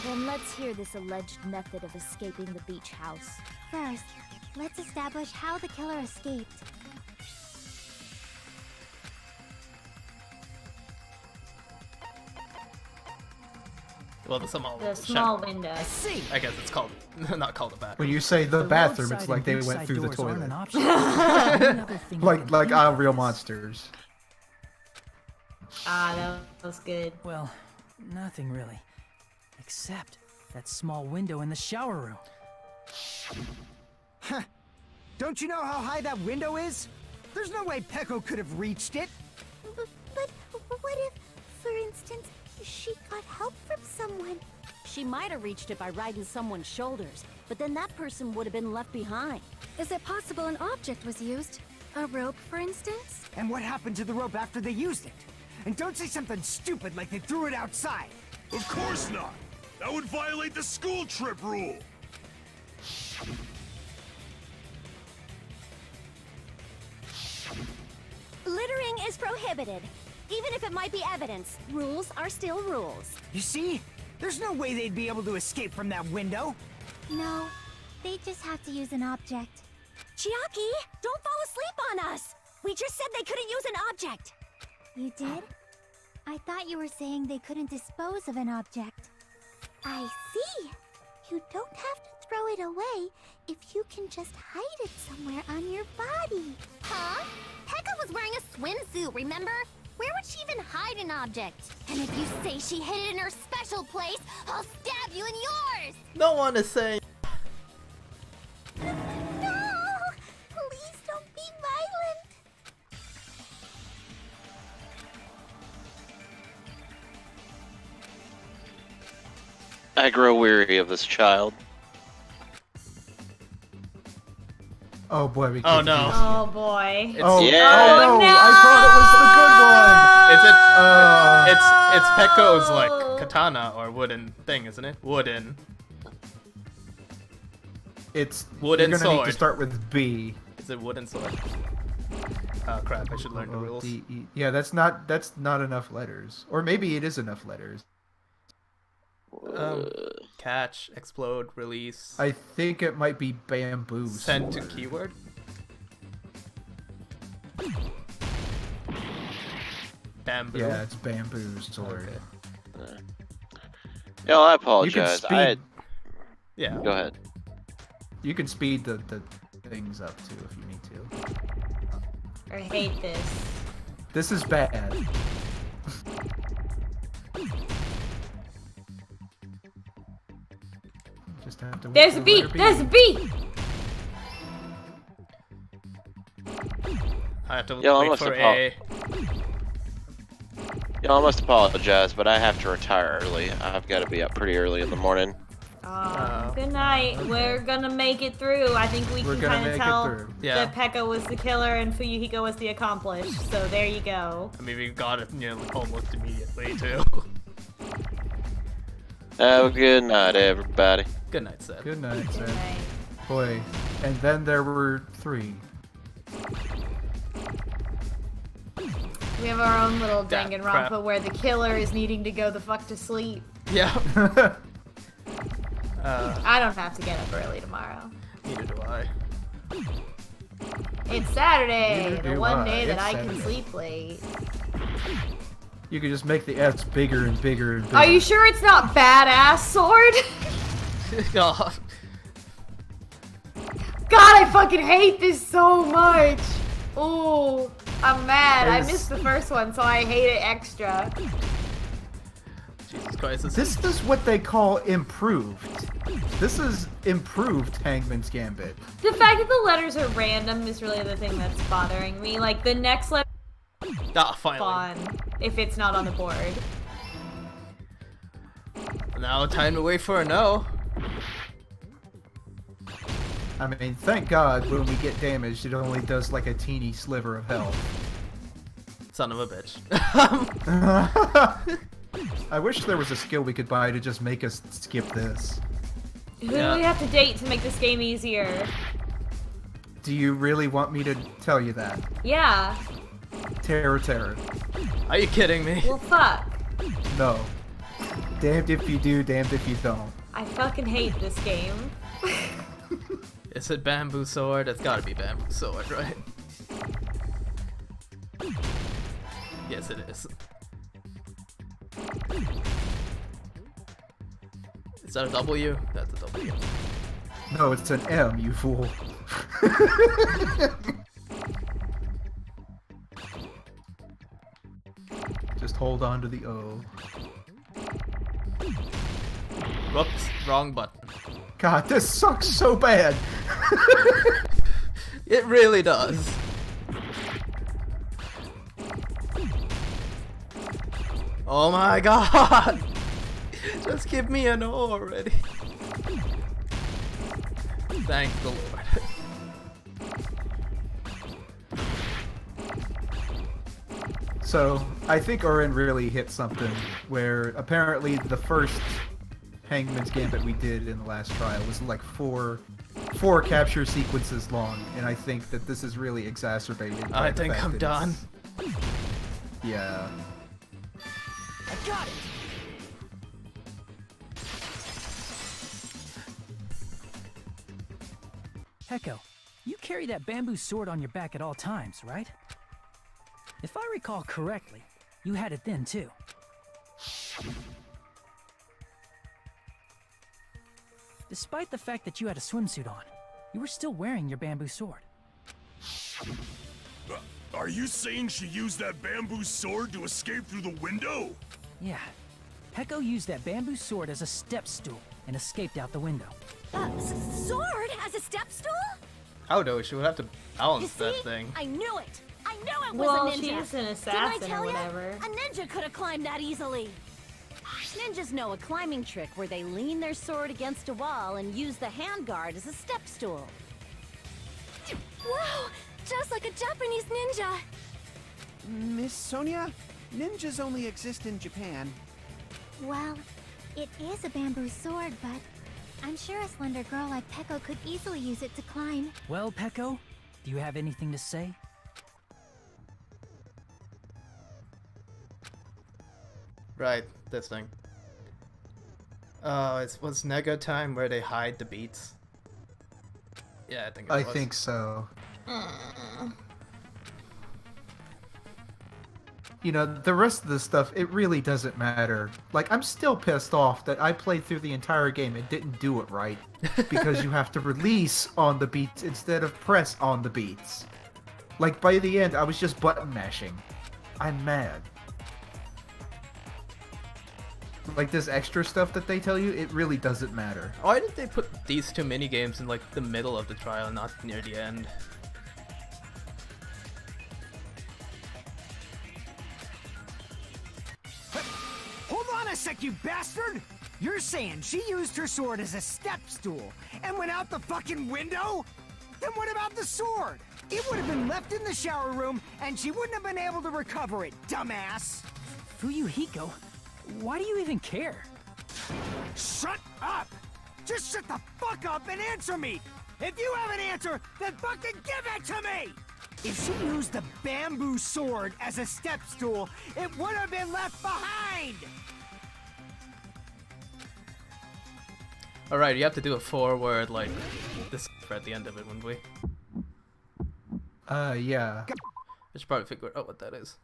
Then let's hear this alleged method of escaping the beach house. First, let's establish how the killer escaped. Well, the small window. I see. I guess it's called, not called a bathroom. When you say the bathroom, it's roadside like and they beachside went through the doors aren't toilet. an option. Another thing you can like think of Real is- Monsters. Ah, that was good. Well, nothing really. Except that small window in the shower room. Huh. Don't you know how high that window is? There's no way Peko could have reached it. But what if, for instance, she got help from someone? She might have reached it by riding someone's shoulders, but then that person would have been left behind. Is it possible an object was used? A rope, for instance? And what happened to the rope after they used it? And don't say something stupid like they threw it outside. Of course not! That would violate the school trip rule! Littering is prohibited. Even if it might be evidence, rules are still rules. You see? There's no way they'd be able to escape from that window. No, they just have to use an object. Chiaki, don't fall asleep on us! We just said they couldn't use an object! You did? I thought you were saying they couldn't dispose of an object. I see. You don't have to throw it away if you can just hide it somewhere on your body. Huh? Pekka was wearing a swimsuit, remember? Where would she even hide an object? And if you say she hid it in her special place, I'll stab you in yours! No one is saying. No! Please don't be violent! I grow weary of this child. Oh boy, we Oh can't no. do this. Oh boy. It's, Oh, Yeah. oh no! no! I thought it was the good one. It's Pekko's like katana or wooden thing, isn't it? Wooden. It's Wooden you're gonna need sword. to start with B. Is it wooden sword? Oh crap! I should learn the rules. D-E. Yeah, that's not enough letters. Or maybe it is enough letters. Catch, explode, release. I think it might be bamboo. Send to sword. keyword. Bamboo. Yeah, it's bamboo sword. Okay. Yo, I You can apologize. speed. I had... Yeah. Go ahead. You can speed the things up too if you need to. I hate this. This is bad. Just have to wait There's for a the B! letter B. There's a B! I have to Yo, I wait must for have A. Yo, I must apologize, but I have to retire early. I've got to be up pretty early in the morning. Good night. Okay. We're gonna make it through. I think we We're can gonna kind of make it tell through. Yeah. that Pekka was the killer and Fuyuhiko was the accomplished. So there you go. I mean, we got it, almost immediately too. Have a good night, everybody. Good night, Seth. Good night, Good sir. night. Boy, and then there were 3. We have our own little That Danganronpa crap. where the killer is needing to go the fuck to sleep. Yeah. I don't have to get up early tomorrow. Neither do I. It's Saturday, Neither the do one I. day that It's I can Saturday. sleep late. You could just make the S bigger and bigger and bigger. Are you sure it's not badass sword? God. God, I fucking hate this so much. Ooh, I'm mad. I There's- missed the first one, so I hate it extra. Jesus Christ. This is what they call improved. This is improved Hangman's Gambit. The fact that the letters are random is really the thing that's bothering me. Like, the next letter Ah, finally. fun if it's not on the board. Now time to wait for a no. I mean, thank God when we get damaged, it only does like a teeny sliver of health. Son of a bitch. I wish there was a skill we could buy to just make us skip this. Who do we have to date to make this game easier? Do you really want me to tell you that? Yeah. Terror. Are you kidding me? Well, fuck. No. Damned if you do, damned if you don't. I fucking hate this game. Is it bamboo sword? It's gotta be bamboo sword, right? Yes, it is. Is that a W? That's a W. No, it's an M, you fool. Just hold on to the O. Whoops, wrong button. God, this sucks so bad. It really does. Oh my god! Just give me an O already. Thank the Lord. So, I think Oren really hit something where apparently the first Hangman's Gambit we did in the last trial was like four capture sequences long, and I think that this is really exacerbated. by I the think fact I'm that done. Yeah. I got it! Hecko, you carry that bamboo sword on your back at all times, right? If I recall correctly, you had it then too. Despite the fact that you had a swimsuit on, you were still wearing your bamboo sword. Are you saying she used that bamboo sword to escape through the window? Yeah. Hecko used that bamboo sword as a step stool and escaped out the window. Sword as a step stool? How do she would have to You balance see? that thing? I knew it! I knew it was Well, a ninja! she's an Didn't I assassin tell or ya? whatever. A ninja could have climbed that easily! Ninjas know a climbing trick where they lean their sword against a wall and use the handguard as a step stool. Wow! Just like a Japanese ninja! Miss Sonia, ninjas only exist in Japan. Well, it is a bamboo sword, but I'm sure a slender girl like Peko could easily use it to climb. Well, Peko, do you have anything to say? Right, this thing. Oh, it was Nega time where they hide the beats. Yeah, I think it was. I think so. You know, the rest of the stuff, it really doesn't matter. Like, I'm still pissed off that I played through the entire game and didn't do it right. Because you have to release on the beats instead of press on the beats. Like, by the end, I was just button mashing. I'm mad. Like, this extra stuff that they tell you, it really doesn't matter. Why did they put these two mini games in, like, the middle of the trial, not near the end? Hold on a sec, you bastard! You're saying she used her sword as a step stool and went out the fucking window? Then what about the sword? It would have been left in the shower room and she wouldn't have been able to recover it, dumbass! Fuyuhiko, why do you even care? Shut up! Just shut the fuck up and answer me! If you have an answer, then fucking give it to me! If she used the bamboo sword as a step stool, it would have been left behind! Alright, you have to do a forward, like, this at the end of it, wouldn't we? Yeah. I should probably figure out what that is.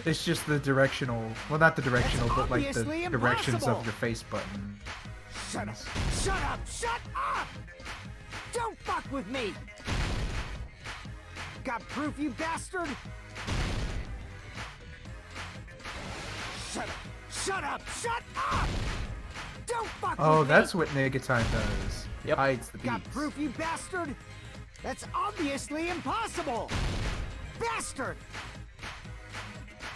It's just the directional, well, not the directional, but like the obviously directions impossible. of your face button. Shut up! Shut up! Shut up! Don't fuck with me! Got proof, you bastard? Shut up! Shut up! Shut up! Don't fuck Oh, with that's me! what Negatime does. Yep. Hides the Got beats. proof, you bastard? That's obviously impossible! Bastard!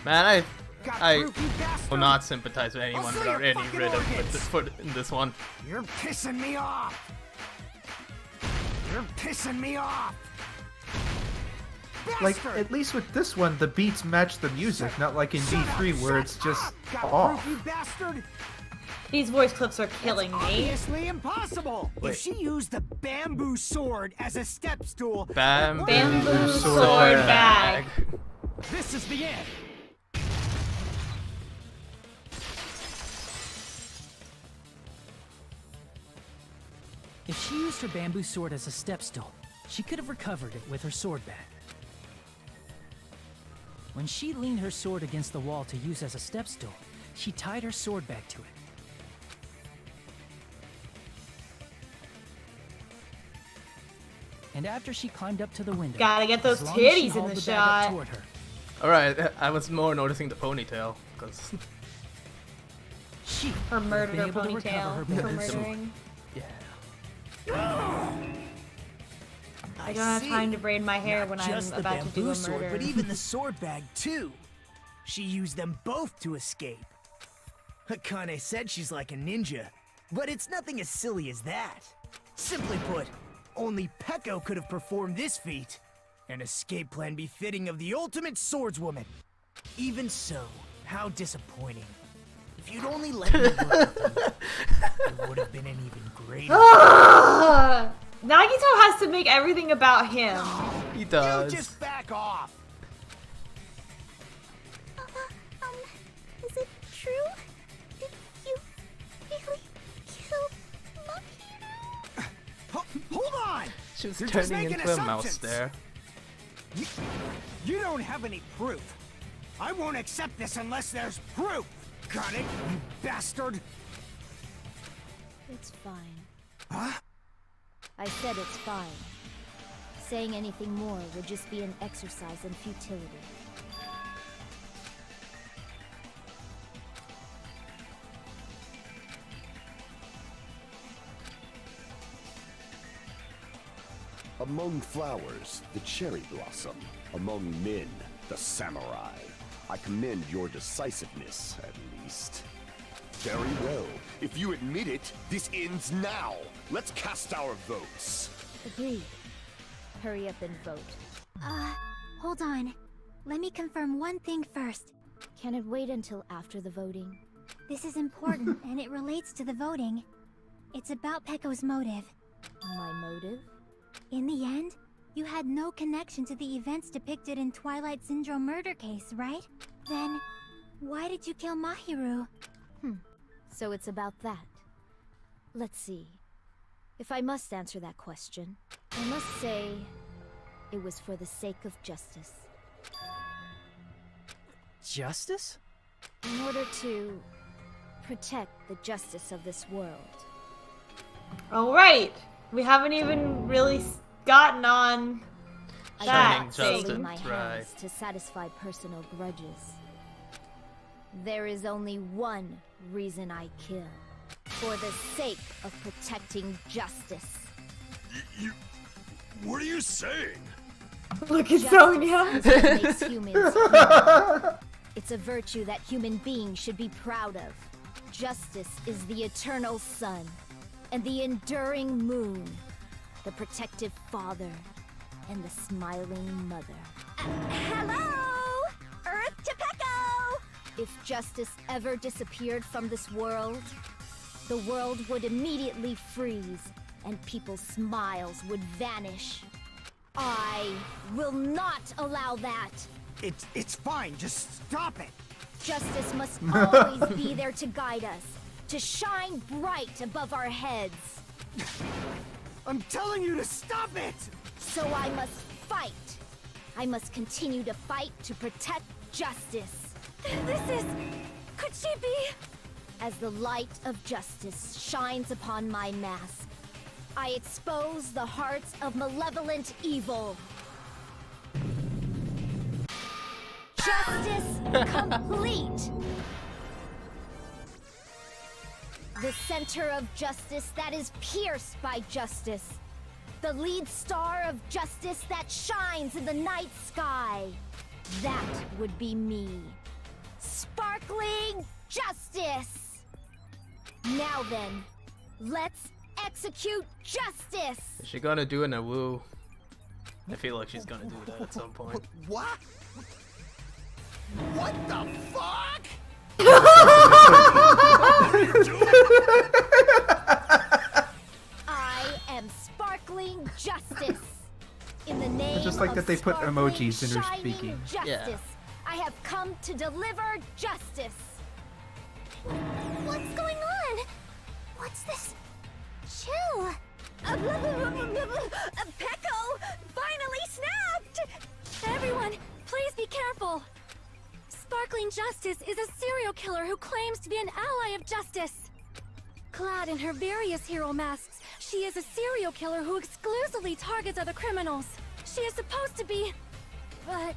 Man, Got I proof, you bastard? will not sympathize with anyone I'll see without your any fucking rhythm with organs. this foot in this one. You're pissing me off! You're pissing me off! Like, Bastard! at least with this one, the beats match the music, not like in D3 where it's just Got off. proof, you bastard? These voice clips are killing me. Obviously impossible! Wait. If she used the bamboo sword as a step stool... Bamboo sword bag. This is the end! If she used her bamboo sword as a step stool, she could have recovered it with her sword bag. When she leaned her sword against the wall to use as a step stool, she tied her sword bag to it. And after she climbed up to the window, Gotta get those as long as she titties in hauled the bag up shot. toward her, Alright, I was more noticing the ponytail, because... she Her would have been murder able to recover ponytail her for bamboo sword. murdering. Yeah. I don't have time to braid my hair when I'm Just the about to do bamboo a sword, murder. but even the sword bag too. She used them both to escape. Akane said she's like a ninja, but it's nothing as silly as that. Simply put, only Peko could have performed this feat. An escape plan befitting of the ultimate swordswoman. Even so, how disappointing. If you'd only let me work with you, it would have been an even greater. Nagito has to make everything about him. He does. You just back off. Is it true? Did you really kill Lucky? Hold on! She was You're just turning making into a mouse assumptions. there. You don't have any proof. I won't accept this unless there's proof. Got it, you bastard? It's fine. Huh? I said it's fine. Saying anything more would just be an exercise in futility. Among flowers, the cherry blossom. Among men, the samurai. I commend your decisiveness, at least. Very well. If you admit it, this ends now. Let's cast our votes. Agreed. Hurry up and vote. Hold on. Let me confirm one thing first. Can it wait until after the voting? This is important, and it relates to the voting. It's about Pecco's motive. My motive? In the end, you had no connection to the events depicted in Twilight Syndrome murder case, right? Then, why did you kill Mahiru? So it's about that. Let's see. If I must answer that question, I must say it was for the sake of justice. Justice? In order to protect the justice of this world. Alright! We haven't even really gotten on that Shining thing. my hands to satisfy personal grudges. There is only one reason I kill. For the sake of protecting justice. What are you saying? Look at Sonya! Justice makes humans human. It's a virtue that human beings should be proud of. Justice is the eternal sun, and the enduring moon, the protective father, and the smiling mother. Hello! Earth to Pecco! If justice ever disappeared from this world, the world would immediately freeze, and people's smiles would vanish. I will not allow that! It's fine, just stop it! Justice must always be there to guide us, to shine bright above our heads. I'm telling you to stop it! So I must fight. I must continue to fight to protect justice. This is... Could she be... As the light of justice shines upon my mask, I expose the hearts of malevolent evil. Justice complete! The center of justice that is pierced by justice. The lead star of justice that shines in the night sky. That would be me. Sparkling justice! Now then, let's execute justice! Is she gonna do an awoo? I feel like she's gonna do that at some point. What? What the fuck? I am sparkling justice. In the name I just like of that they put sparkling, emojis in her shining speaking. Justice, Yeah. I have come to deliver justice. What's going on? What's this? Chill. Pecco finally snapped! Everyone, please be careful! Sparkling Justice is a serial killer who claims to be an ally of justice. Clad in her various hero masks, she is a serial killer who exclusively targets other criminals. She is supposed to be... but...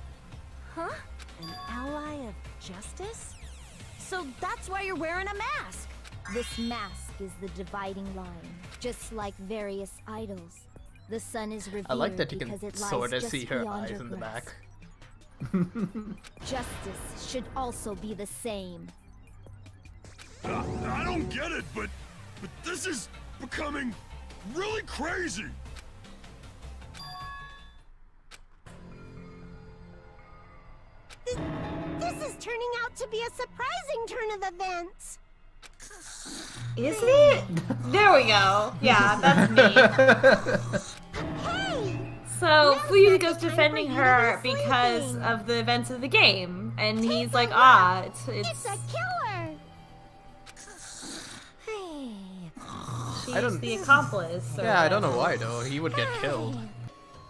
huh? An ally of justice? So that's why you're wearing a mask! This mask is the dividing line, just like various idols. The sun is revered I like that you because can it lies sort of just see her beyond eyes your in the grasp. back. Justice should also be the same. I don't get it, but this is becoming really crazy. This is turning out to be a surprising turn of events! Is it? There we go. Yeah, that's me. Hey! So Fuyugo's defending her because of the events of the game, and he's like, ah, It's a killer! she's I don't- the accomplice. or Yeah, I don't know whatever. why though. He would get killed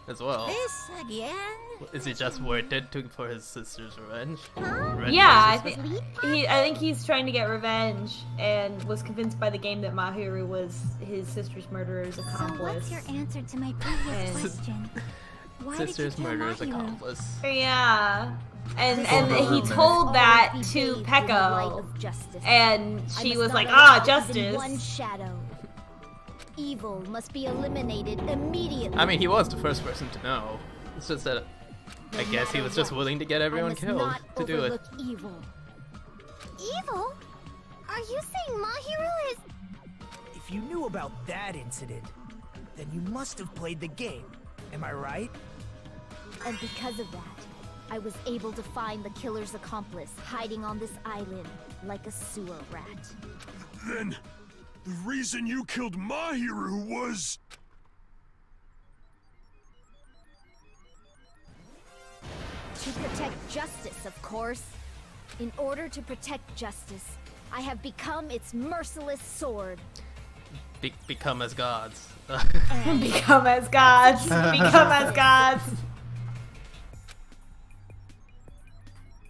as well. This again? Is he just worth it for his sister's revenge? Yeah, Revenge I think he's trying to get revenge, and was convinced by the game that Mahiru was his sister's murderer's So accomplice. what's your answer to my previous And- question? Why did you Sister's kill murderer's Mahiru? accomplice. Yeah. And This he world told must that always to be bathed in the light Pecco, of justice. and I she must was not like, allow ah, even justice. one shadow. Evil must be eliminated immediately. I mean, he was the first person to know. It's just that I guess he was just willing to get everyone I must killed not to do it. overlook evil. Evil? Are you saying Mahiru is... If you knew about that incident, Then you must have played the game. Am I right? And because of that, I was able to find the killer's accomplice hiding on this island like a sewer rat. Then, the reason you killed Mahiru was... To protect justice, of course. In order to protect justice, I have become its merciless sword. Become as gods. Become as gods. Become as gods.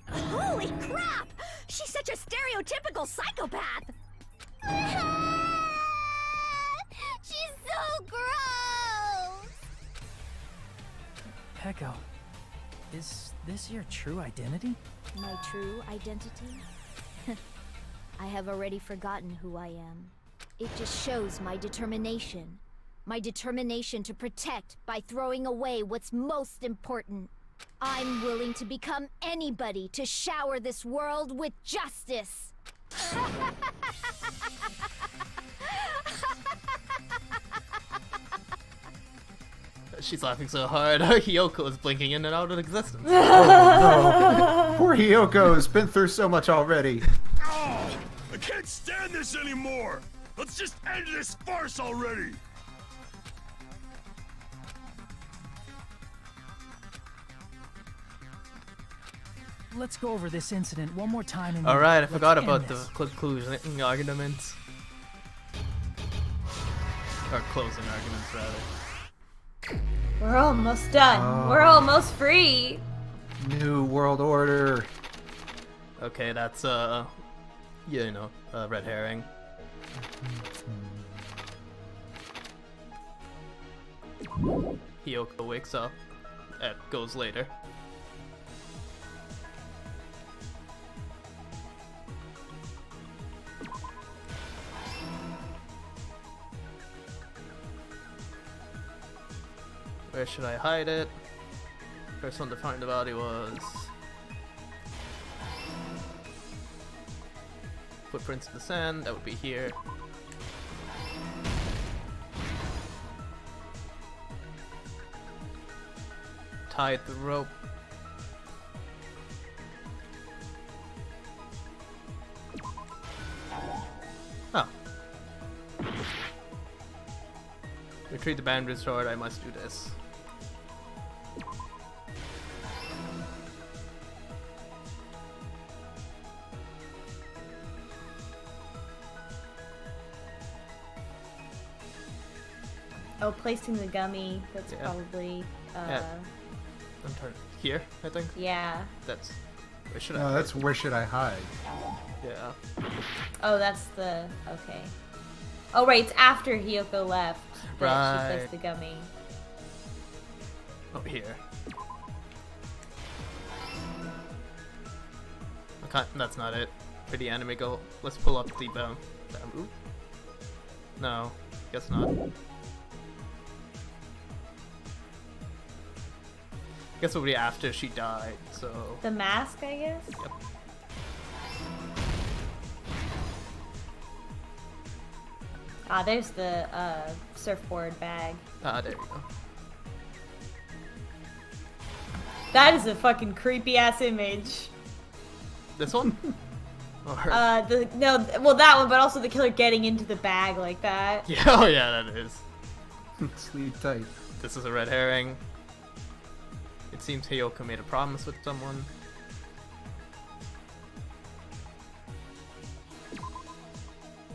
Holy crap! She's such a stereotypical psychopath! She's so gross! Peko, is this your true identity? My true identity? I have already forgotten who I am. It just shows my determination. My determination to protect by throwing away what's most important. I'm willing to become anybody to shower this world with justice. She's laughing so hard, Hiyoko is blinking in and out of existence. Oh no! Poor Hiyoko's been through so much already. Oh, I can't stand this anymore! Let's just end this farce already! Let's go over this incident one more time and Alright, I let's forgot end about this. the conclusion arguments. Or closing arguments, rather. We're almost done. We're almost free. New world order. Okay, that's, you know, red herring. Hiyoko wakes up. That goes later. Where should I hide it? First one to find the body was... Footprints in the sand, that would be here. Tied the rope. Oh. Retrieve the bandage sword, I must do this. Oh, placing the gummy. That's probably. Yeah. I'm turning here, I think. Yeah. That's. Where should I? No, hide? that's where should I hide? Yeah. Oh, that's the. Okay. Oh, right. It's after Hiyoko left that Right. she placed the gummy. Oh, here. I can't. That's not it. For the anime goal, let's pull up the bamboo. No, guess not. Guess it'll be after she died. So. The mask, I guess. Yep. Ah, there's the surfboard bag. Ah, there you go. That is a fucking creepy ass image. This one? Or... well, that one, but also the killer getting into the bag like that. Yeah, oh yeah, that is. Sleep tight. This is a red herring. It seems Hiyoko made a promise with someone.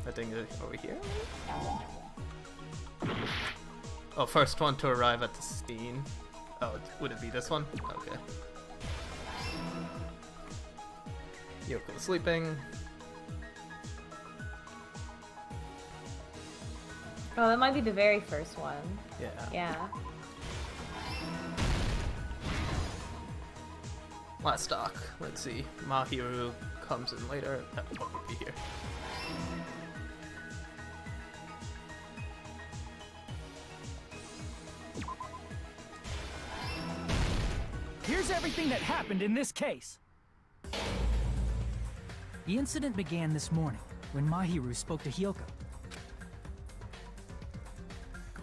I think it's over here. Oh, first one to arrive at the scene. Oh, would it be this one? Okay. Hiyoko sleeping. Oh, that might be the very first one. Yeah. Yeah. Last stock. Let's see. Mahiru comes in later. That would be here. Here's everything that happened in this case. The incident began this morning when Mahiru spoke to Hiyoko.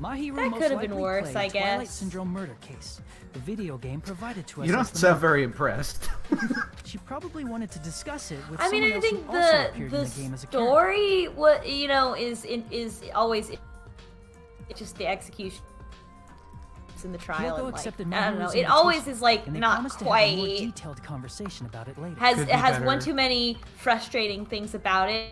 Mahiru That most could have been likely worse, played I Twilight guess. Syndrome murder case, the video game provided to us. You don't as the sound murder. very impressed. She probably wanted to discuss it with I mean, someone I else think who also appeared in the the game as a character. story, what you know, is always it's just the execution in the trial. Hyoko And, like, accepted I don't know. Mahiru's It always invitation, is like and they not promised to have a more quite. detailed conversation about it later. Has it has one too many frustrating things about it.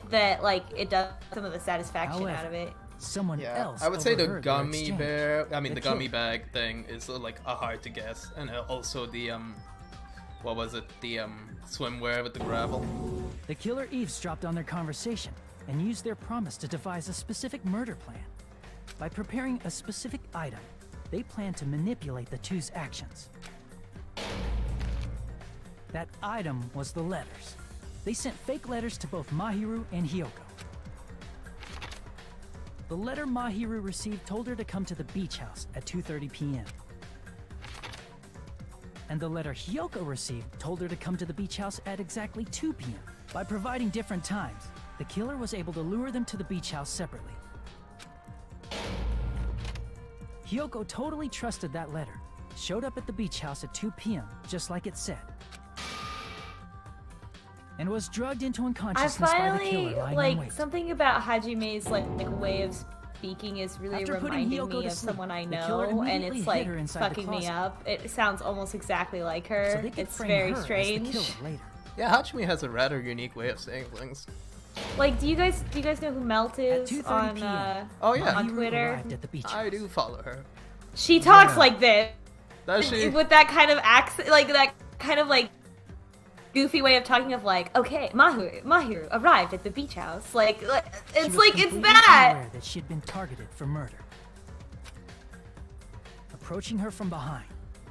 That like it does some of the satisfaction However, out of it. Someone Yeah, else I would say the overheard their gummy exchange. bear. I mean, the gummy killer. bag thing is like a hard to guess, and also the what was it? The swimwear with the gravel. The killer eavesdropped on their conversation and used their promise to devise a specific murder plan. By preparing a specific item, they planned to manipulate the two's actions. That item was the letters. They sent fake letters to both Mahiru and Hyoko. The letter Mahiru received told her to come to the beach house at 2:30 p.m. And the letter Hyoko received told her to come to the beach house at exactly 2 p.m. By providing different times, the killer was able to lure them to the beach house separately. Hyoko totally trusted that letter, showed up at the beach house at 2 p.m., just like it said, and was drugged into I unconsciousness by the killer finally lying in like wait. something about Hajime's like way of speaking is really After putting reminding Hyoko me to of sleep, someone I the killer know, and immediately it's hid like her inside the fucking me closet. up. It sounds almost exactly like her. So they could It's frame very her as the strange. killer later. Yeah, Hachime has a rather unique way of saying things. Like, do you guys know who Melt is 2:30 on p.m., Oh yeah, on Twitter? arrived at the beach I do follow her. She talks Yeah. like this. Does she? With that kind of accent, like that kind of like goofy way of talking of like, okay, Mahiru arrived at the beach house. Like She it's was like it's completely that. unaware that she had been targeted for murder. Approaching her from behind,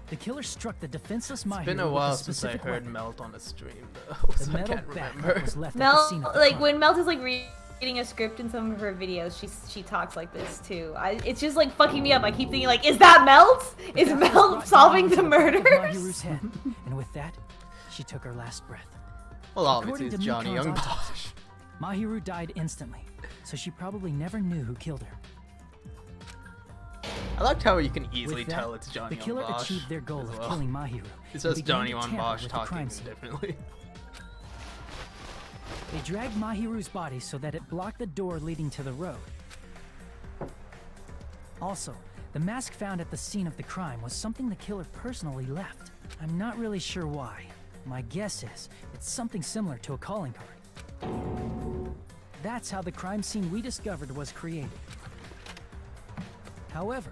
the killer struck the defenseless Mahiru It's been a with while a since I specific heard weapon. Melt on a stream though, The so I metal can't bat remember. was left at the Mel, scene of the like crime. when Melt is like reading a script in some of her videos, she talks like this too. It's just like fucking me up. I keep thinking like, is that Melt? Is The bat was Melt brought solving down the into back of murders? Mahiru's head, and with that, she took her last breath. Well, obviously According it's to Johnny Mikon's Young autopsy, Mahiru died instantly, so she probably never knew who killed her. I liked how you can easily With that, tell it's Johnny the killer Young Bosch achieved their goal as of well. killing Mahiru. It's and just began Johnny to Young tamper Bosch with the crime talking scene. differently. They dragged Mahiru's body so that it blocked the door leading to the road. Also, the mask found at the scene of the crime was something the killer personally left. I'm not really sure why. My guess is it's something similar to a calling card. That's how the crime scene we discovered was created. However,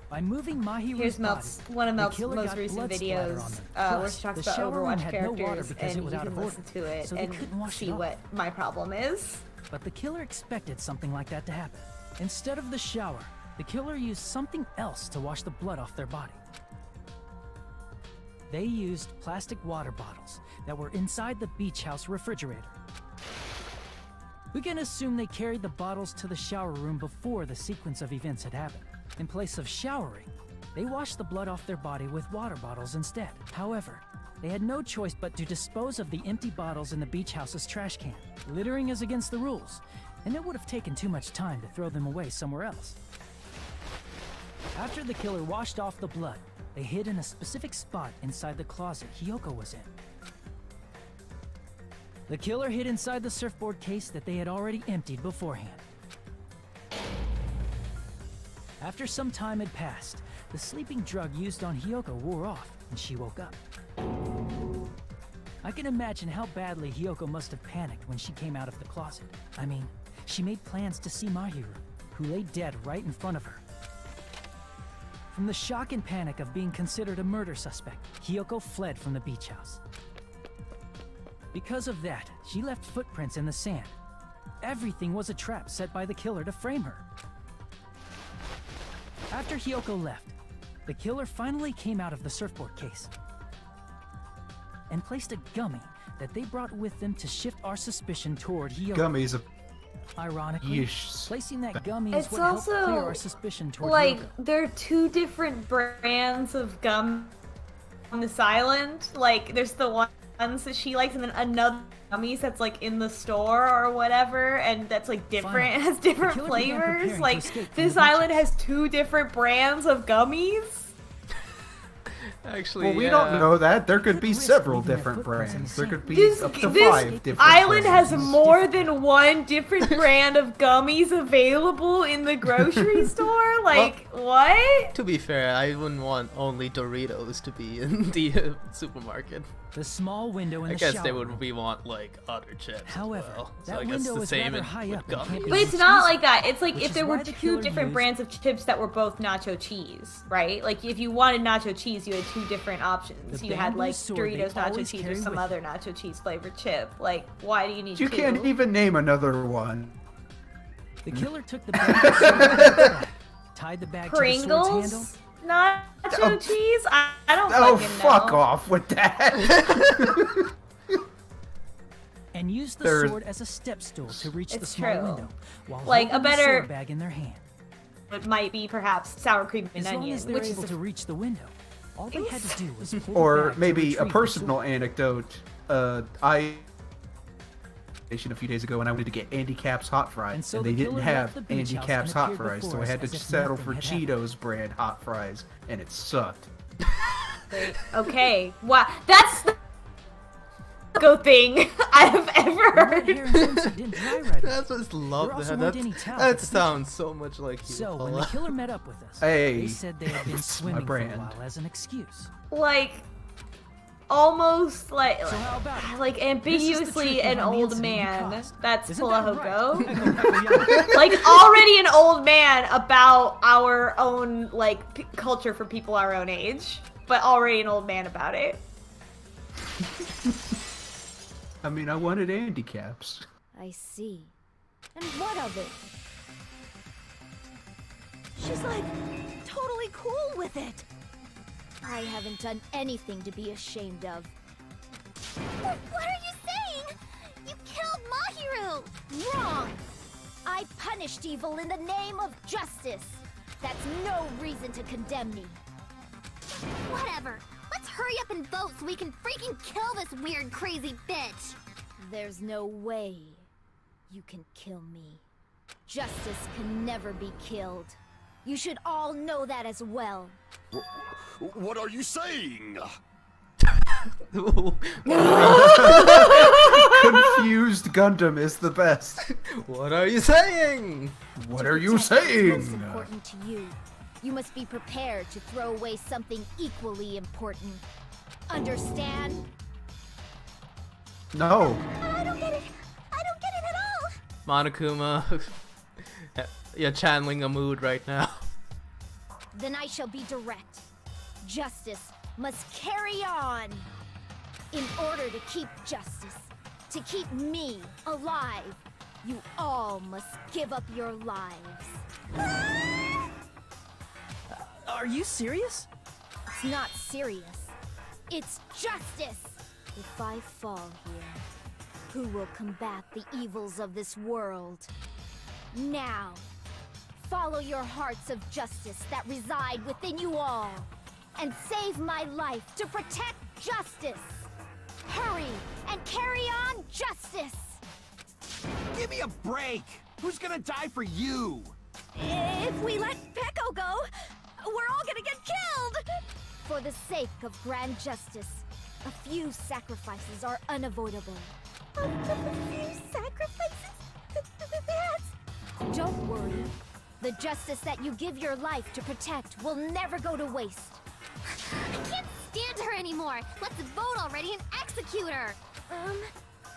by moving Mahiru's Here's Melt's body, one of the Melt's killer most got recent blood splatter videos on them. where Plus, she talks the about shower room Overwatch had no water characters, because and it was you out can of order, listen to it so they and couldn't wash see it off. what my problem is. But the killer expected something like that to happen. Instead of the shower, the killer used something else to wash the blood off their body. They used plastic water bottles that were inside the beach house refrigerator. We can assume they carried the bottles to the shower room before the sequence of events had happened. In place of showering, they washed the blood off their body with water bottles instead. However, they had no choice but to dispose of the empty bottles in the beach house's trash can. Littering is against the rules, and it would have taken too much time to throw them away somewhere else. After the killer washed off the blood, they hid in a specific spot inside the closet Hyoko was in. The killer hid inside the surfboard case that they had already emptied beforehand. After some time had passed, the sleeping drug used on Hyoko wore off, and she woke up. I can imagine how badly Hyoko must have panicked when she came out of the closet. I mean, she made plans to see Mahiru, who lay dead right in front of her. From the shock and panic of being considered a murder suspect, Hyoko fled from the beach house. Because of that, she left footprints in the sand. Everything was a trap set by the killer to frame her. After Hyoko left, the killer finally came out of the surfboard case and placed a gummy that they brought with them to shift our suspicion toward Hyoko. Gummy's a Ironically, Yeesh. placing that gummy is It's what helped also, clear our suspicion toward like, Hyoko. there are two different brands of gum on this island. Like, there's the one ones that she likes, and then another gummies that's like in the store or whatever, and that's like different, it has different flavors. Like this island has 2 different brands of gummies. Actually, well, we don't know that. There could be several different brands. There could be up to 5 different island brands. has more than 1 different brand of gummies available in the grocery store. Like, what? To be fair, I wouldn't want only Doritos to be in the supermarket. The small window in I the guess shower they would room. be want like other chips. However, as well. So that I guess window the is same rather high with up and gummies. can't be But it's reached not easily, like that. It's like which if is there were why the 2 killer different used- brands of chips that were both nacho cheese, right? Like if you wanted nacho cheese, you had 2 different options. The You had bamboo like sword Doritos they nacho always cheese or carry some with other nacho cheese flavored chip. Like, why do you need You 2? can't even name another one. The killer took the bamboo sword out of the bag, tied the bag to the sword's handle. Pringles? Nacho cheese? I don't Oh, fucking know. fuck off with that. And used the There's- sword as a step stool to reach the It's small true. window, while Like, a holding the better- sword bag in their hand. It might be perhaps sour cream and As long onion, as they're which is able to reach the window, all they had to do was pull the Or bag to maybe a retrieve the personal sword. anecdote. I a few days ago when I wanted to get Andy Capp's hot fries, And so and the they didn't killer have left the beach Andy house Capp's and hot appeared fries, before so I us had to as if settle nothing for had happened. Cheetos brand hot fries, and it sucked. Okay, wow, that's the go thing I've ever heard. That's just love There also that. weren't any towels at That the sounds so much like you. So when the killer met up with us, Hey, they said they had been it's my swimming for a brand. while as an excuse. Like, almost like This ambiguously is the an truth behind the old incident you man. caused. That's Isn't that right? Pulahoko. Like already an old man about our own like culture for people our own age, but already an old man about it. I mean, I wanted Andy Caps. I see. And what of it? She's like totally cool with it. I haven't done anything to be ashamed of. What are you saying? You killed Mahiru! Wrong! I punished evil in the name of justice. That's no reason to condemn me. Whatever. Let's hurry up and vote so we can freaking kill this weird, crazy bitch. There's no way you can kill me. Justice can never be killed. You should all know that as well. What are you saying? Confused Gundam is the best. What are you saying? What To are you protect what's saying? most important to you. You must be prepared to throw away something equally important. Understand? No. I don't get it. I don't get it at all. Monokuma, you're channeling a mood right now. Then I shall be direct. Justice must carry on. In order to keep justice, to keep me alive, you all must give up your lives. Are you serious? It's not serious. It's justice. If I fall here, who will combat the evils of this world? Now, follow your hearts of justice that reside within you all, and save my life to protect justice. Hurry and carry on justice. Give me a break! Who's gonna die for you? If we let Peko go, we're all gonna get killed! For the sake of grand justice, a few sacrifices are unavoidable. A few sacrifices? That's... Don't worry. The justice that you give your life to protect will never go to waste. I can't stand her anymore. Let's vote already and execute her.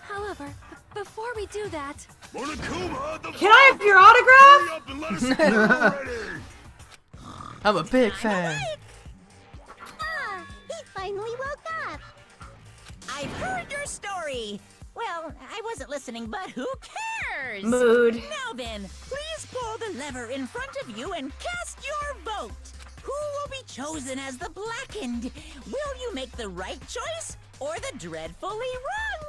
However, before we do that... Monokuma, the Can I have your autograph? Hurry up and let us know already! I'm a big fan. Ah, he finally woke up. I've heard your story. Well, I wasn't listening, but who cares? Mood. Now then, please pull the lever in front of you and cast your vote. Who will be chosen as the blackened? Will you make the right choice or the dreadfully wrong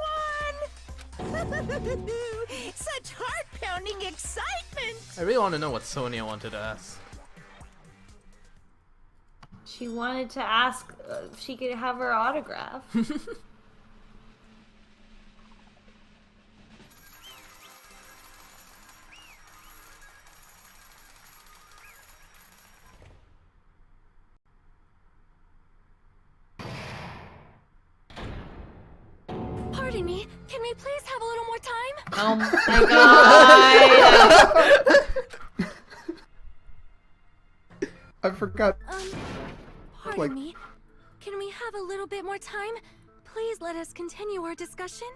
one? Such heart-pounding excitement! I really want to know what Sonia wanted to ask. She wanted to ask if she could have her autograph. Pardon me, can we please have a little more time? Oh my god! I forgot. Pardon Like- me, can we have a little bit more time? Please let us continue our discussion.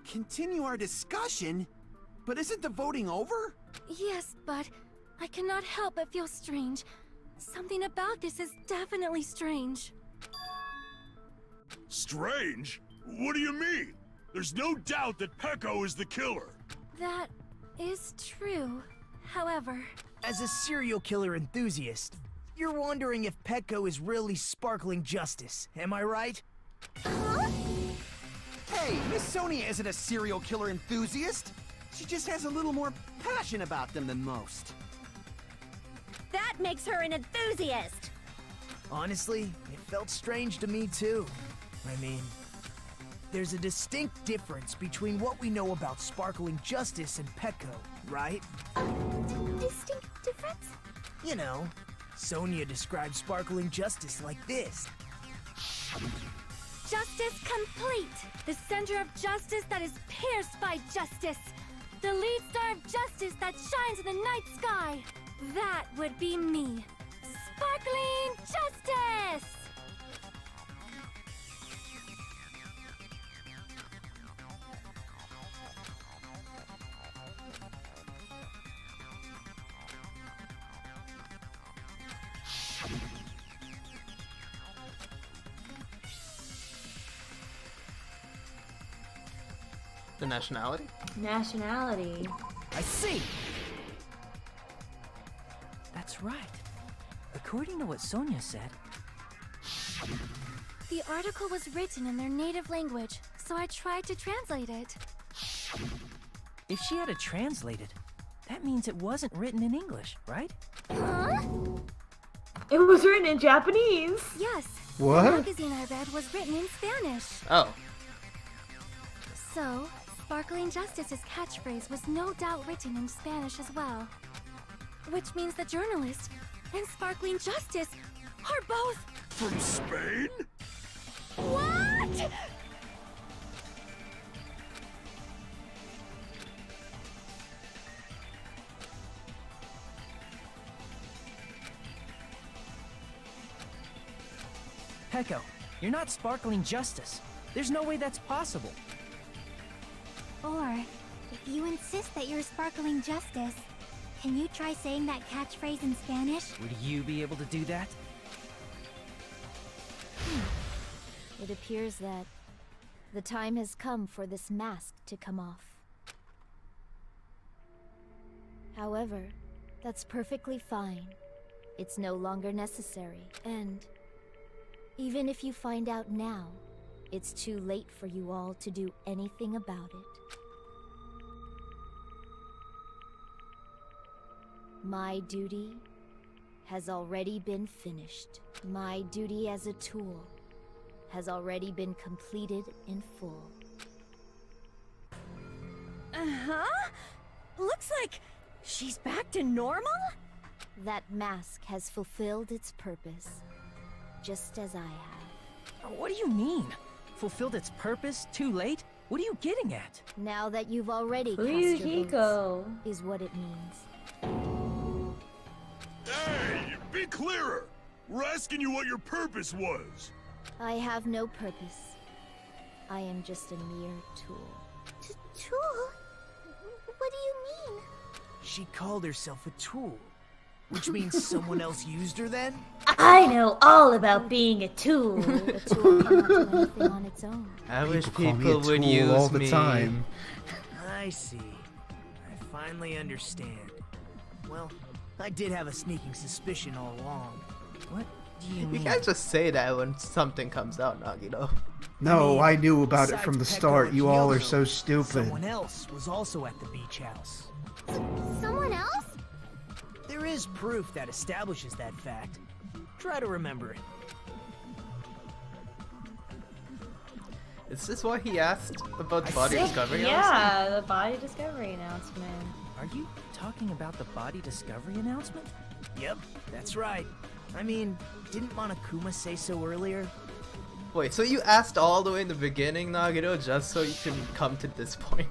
Continue our discussion? But isn't the voting over? Yes, but I cannot help but feel strange. Something about this is definitely strange. Strange? What do you mean? There's no doubt that Peko is the killer. That is true. However, As a serial killer enthusiast, you're wondering if Petco is really sparkling justice, am I right? Hey, Miss Sonia isn't a serial killer enthusiast. She just has a little more passion about them than most. That makes her an enthusiast. Honestly, it felt strange to me too. I mean, there's a distinct difference between what we know about sparkling justice and Petco, right? Distinct difference? You know, Sonia describes sparkling justice like this. justice complete. The center of justice that is pierced by justice. The lead star of justice that shines in the night sky. That would be me. Sparkling justice! The nationality? Nationality. I see. That's right. According to what Sonia said, The article was written in their native language, so I tried to translate it. if she had it translated, that means it wasn't written in English, right? Huh? It was written in Japanese. Yes. What? The magazine I read was written in Spanish. Oh. So, Sparkling Justice's catchphrase was no doubt written in Spanish as well. Which means the journalist and Sparkling Justice are both... From Spain? What?! Peko, you're not sparkling justice. There's no way that's possible. Or, if you insist that you're sparkling justice, can you try saying that catchphrase in Spanish? Would you be able to do that? It appears that the time has come for this mask to come off. However, that's perfectly fine. It's no longer necessary, and even if you find out now, it's too late for you all to do anything about it. My duty has already been finished. My duty as a tool has already been completed in full. Uh-huh? Looks like she's back to normal? That mask has fulfilled its purpose, just as I have. What do you mean? Fulfilled its purpose too late? What are you getting at? Now that you've already cast your Fuyuhiko. votes, is what it means. Hey, be clearer! We're asking you what your purpose was. I have no purpose. I am just a mere tool. Tool? What do you mean? She called herself a tool, which means someone else used her then? I know all about being a tool. A tool cannot do anything on its own. I wish call me a people would tool use all the me. time. I see. I finally understand. Well, I did have a sneaking suspicion all along. What do you You mean? can't just say that when something comes out, Nagito. No, I knew about it from the Besides Peko start. and You all are Kyoto, so stupid. Someone else was also at the beach house. Someone else? There is proof that establishes that fact. Try to remember it. Is this why he asked about the body Sick. discovery? Yeah, the body discovery announcement. Are you talking about the body discovery announcement? Yep, that's right. I mean, didn't Monokuma say so earlier? Wait, so you asked all the way in the beginning, Nagito, just so you can come to this point?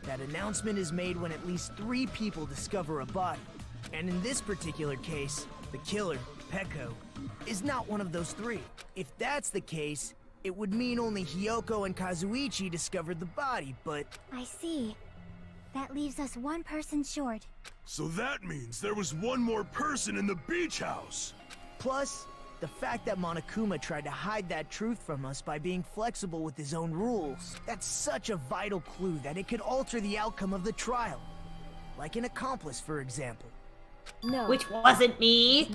That announcement is made when at least 3 people discover a body. And in this particular case, the killer, Peko, is not one of those 3. If that's the case, it would mean only Hyoko and Kazuichi discovered the body, but... I see. That leaves us one person short. So that means there was one more person in the beach house. Plus, the fact that Monokuma tried to hide that truth from us by being flexible with his own rules, that's such a vital clue that it could alter the outcome of the trial. Like an accomplice, for example. No. Which wasn't me.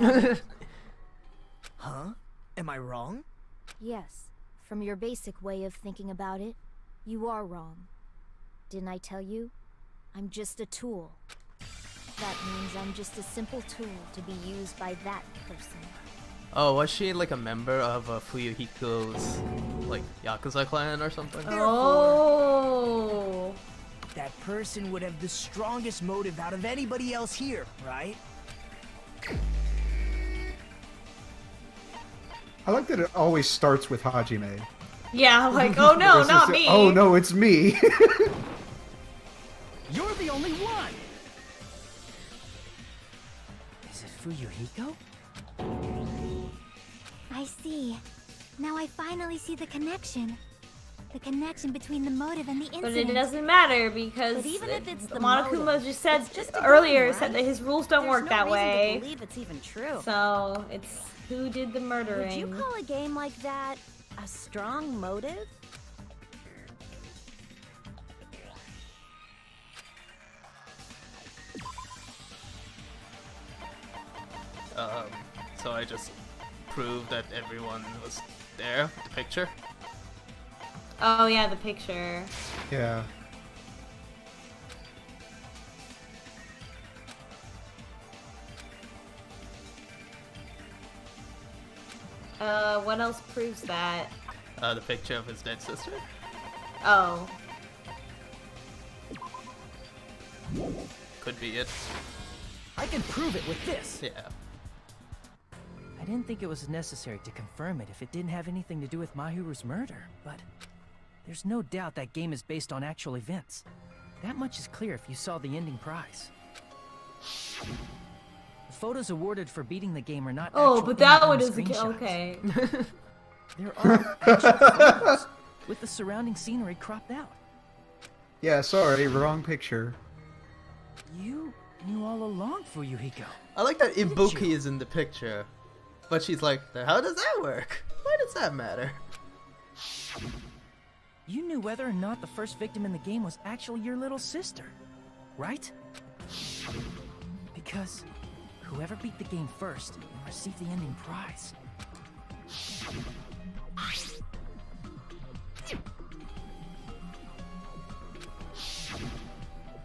Huh? Am I wrong? Yes. From your basic way of thinking about it, you are wrong. Didn't I tell you? I'm just a tool. That means I'm just a simple tool to be used by that person. Oh, was she like a member of Fuyuhiko's like Yakuza clan or something? Oh. That person would have the strongest motive out of anybody else here, right? I like that it always starts with Hajime. Yeah, like, oh no, Versus not me. Oh no, it's me. You're the only one! Is it Fuyuhiko? I see. Now I finally see the connection. The connection between the motive and the incident. But it doesn't matter because But even if it's the Monokuma motive, just said it's just a earlier game, said that right? his rules don't work that way. To believe it's even true. So it's who did the murdering. Would you call a game like that a strong motive? So I just proved that everyone was there, the picture. Oh yeah, the picture. Yeah. What else proves that? The picture of his dead sister. Oh. Could be it. I can prove it with this! Yeah. I didn't think it was necessary to confirm it if it didn't have anything to do with Mahiru's murder, but there's no doubt that game is based on actual events. That much is clear if you saw the ending prize. The photos awarded for beating the game are not Oh, actual but that in-game one is screenshots. okay. There are actual photos with the surrounding scenery cropped out. Yeah, sorry, wrong picture. You knew all along, Fuyuhiko. I like that Ibuki is in the picture, but she's like, how does that work? Why does that matter? You knew whether or not the first victim in the game was actually your little sister, right? Because whoever beat the game first will receive the ending prize.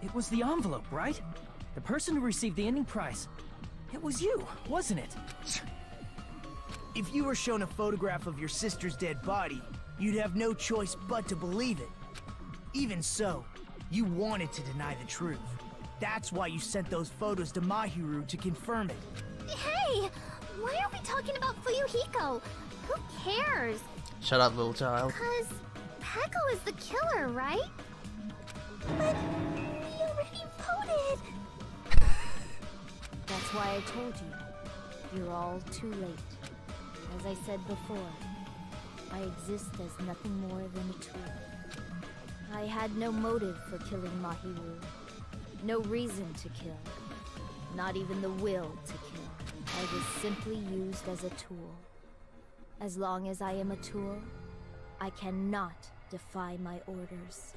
It was the envelope, right? The person who received the ending prize. It was you, wasn't it? If you were shown a photograph of your sister's dead body, you'd have no choice but to believe it. Even so, you wanted to deny the truth. That's why you sent those photos to Mahiru to confirm it. Hey! Why are we talking about Fuyuhiko? Who cares? Shut up, little child. Because Peko is the killer, right? But we already voted! That's why I told you. You're all too late. As I said before, I exist as nothing more than a tool. I had no motive for killing Mahiru. No reason to kill. Not even the will to kill. I was simply used as a tool. As long as I am a tool, I cannot defy my orders.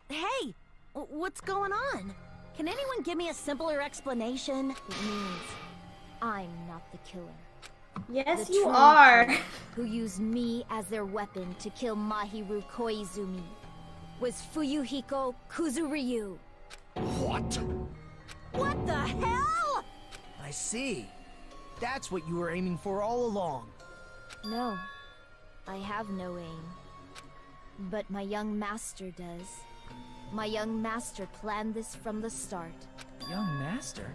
Hey! What's going on? Can anyone give me a simpler explanation? It means I'm not the killer. Yes, The you true are. killer who used me as their weapon to kill Mahiru Koizumi was Fuyuhiko Kuzuryu. What? What the hell? I see. That's what you were aiming for all along. No, I have no aim. But my young master does. My young master planned this from the start. Young master?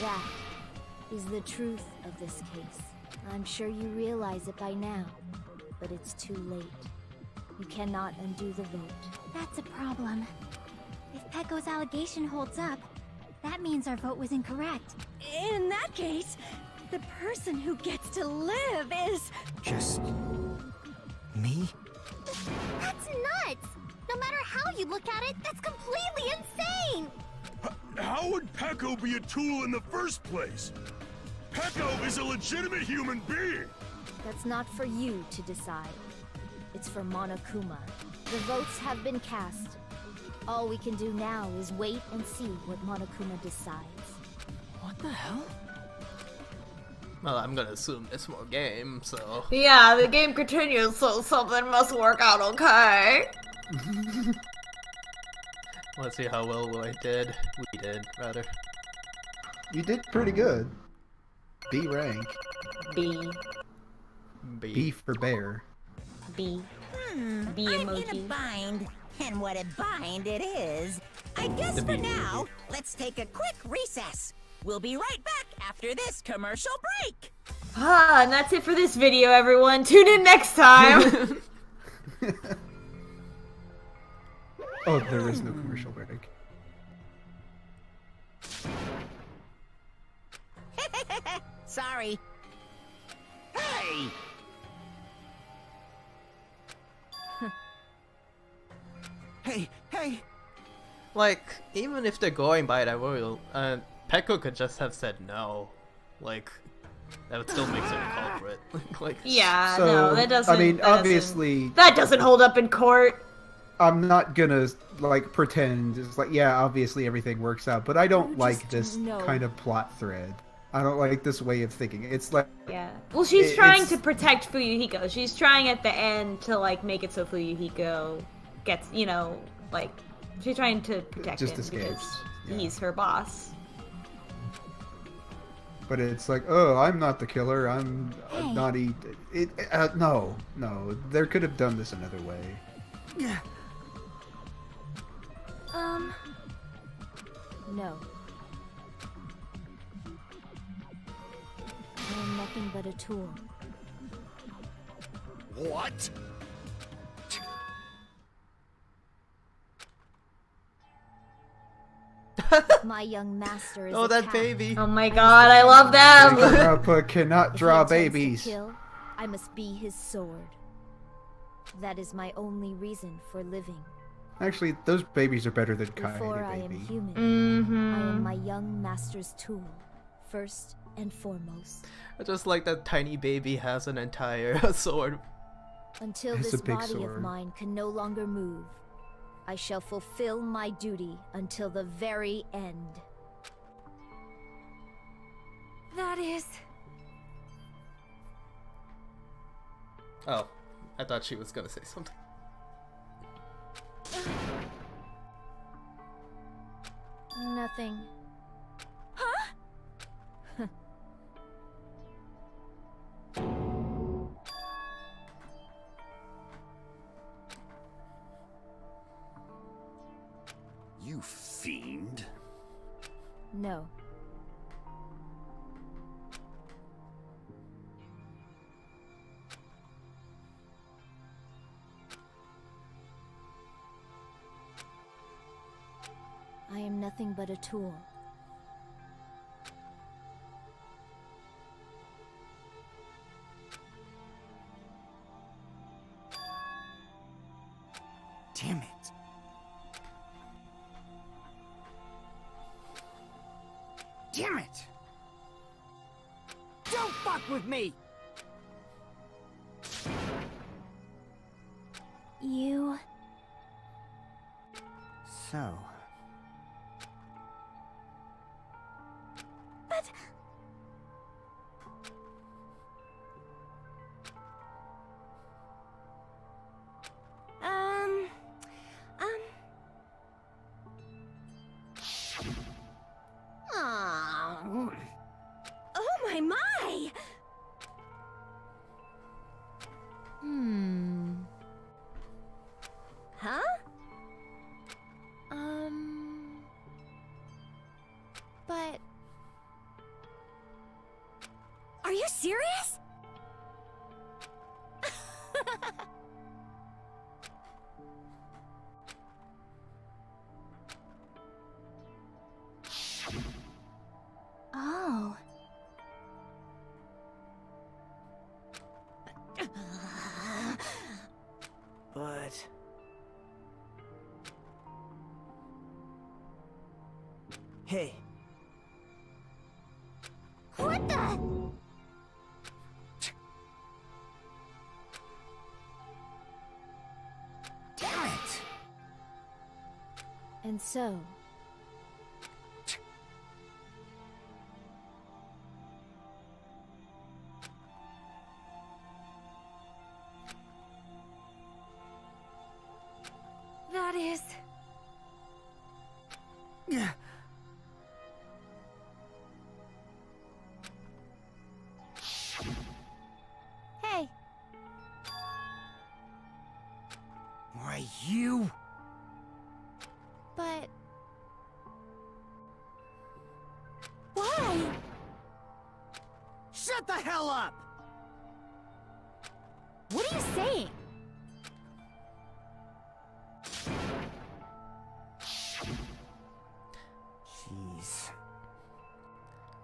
That is the truth of this case. I'm sure you realize it by now, but it's too late. You cannot undo the vote. That's a problem. If Pecco's allegation holds up, that means our vote was incorrect. In that case, the person who gets to live is... Just... me? That's nuts! No matter how you look at it, that's completely insane! How would Pecco be a tool in the first place? Pecco is a legitimate human being! That's not for you to decide. It's for Monokuma. The votes have been cast. All we can do now is wait and see what Monokuma decides. What the hell? Well, I'm gonna assume there's more game, so... Yeah, the game continues, so something must work out okay. Let's see how well I did. We did, rather. You did pretty good. B rank. B. B for bear. B. B I'm emoji. in a bind, and what a bind it is. I guess for now, let's take a quick recess. We'll be right back after this commercial break. Ah, and that's it for this video, everyone. Tune in next time. Oh, there is no commercial break. Sorry. Hey! Hey! Like, even if they're going by that rule, Pecco could just have said no. Like, that would still make him a culprit. Like, yeah, So, no, that doesn't. I mean, that doesn't- obviously, that doesn't hold up in court. I'm not gonna like pretend it's like, yeah, obviously everything works out, but I don't like this know. kind of plot thread. I don't like this way of thinking. It's like, Yeah. Well, she's trying it's- to protect Fuyuhiko. She's trying at the end to like make it so Fuyuhiko gets, you know, like she's trying to protect Just him escapes, because yeah. he's her boss. but it's like, oh, I'm not the killer. I'm Hey. not no, there could have done this another way. No. I am nothing but a tool. What? My young master is oh, a that cat. baby. Oh my god, I love them. Danganronpa cannot If he draw intends to babies. kill, I must be his sword. That is my only reason for living. Actually, those babies are better than Before I Kaede am baby. human, Mm-hmm. I am my young master's tool, first and foremost. I just like that tiny baby has an entire sword. Until It's this a big body sword. of mine can no longer move, I shall fulfill my duty until the very end. That is... Oh, I thought she was gonna say something. Nothing. Huh? You fiend. No. I am nothing but a tool. Damn it. Damn it! Don't fuck with me! You... So... But... Oh my my! Hmm. Huh? But... Hey. What the? Damn it! And so... That is... Yeah. Hey, Why, you... but... Why? Shut the hell up! What are you saying? Jeez.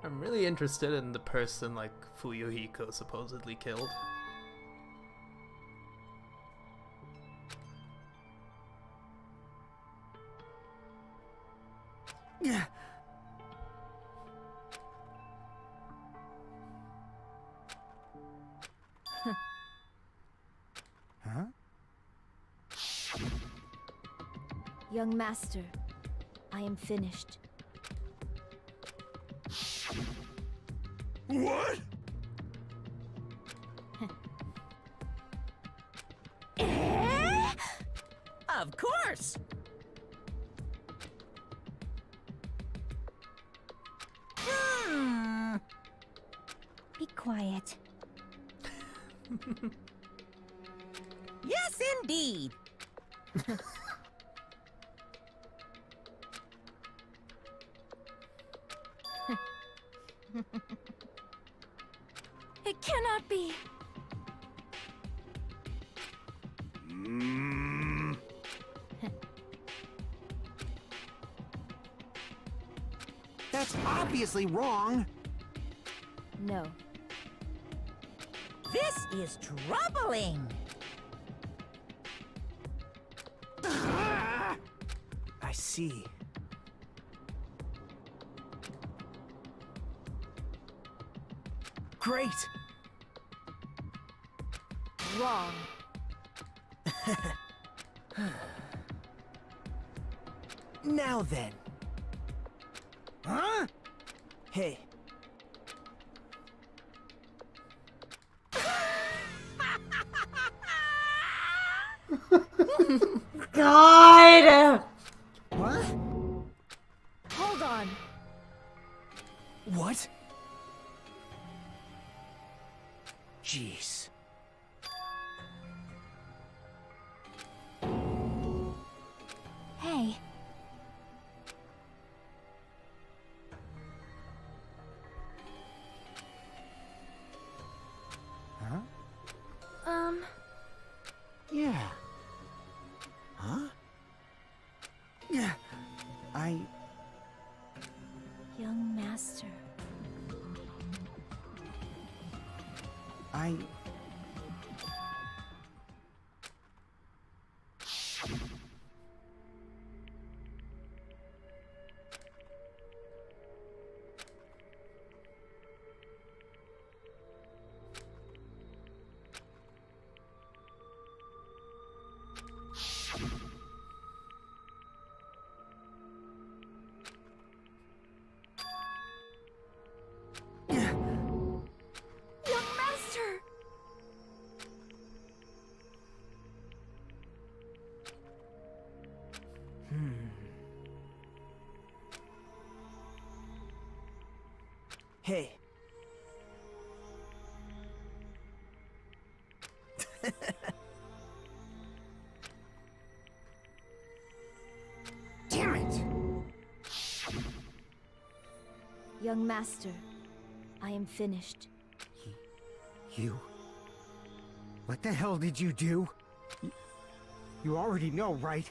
I'm really interested in the person like Fuyuhiko supposedly killed. Yeah. Huh? Young master, I am finished. What? Of course! Be quiet. Yes, indeed! It cannot be. That's obviously wrong. No. This is troubling! I see. Great! Wrong. Now then. Huh? Hey. God! What? Hold on. What? Jeez. Hey. Huh? Yeah. Huh? Yeah. Young master. Young master! Hey. Damn it! Young master, I am finished. You? What the hell did you do? You already know, right?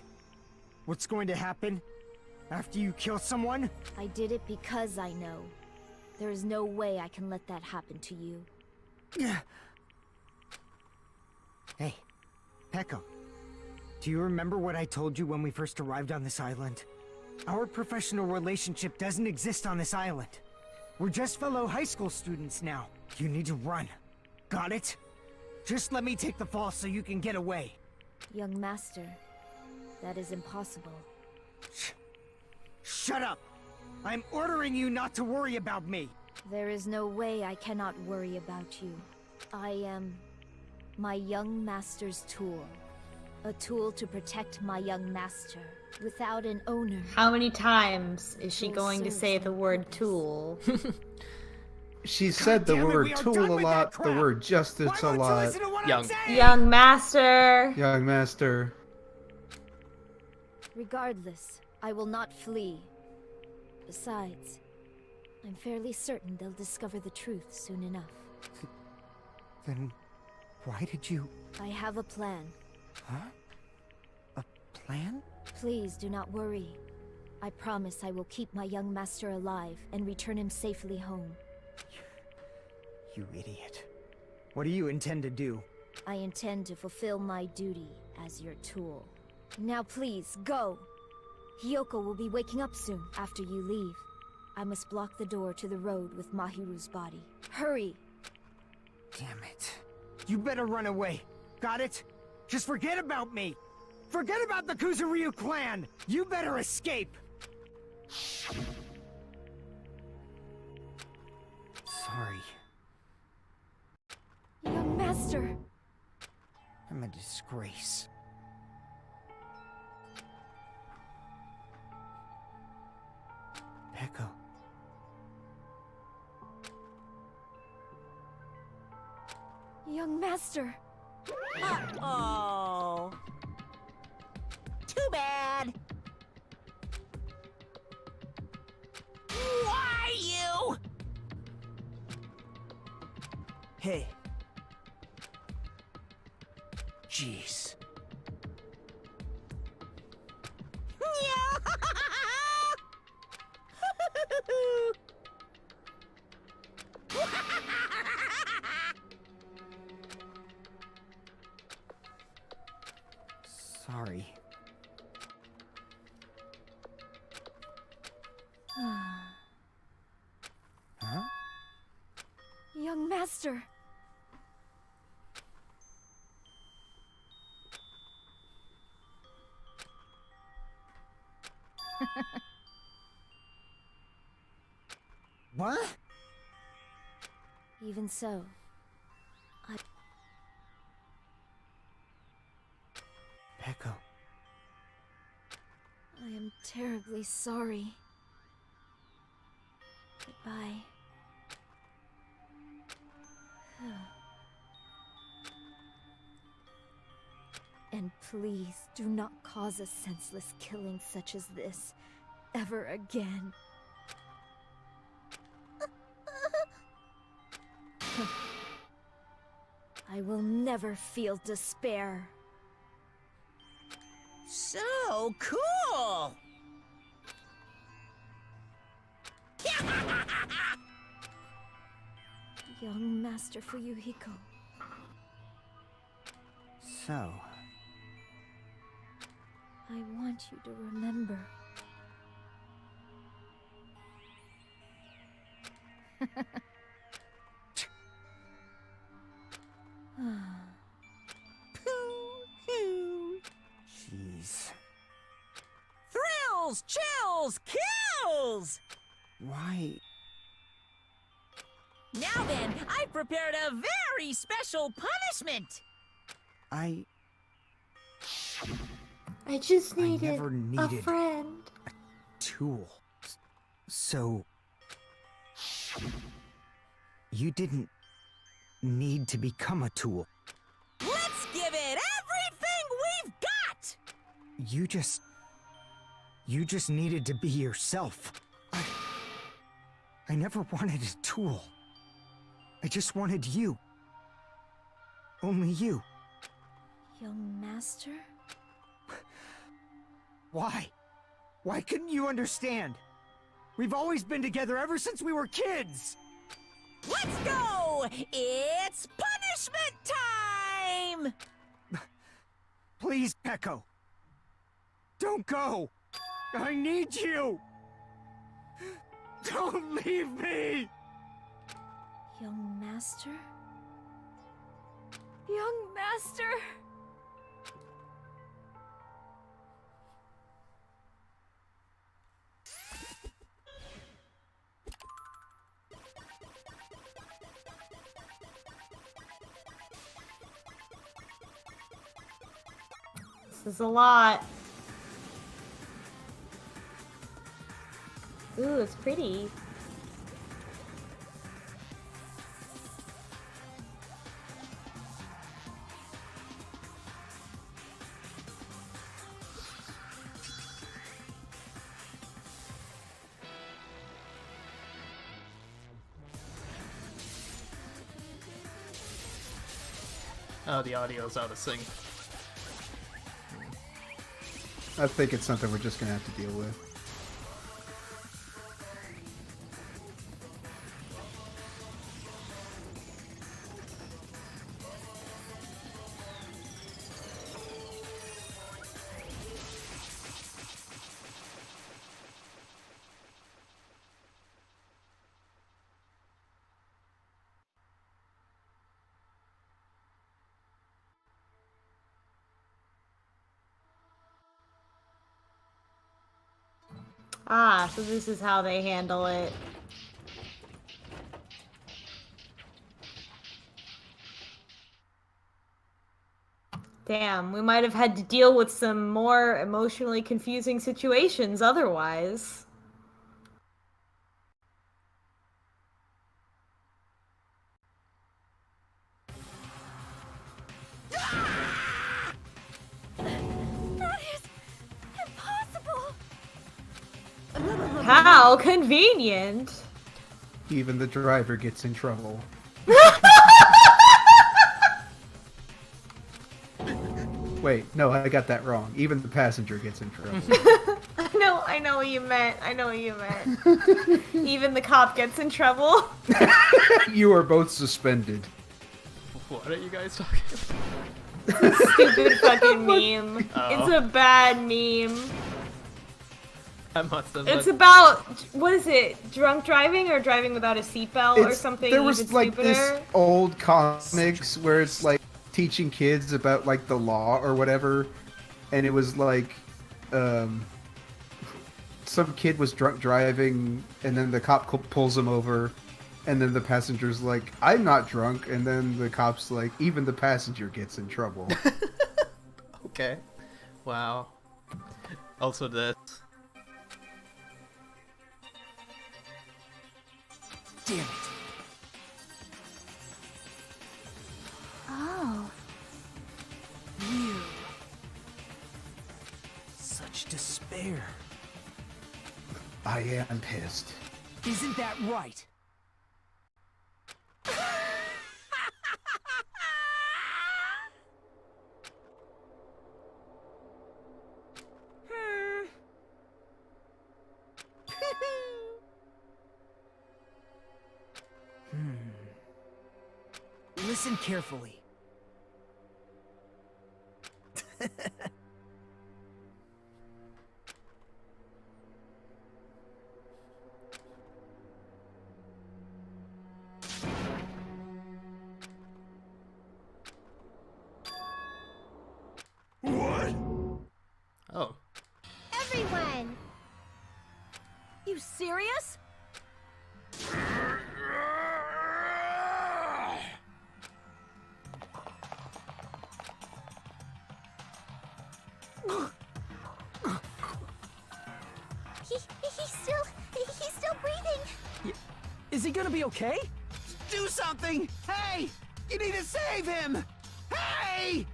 What's going to happen after you kill someone? I did it because I know. There is no way I can let that happen to you. Hey, Pecco, Do you remember what I told you when we first arrived on this island? Our professional relationship doesn't exist on this island. We're just fellow high school students now. You need to run. Got it? Just let me take the fall so you can get away. Young master, that is impossible. Shut up! I'm ordering you not to worry about me! There is no way I cannot worry about you. I am my young master's tool. A tool to protect my young master. Without an owner. How many times is she Tool going to serves say no the word tool? She said the word tool a lot, the word justice a lot. Young master. Young master. Regardless, I will not flee. Besides, I'm fairly certain they'll discover the truth soon enough. Then why did you... I have a plan. Huh? A plan? Please do not worry. I promise I will keep my young master alive and return him safely home. You idiot. What do you intend to do? I intend to fulfill my duty as your tool. Now please, go! Hiyoko will be waking up soon after you leave. I must block the door to the road with Mahiru's body. Hurry! Damn it. You better run away. Got it? Just forget about me! Forget about the Kuzuryu clan! You better escape! Sorry. Young master! I'm a disgrace. Peko. Young master! Uh-oh. Too bad. Why you? Hey. Jeez. Sorry. Huh? Young master! What? Even so, Peko. I am terribly sorry. Goodbye. And please do not cause a senseless killing such as this ever again. I will never feel despair. So cool! Young Master Fuyuhiko. So, I want you to remember. jeez. Thrills, chills, kills! Why? Now then, I've prepared a very special punishment! I just needed, never needed a friend. Tool. So... You didn't need to become a tool. Let's give it everything we've got! You just needed to be yourself. I never wanted a tool. I just wanted you. Only you. Young Master? Why? Why couldn't you understand? We've always been together ever since we were kids! Let's go! It's punishment time! Please, Peko. Don't go! I need you! Don't leave me! Young master? Young master? This is a lot. Ooh, it's pretty. Oh, the audio's out of sync. I think it's something we're just gonna have to deal with. Ah, so this is how they handle it. Damn, we might have had to deal with some more emotionally confusing situations otherwise. That is impossible! How convenient! Even the driver gets in trouble. Wait, no, I got that wrong. Even the passenger gets in trouble. I know what you meant. I know what you meant. Even the cop gets in trouble. You are both suspended. What are you guys talking about? Stupid fucking meme. Oh. It's a bad meme. I must have. It's about, what is it? Drunk driving or driving without a seatbelt or something There was even like stupider? this old comics where it's like teaching kids about like the law or whatever, and it was like some kid was drunk driving and then the cop pulls him over, and then the passenger's like, I'm not drunk, and then the cop's like, even the passenger gets in trouble. Okay. Wow. Also this. Damn it. Oh. You. Such despair. I am pissed. Isn't that right? Listen carefully. What? Oh. Everyone! You serious? He's still breathing. Is he gonna be okay? Do something! Hey! You need to save him! Hey!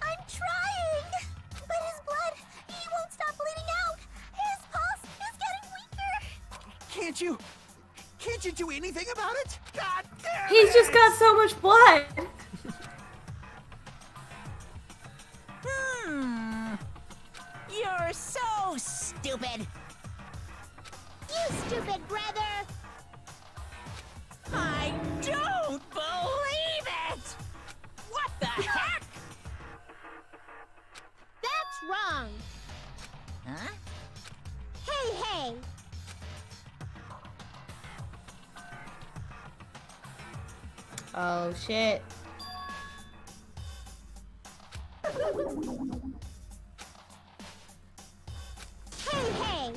I'm trying! But his blood, he won't stop bleeding out! His pulse is getting weaker! Can't you do anything about it? God damn He's just got so much blood! You're so stupid. You stupid brother! I don't believe it! What the heck? That's wrong! Huh? Hey! Oh shit. Hey!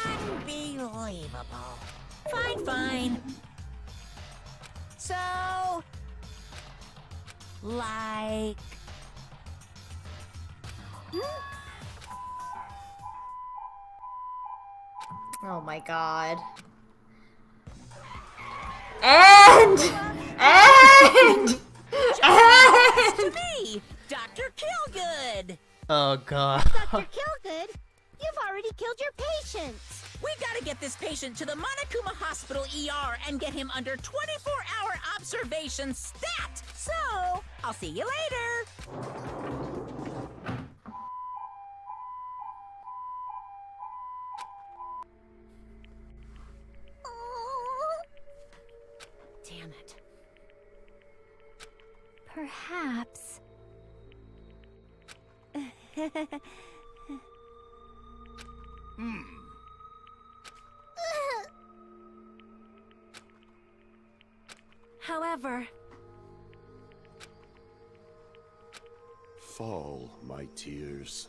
Unbelievable. Fine. So, like... Oh my god. And to me, Dr. Killgood. Oh god. Dr. Killgood, you've already killed your patients. We gotta get this patient to the Monokuma Hospital ER and get him under 24-hour observation stat. So, I'll see you later. Damn it. Perhaps. However, Fall, my tears.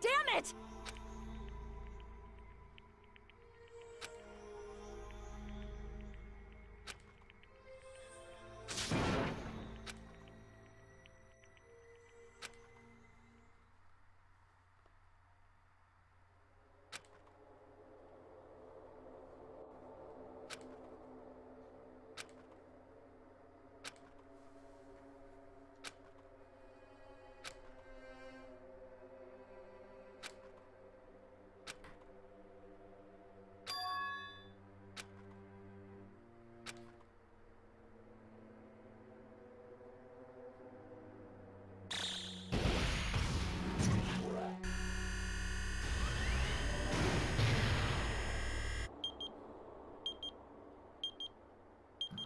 damn it!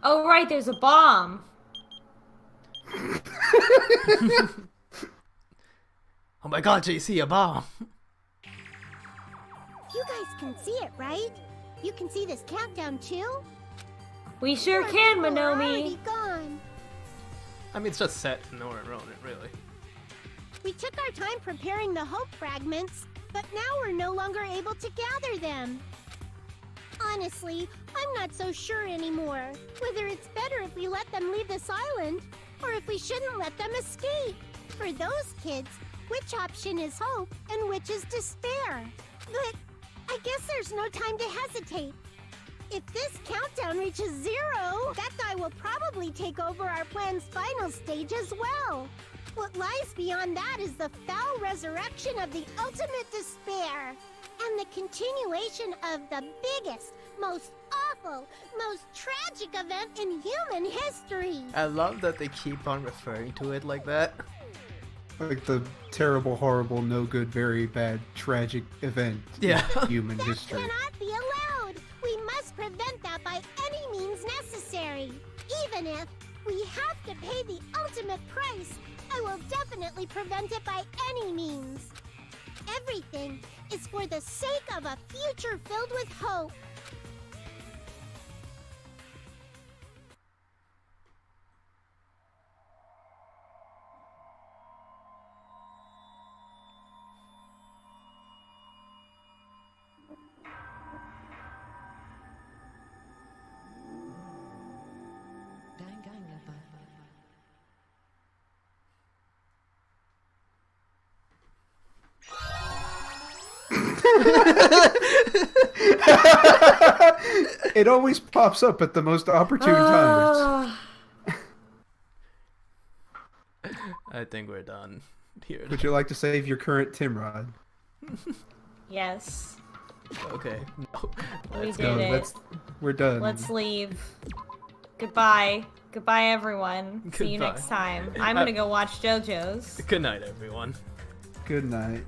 oh right, there's a bomb. Oh my god, JC, a bomb. You guys can see it, right? You can see this countdown too? We sure More can, people are Manomi. already gone. I mean, it's just set in Northern Ronin, really. We took our time preparing the hope fragments, but now we're no longer able to gather them. Honestly, I'm not so sure anymore whether it's better if we let them leave this island or if we shouldn't let them escape. For those kids, which option is hope and which is despair? But I guess there's no time to hesitate. If this countdown reaches 0, that guy will probably take over our plan's final stage as well. What lies beyond that is the foul resurrection of the ultimate despair and the continuation of the biggest, most awful, most tragic event in human history. I love that they keep on referring to it like that. Like the terrible, horrible, no good, very bad, tragic event Yeah. in human That history. cannot be allowed. We must prevent that by any means necessary. Even if we have to pay the ultimate price, I will definitely prevent it by any means. Everything is for the sake of a future filled with hope. It always pops up at the most opportune times. I think we're done here. Would you like to save your current Timrod? Yes. Okay. No. We Let's did go. it. We're done. Let's leave. Goodbye. Goodbye, everyone. See you Goodbye. next time. I'm gonna go watch JoJo's. Good night, everyone. Good night.